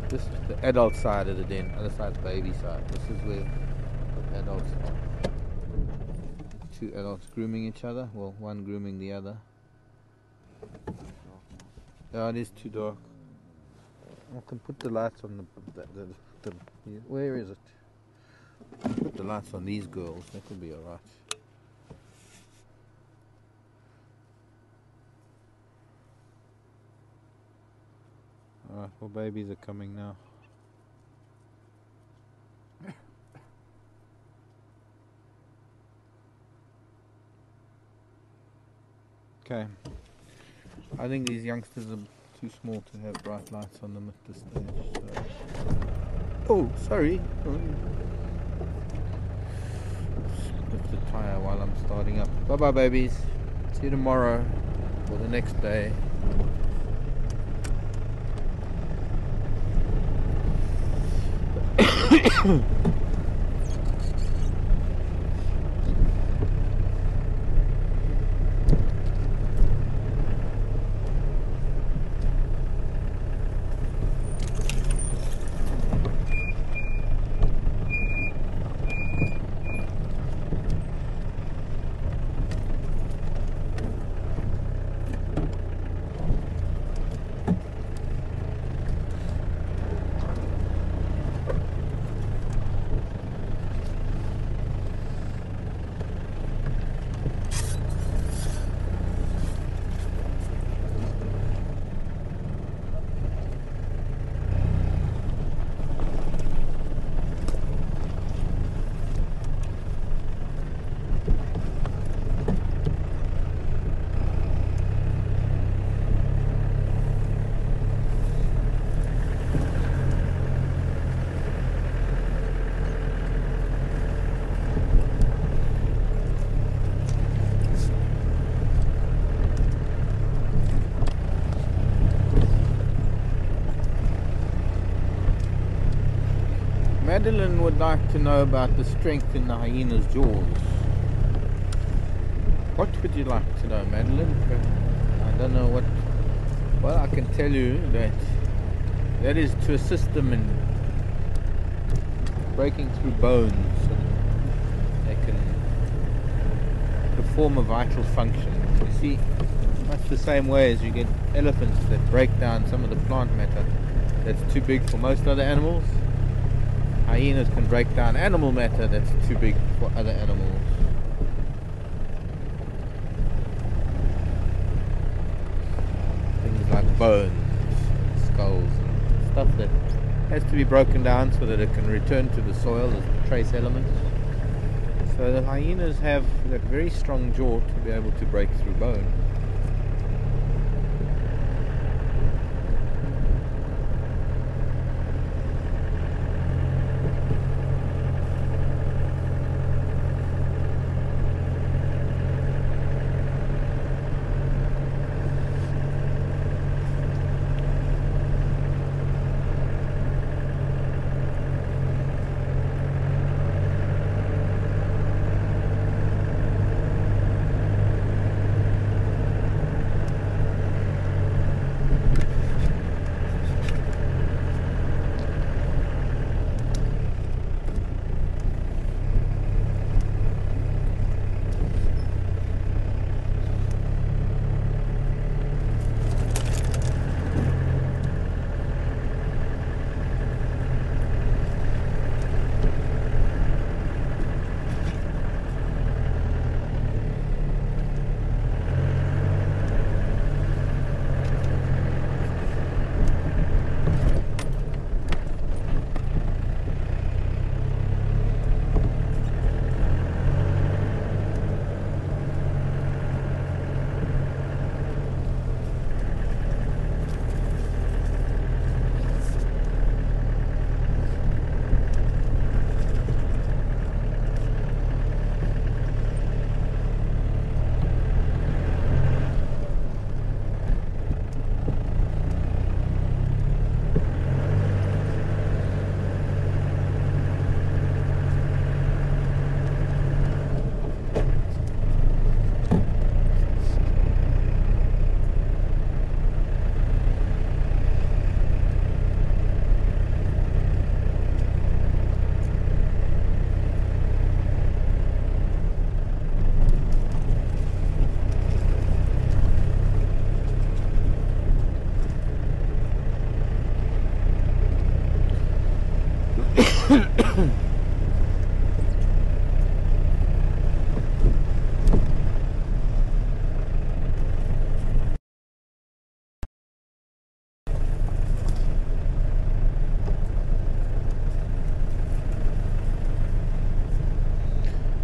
This is the adult side of the den, other side's baby side. This is where the adults are. Two adults grooming each other, well, one grooming the other. Yeah, it is too dark. I can put the lights on where is it? Put the lights on these girls, that could be alright. Alright, well, babies are coming now. Okay, I think these youngsters are too small to have bright lights on them at this stage. So. Oh, sorry. Lift the tire while I'm starting up. Bye bye, babies. See you tomorrow or the next day. Madeline would like to know about the strength in the hyena's jaws. What would you like to know, Madeline? I don't know what. Well, I can tell you that is to assist them in breaking through bones so that they can perform a vital function. You see, much the same way as you get elephants that break down some of the plant matter that's too big for most other animals. Hyenas can break down animal matter that's too big for other animals. Things like bones, skulls, and stuff that has to be broken down so that it can return to the soil as trace elements. So the hyenas have that very strong jaw to be able to break through bone.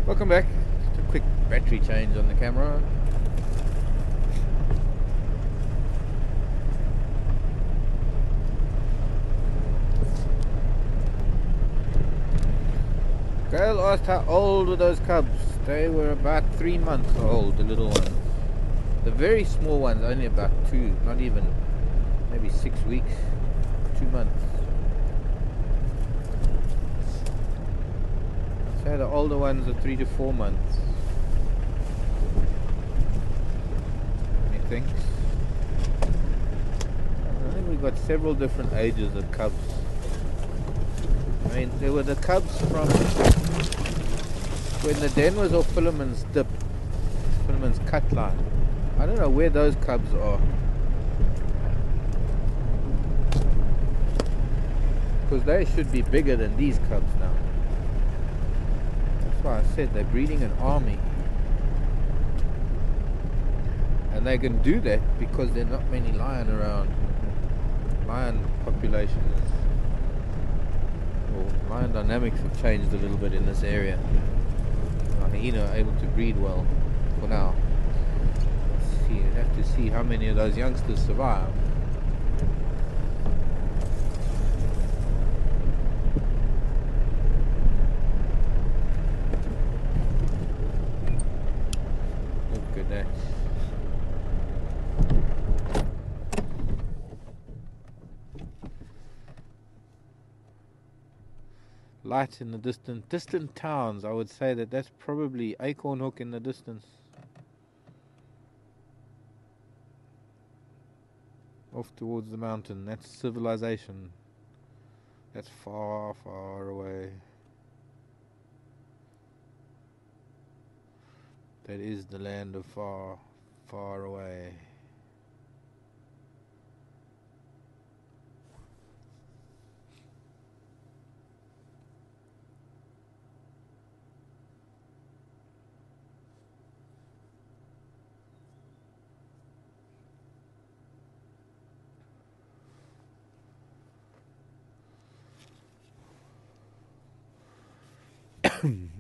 Welcome back. Just a quick battery change on the camera. Gail asked how old were those cubs. They were about 3 months old, the little ones. The very small ones, only about 2, not even, maybe 6 weeks, 2 months. I'd say the older ones are 3 to 4 months. Methinks. I think we've got several different ages of cubs. I mean, there were the cubs from when the den was off Philemon's dip, Philemon's cut line. I don't know where those cubs are, because they should be bigger than these cubs now. That's why I said they're breeding an army, and they can do that because there are not many lion around. Lion population is, lion dynamics have changed a little bit in this area. The hyena are able to breed well for now. Let's see, we have to see how many of those youngsters survive. Look at that. Light in the distant towns. I would say that that's probably Acorn Hook in the distance, off towards the mountain. That's civilization. That's far, far away. That is the land of far, far away.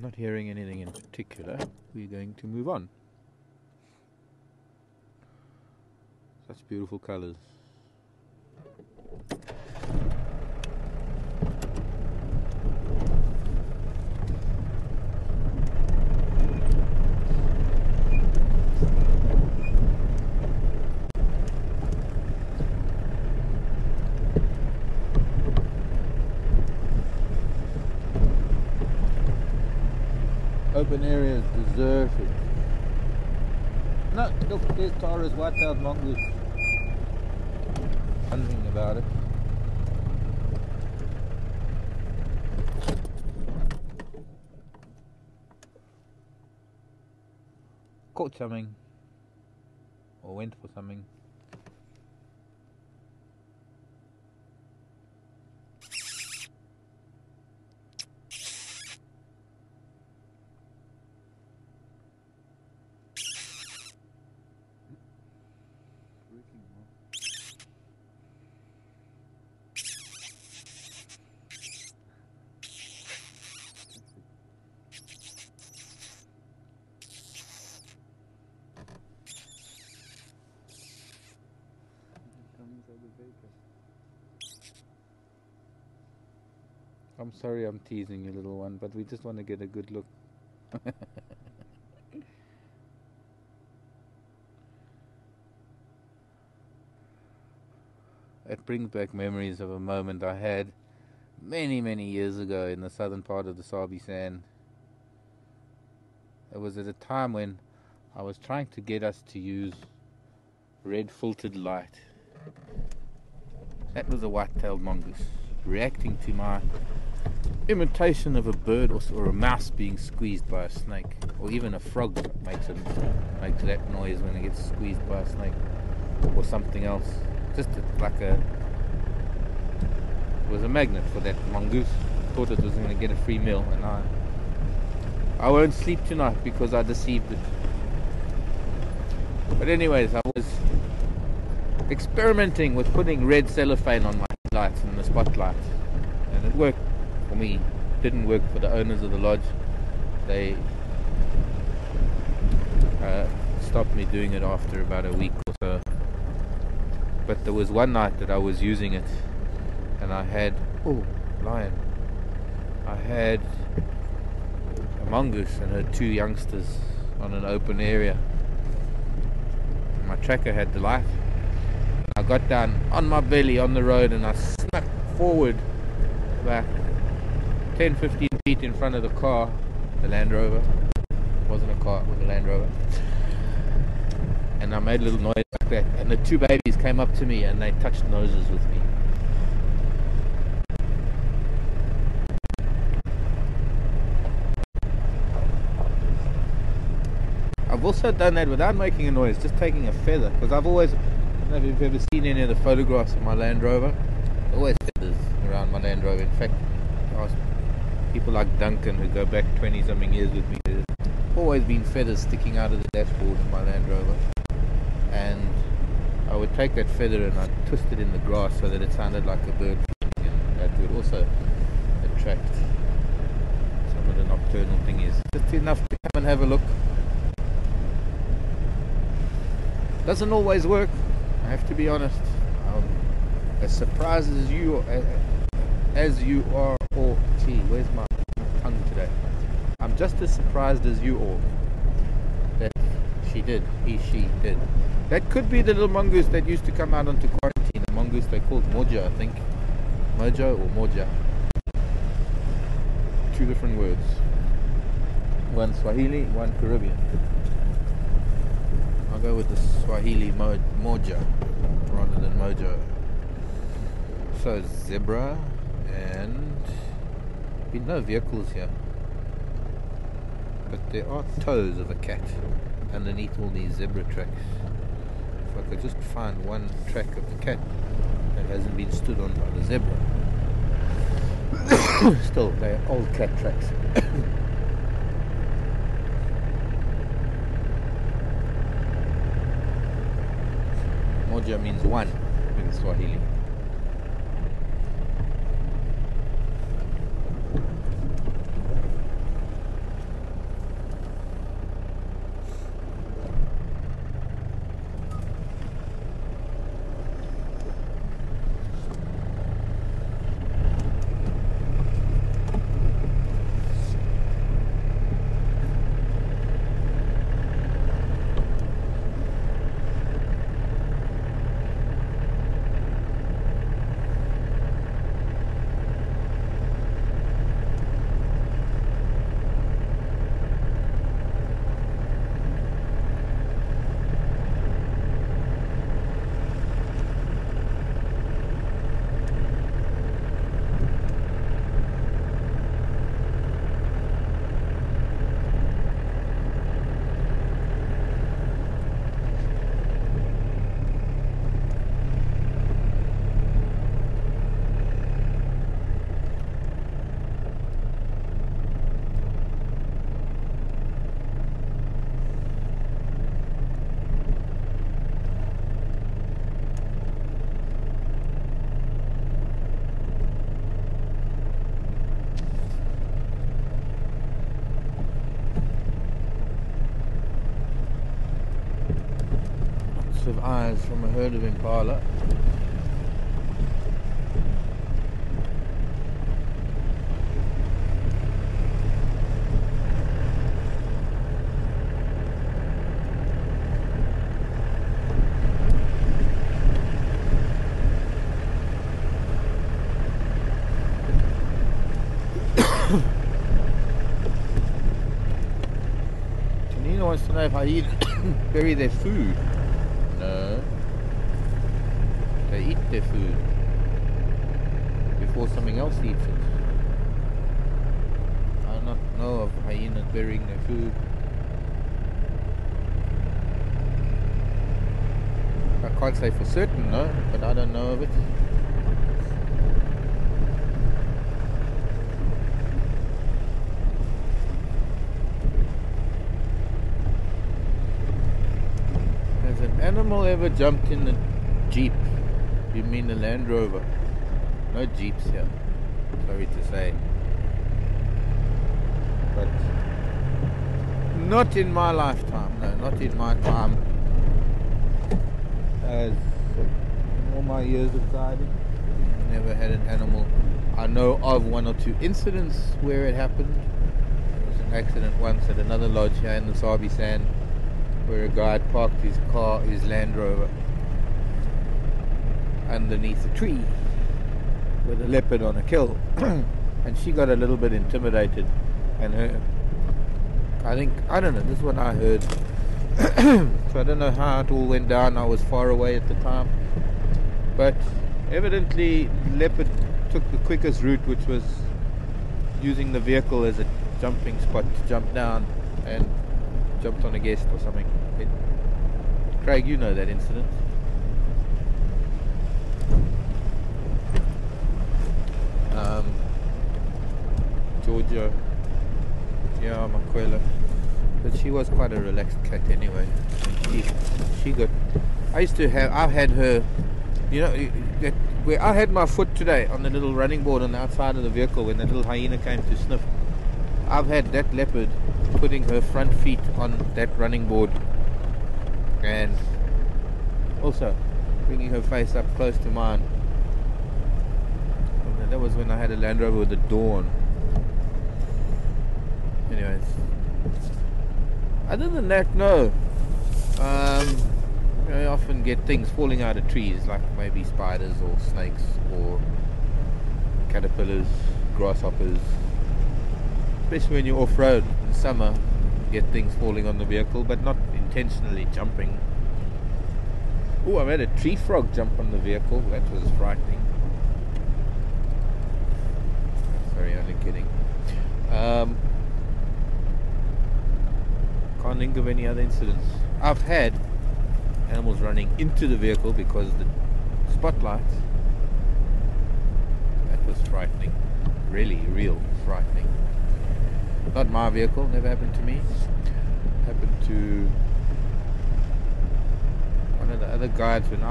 Not hearing anything in particular, we're going to move on. Such beautiful colors. Open areas deserted. No, look, there's Tara's white-tailed mongoose. Something about it. Caught something. Or went for something. I'm sorry I'm teasing you, little one, but we just want to get a good look. It brings back memories of a moment I had many, many years ago in the southern part of the Sabi Sand. It was at a time when I was trying to get us to use red filtered light. That was a white-tailed mongoose reacting to my imitation of a bird or a mouse being squeezed by a snake, or even a frog makes that noise when it gets squeezed by a snake or something else. Just like it was a magnet for that mongoose. thought it was going to get a free meal, and I won't sleep tonight because I deceived it. But anyways, I was experimenting with putting red cellophane on my lights and the spotlight, and it worked for me. It didn't work for the owners of the lodge. They stopped me doing it after about a week or so. But there was one night that I was using it, and I had lion. I had a mongoose and her two youngsters on an open area. My tracker had the light. I got down on my belly on the road, and I snuck forward about 10-15 feet in front of the car, the Land Rover. It wasn't a car, it was a Land Rover. And I made a little noise like that, and the two babies came up to me and they touched noses with me. I've also done that without making a noise, just taking a feather, because I've always, I don't know if you've ever seen any of the photographs of my Land Rover, always feathers around my Land Rover. In fact, I asked people like Duncan who go back 20 something years with me, there's always been feathers sticking out of the dashboard of my Land Rover. And I would take that feather and I'd twist it in the grass so that it sounded like a bird, and that would also attract some of the nocturnal thingies. Just enough to come and have a look. Doesn't always work, I have to be honest. As surprised as you are, or gee, where's my tongue today? I'm just as surprised as you all that she did. That could be the little mongoose that used to come out onto quarantine. A mongoose they called Moja, I think. Mojo or Moja. Two different words. One Swahili, one Caribbean. I'll go with the Swahili Moja rather than Mojo. So zebra, and no vehicles here. But there are toes of a cat underneath all these zebra tracks. If I could just find one track of the cat that hasn't been stood on by the zebra. Still, they're old cat tracks. Moja means one in Swahili. Of eyes from a herd of impala. Tanina wants to know if I eat bury their food. No, they eat their food before something else eats it. I do not know of hyenas burying their food. I can't say for certain, no, but I don't know of it. animal ever jumped in the Jeep? You mean the Land Rover? No Jeeps here. Sorry to say. But not in my lifetime. No, not in my time. As in all my years of guiding, never had an animal. I know of one or two incidents where it happened. There was an accident once at another lodge here in the Sabi Sand where a guy had parked his car, his Land Rover, underneath a tree with a leopard on a kill. And she got a little bit intimidated, and I don't know, this is what I heard. So I don't know how it all went down. I was far away at the time, but evidently leopard took the quickest route, which was using the vehicle as a jumping spot to jump down, and jumped on a guest or something. Craig, you know that incident. Georgia, yeah, Makwela, but she was quite a relaxed cat anyway. She got. I've had her, you know, where I had my foot today on the little running board on the outside of the vehicle when the little hyena came to sniff. I've had that leopard putting her front feet on that running board, and also bringing her face up close to mine. And that was when I had a Land Rover with the door on. Anyways, other than that, no. I often get things falling out of trees, like maybe spiders or snakes or caterpillars, grasshoppers. Especially when you're off-road in summer, you get things falling on the vehicle, but not intentionally jumping. Oh, I've had a tree frog jump on the vehicle. That was frightening. Sorry, only kidding. Can't think of any other incidents. I've had animals running into the vehicle because of the spotlights. That was frightening. Really, real frightening. Not my vehicle, never happened to me. Happened to one of the other guides when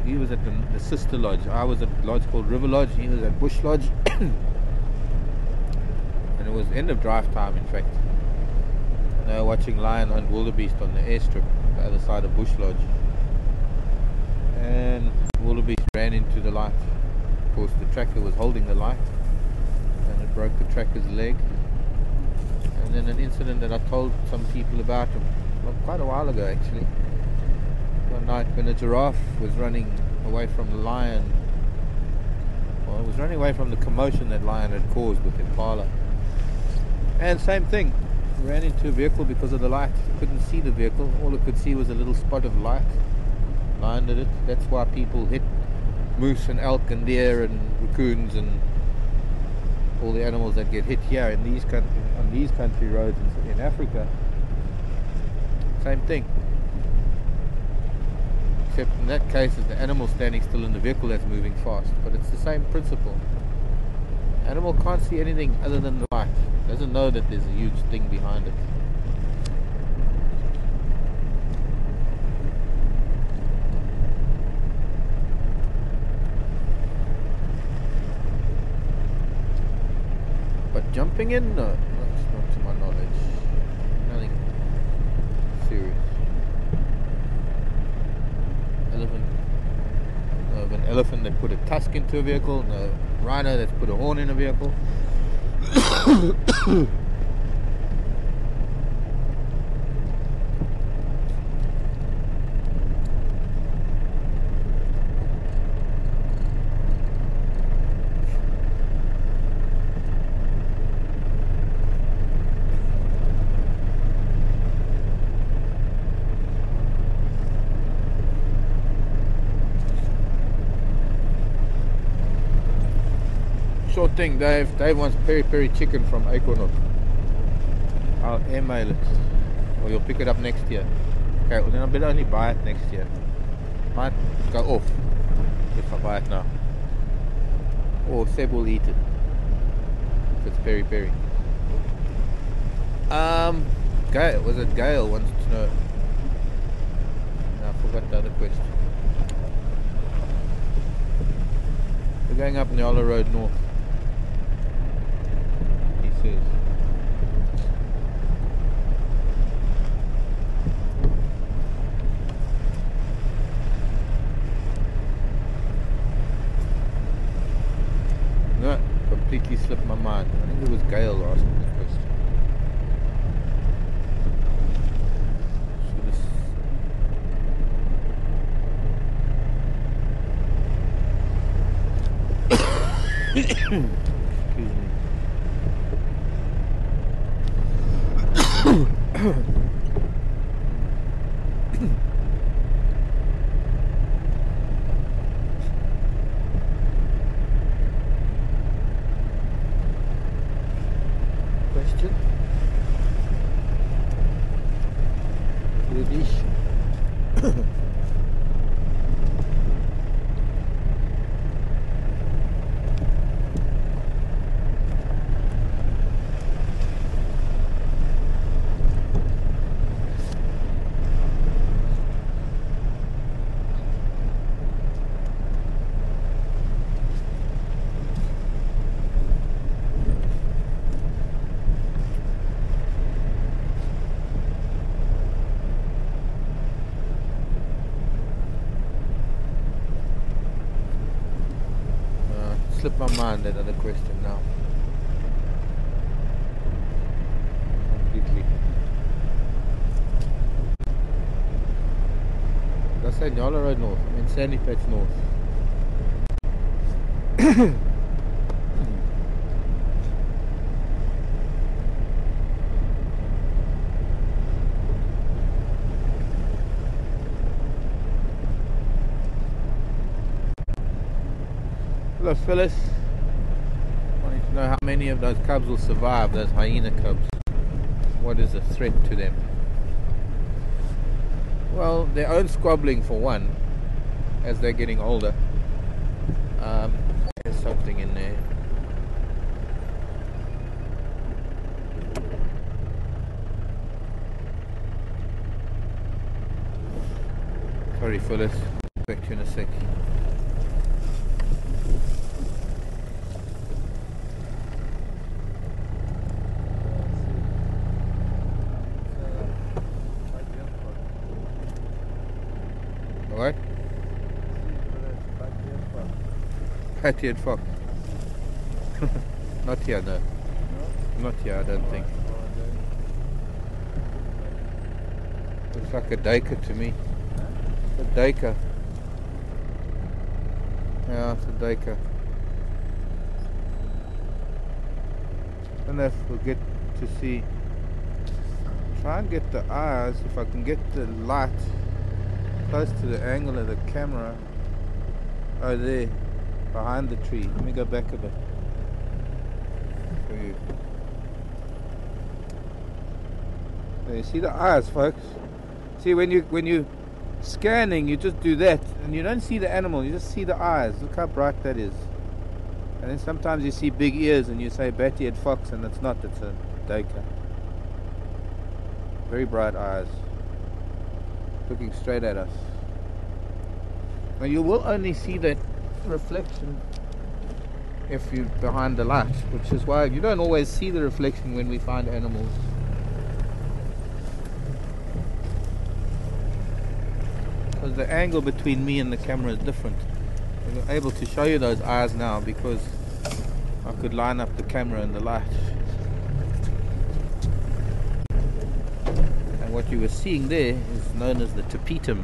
he was at the sister lodge. I was at a lodge called River Lodge, he was at Bush Lodge. And it was end of drive time, in fact. And they were watching lion and wildebeest on the airstrip, the other side of Bush Lodge. And wildebeest ran into the light. Of course, the tracker was holding the light, and it broke the tracker's leg. And then an incident that I told some people about quite a while ago, actually. One night when a giraffe was running away from the lion. Well, it was running away from the commotion that lion had caused with Impala. And same thing, ran into a vehicle because of the light. Couldn't see the vehicle, all it could see was a little spot of light. Lion did it. That's why people hit moose and elk and deer and raccoons and all the animals that get hit here in these country roads in Africa. Same thing. Except in that case it's the animal standing still in the vehicle that's moving fast. But it's the same principle. Animal can't see anything other than the light. Doesn't know that there's a huge thing behind it. But jumping in, no, not to my knowledge. Nothing serious. Elephant. No, of an elephant that put a tusk into a vehicle. No, rhino that's put a horn in a vehicle. Short thing, Dave. Dave wants peri-peri chicken from Equinox. I'll email it, or you'll pick it up next year. Okay, well then I better only buy it next year. Might go off if I buy it now. Or Seb will eat it if it's peri-peri. Gail, was it Gail wants to know? Now forgot the other question. We're going up Nyala Road North. He says. No, completely slipped my mind. I think it was Gail asking the question. Excuse me. Question? Yiddish? Slipped my mind that other question now. Completely. Did I say Nyala Road North? I mean Sandy Patch North. Hello fellas, wanting to know how many of those cubs will survive, those hyena cubs. What is the threat to them? Well, their own squabbling for one, as they're getting older. There's something in there. Sorry fellas, back to you in a sec. What? Patty fox. Not here, no. Not here, I don't think. Looks like a duiker to me. A duiker. Yeah, it's a duiker. I don't know if we'll get to see. Try and get the eyes, if I can get the light close to the angle of the camera. Oh, there, behind the tree. Let me go back a bit for you. There, you see the eyes, folks. See, when you scanning, you just do that, and you don't see the animal. You just see the eyes. Look how bright that is. And then sometimes you see big ears, and you say bat-eared fox, and it's not. It's a duiker. Very bright eyes, looking straight at us. Now you will only see that reflection if you're behind the light, which is why you don't always see the reflection when we find animals. Because the angle between me and the camera is different. I'm able to show you those eyes now because I could line up the camera and the light. What you were seeing there is known as the tapetum.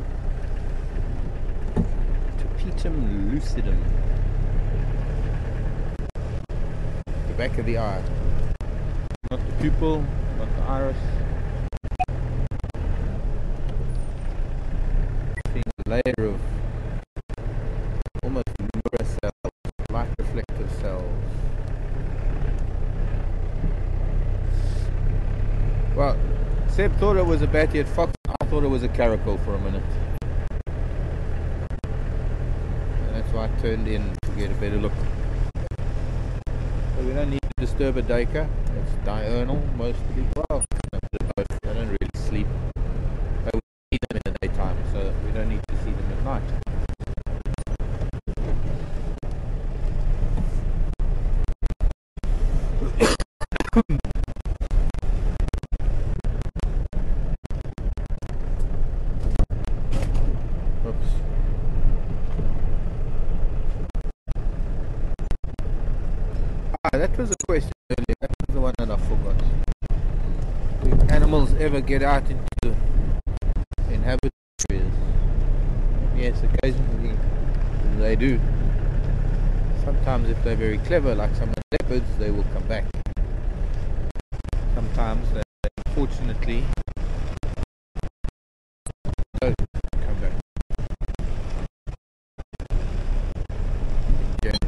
Tapetum lucidum. The back of the eye. Not the pupil, not the iris. Seeing a layer of almost mirror cells, light reflective cells. Well, Seb thought it was a bat-eared fox. I thought it was a caracal for a minute. And that's why I turned in to get a better look. So we don't need to disturb a duiker. It's diurnal mostly. Well, they don't really sleep. We need them in the daytime, so we don't need Oops. That was a question earlier. That was the one that I forgot. Do animals ever get out into the inhabited areas? Yes, occasionally they do. Sometimes if they're very clever, like some of the leopards, they will come back. Sometimes they unfortunately don't come back. In general.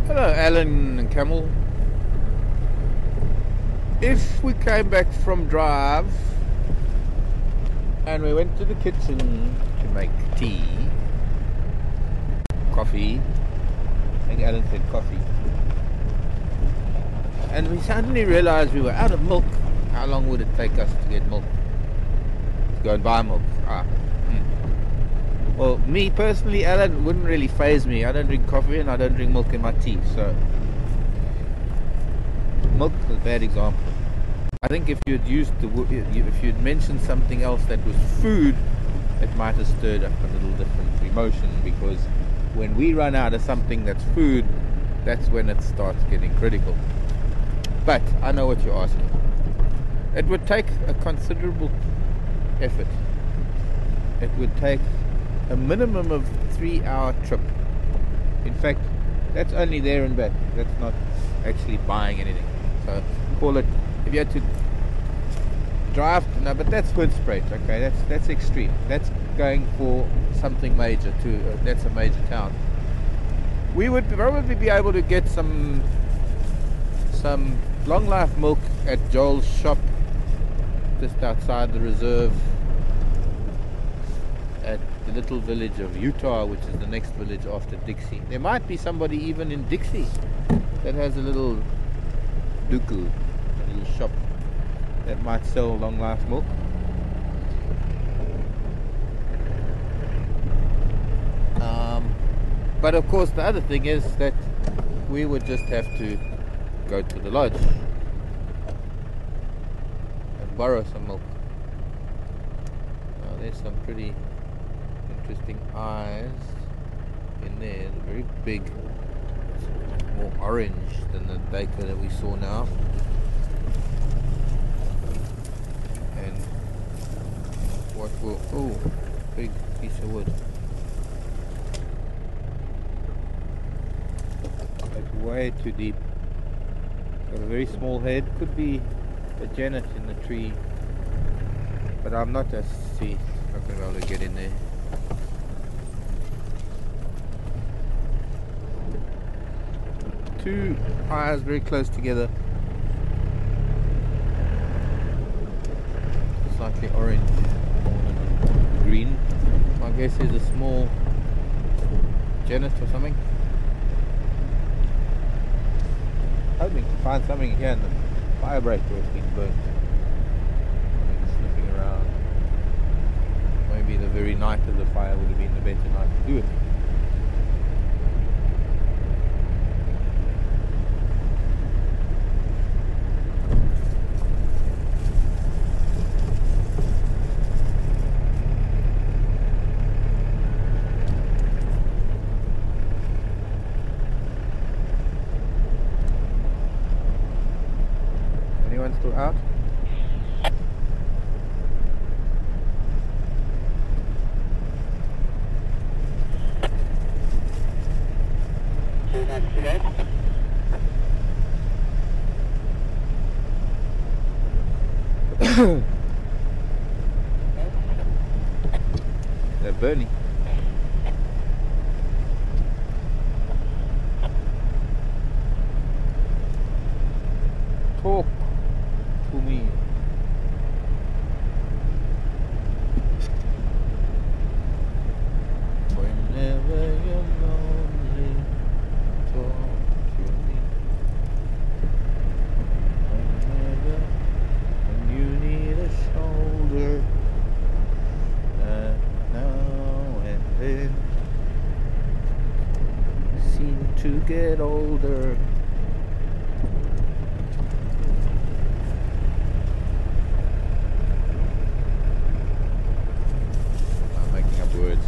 Hello, Alan and Camel. If we came back from drive and we went to the kitchen to make tea, coffee, I think Alan said coffee, and we suddenly realized we were out of milk, how long would it take us to get milk? To go and buy milk? Well, me personally, Alan, wouldn't really faze me. I don't drink coffee and I don't drink milk in my tea, so milk is a bad example. I think if you'd used if you'd mentioned something else that was food, it might have stirred up a little different emotion, because when we run out of something that's food, that's when it starts getting critical. But I know what you're asking. It would take a considerable effort. It would take a minimum of 3-hour trip. In fact, that's only there and back. That's not actually buying anything. So call it, if you had to drive, no, but that's Hoedspruit, okay, that's extreme. That's going for something major to, that's a major town. We would probably be able to get some long life milk at Joel's shop just outside the reserve at the little village of Utah, which is the next village after Dixie. There might be somebody even in Dixie that has a little duku, a little shop that might sell long life milk. But of course the other thing is that we would just have to go to the lodge and borrow some milk. Now there's some pretty interesting eyes in there. They're very big. It's more orange than the Daker that we saw now. And what will, oh, big piece of wood. It's way too deep. Got a very small head. Could be a genet in the tree, but I'm not going to be able to get in there. Two eyes very close together, slightly orange more than green. My guess is a small genet or something. Hoping to find something here, and the fire breaker has been burnt. Something sniffing around. Maybe the very night of the fire would have been the better night to do it. Anyone still out? They're burning. Talk to me. Whenever you're lonely. to get older. I'm making up words.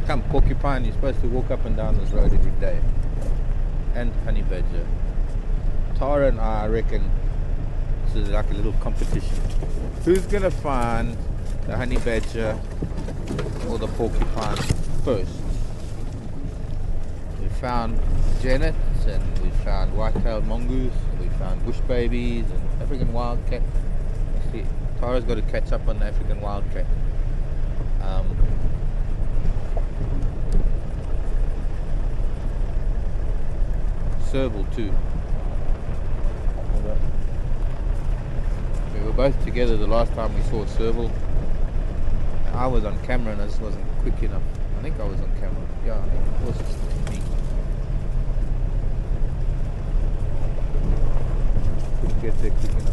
Come, porcupine, you're supposed to walk up and down this road every day. And honey badger. Tara and I reckon this is like a little competition. Who's gonna find the honey badger or the porcupine first? We found Janet, and we found white-tailed mongoose, and we found bush babies and African wildcat. Actually, Tara's got to catch up on the African wildcat. Serval too. We were both together the last time we saw a serval. I was on camera and I just wasn't quick enough. I think I was on camera. Yeah, I think it was just me. Couldn't get there quick enough.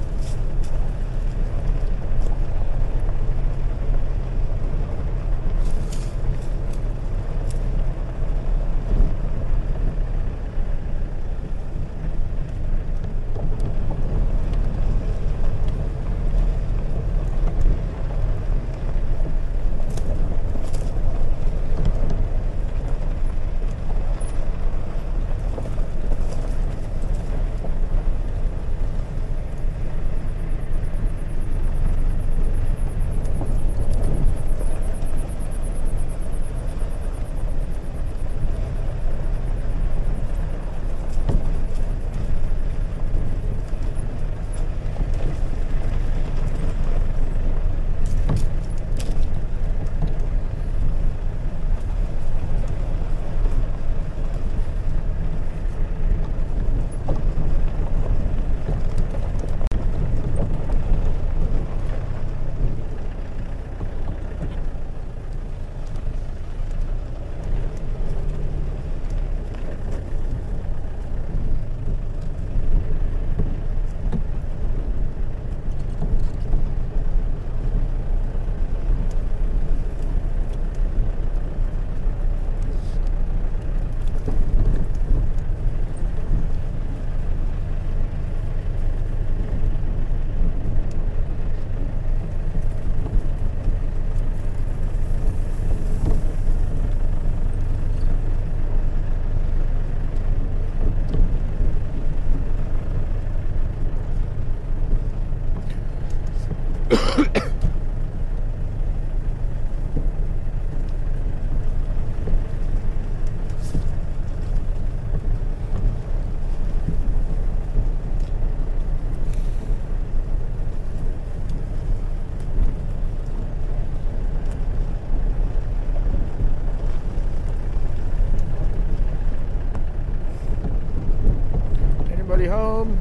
Anybody home?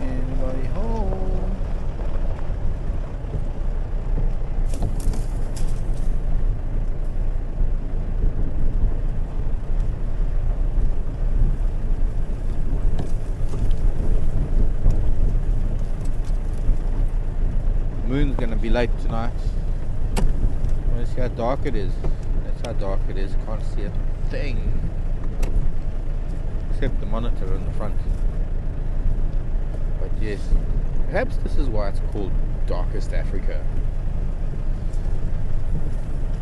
Anybody home? Moon's gonna be late tonight. Want to see how dark it is? That's how dark it is. Can't see a thing except the monitor on the front. But yes, perhaps this is why it's called Darkest Africa.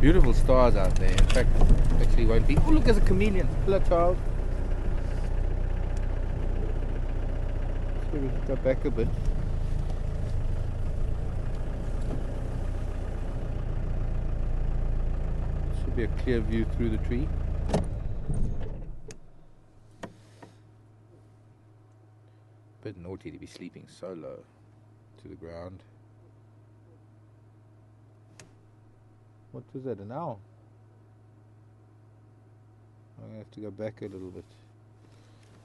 Beautiful stars out there. In fact, actually won't be. Oh, look, there's a chameleon. Hello, child. So we can go back a bit. Should be a clear view through the tree. Bit naughty to be sleeping so low to the ground. What was that, an owl? I'm going to have to go back a little bit.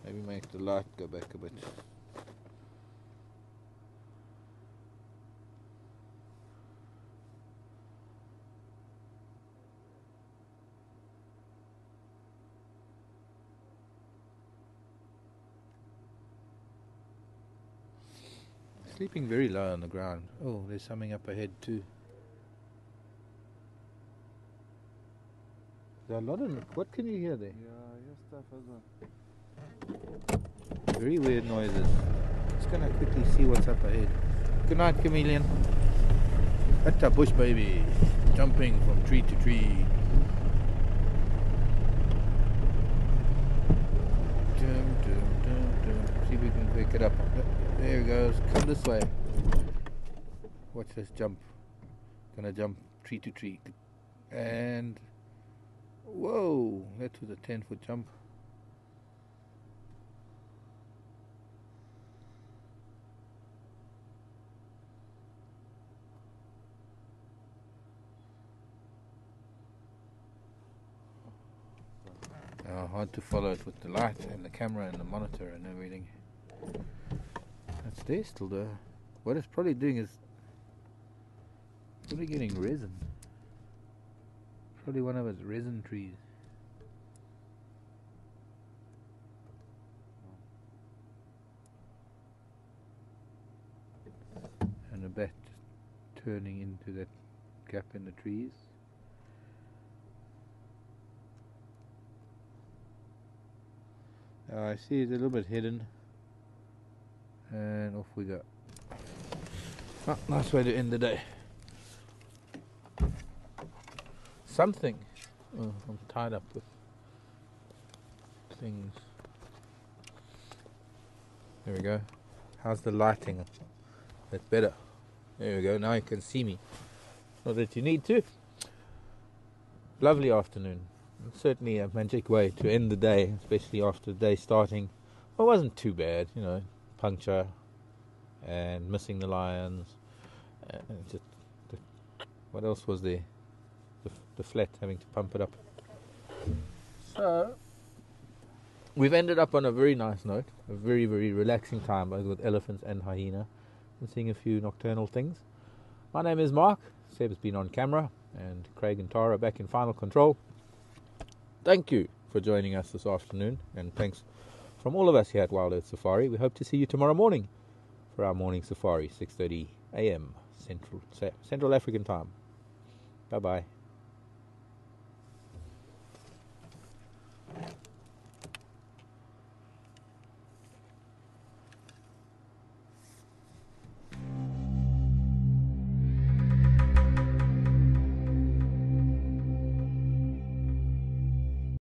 Maybe make the light go back a bit. sleeping very low on the ground. Oh, there's something up ahead too. There's a lot of... What can you hear there? Yeah, your stuff as well. Very weird noises. Just gonna quickly see what's up ahead. Good night, chameleon. That's a bush baby, jumping from tree to tree. Dum, dum, dum, dum. See if we can pick it up. There it goes. Come this way. Watch this jump. Gonna jump tree to tree. And whoa, that was a 10-foot jump. Hard to follow it with the light and the camera and the monitor and everything. That's there still though. What it's probably doing is probably getting resin. Probably one of its resin trees. And the bat just turning into that gap in the trees. I see it's a little bit hidden. And off we go. Oh, nice way to end the day. Something. Oh, I'm tied up with things. There we go. How's the lighting? That's better. There we go. Now you can see me. Not that you need to. Lovely afternoon. Certainly a magic way to end the day, especially after the day starting. Well, it wasn't too bad, you know. Puncture and missing the lions. And just what else was there? The flat, having to pump it up. So we've ended up on a very nice note. A very, very relaxing time, both with elephants and hyena, and seeing a few nocturnal things. My name is Mark. Seb's been on camera, and Craig and Tara back in final control. Thank you for joining us this afternoon, and thanks from all of us here at Wild Earth Safari. We hope to see you tomorrow morning for our morning safari, 6:30 a.m. Central African time. Bye-bye.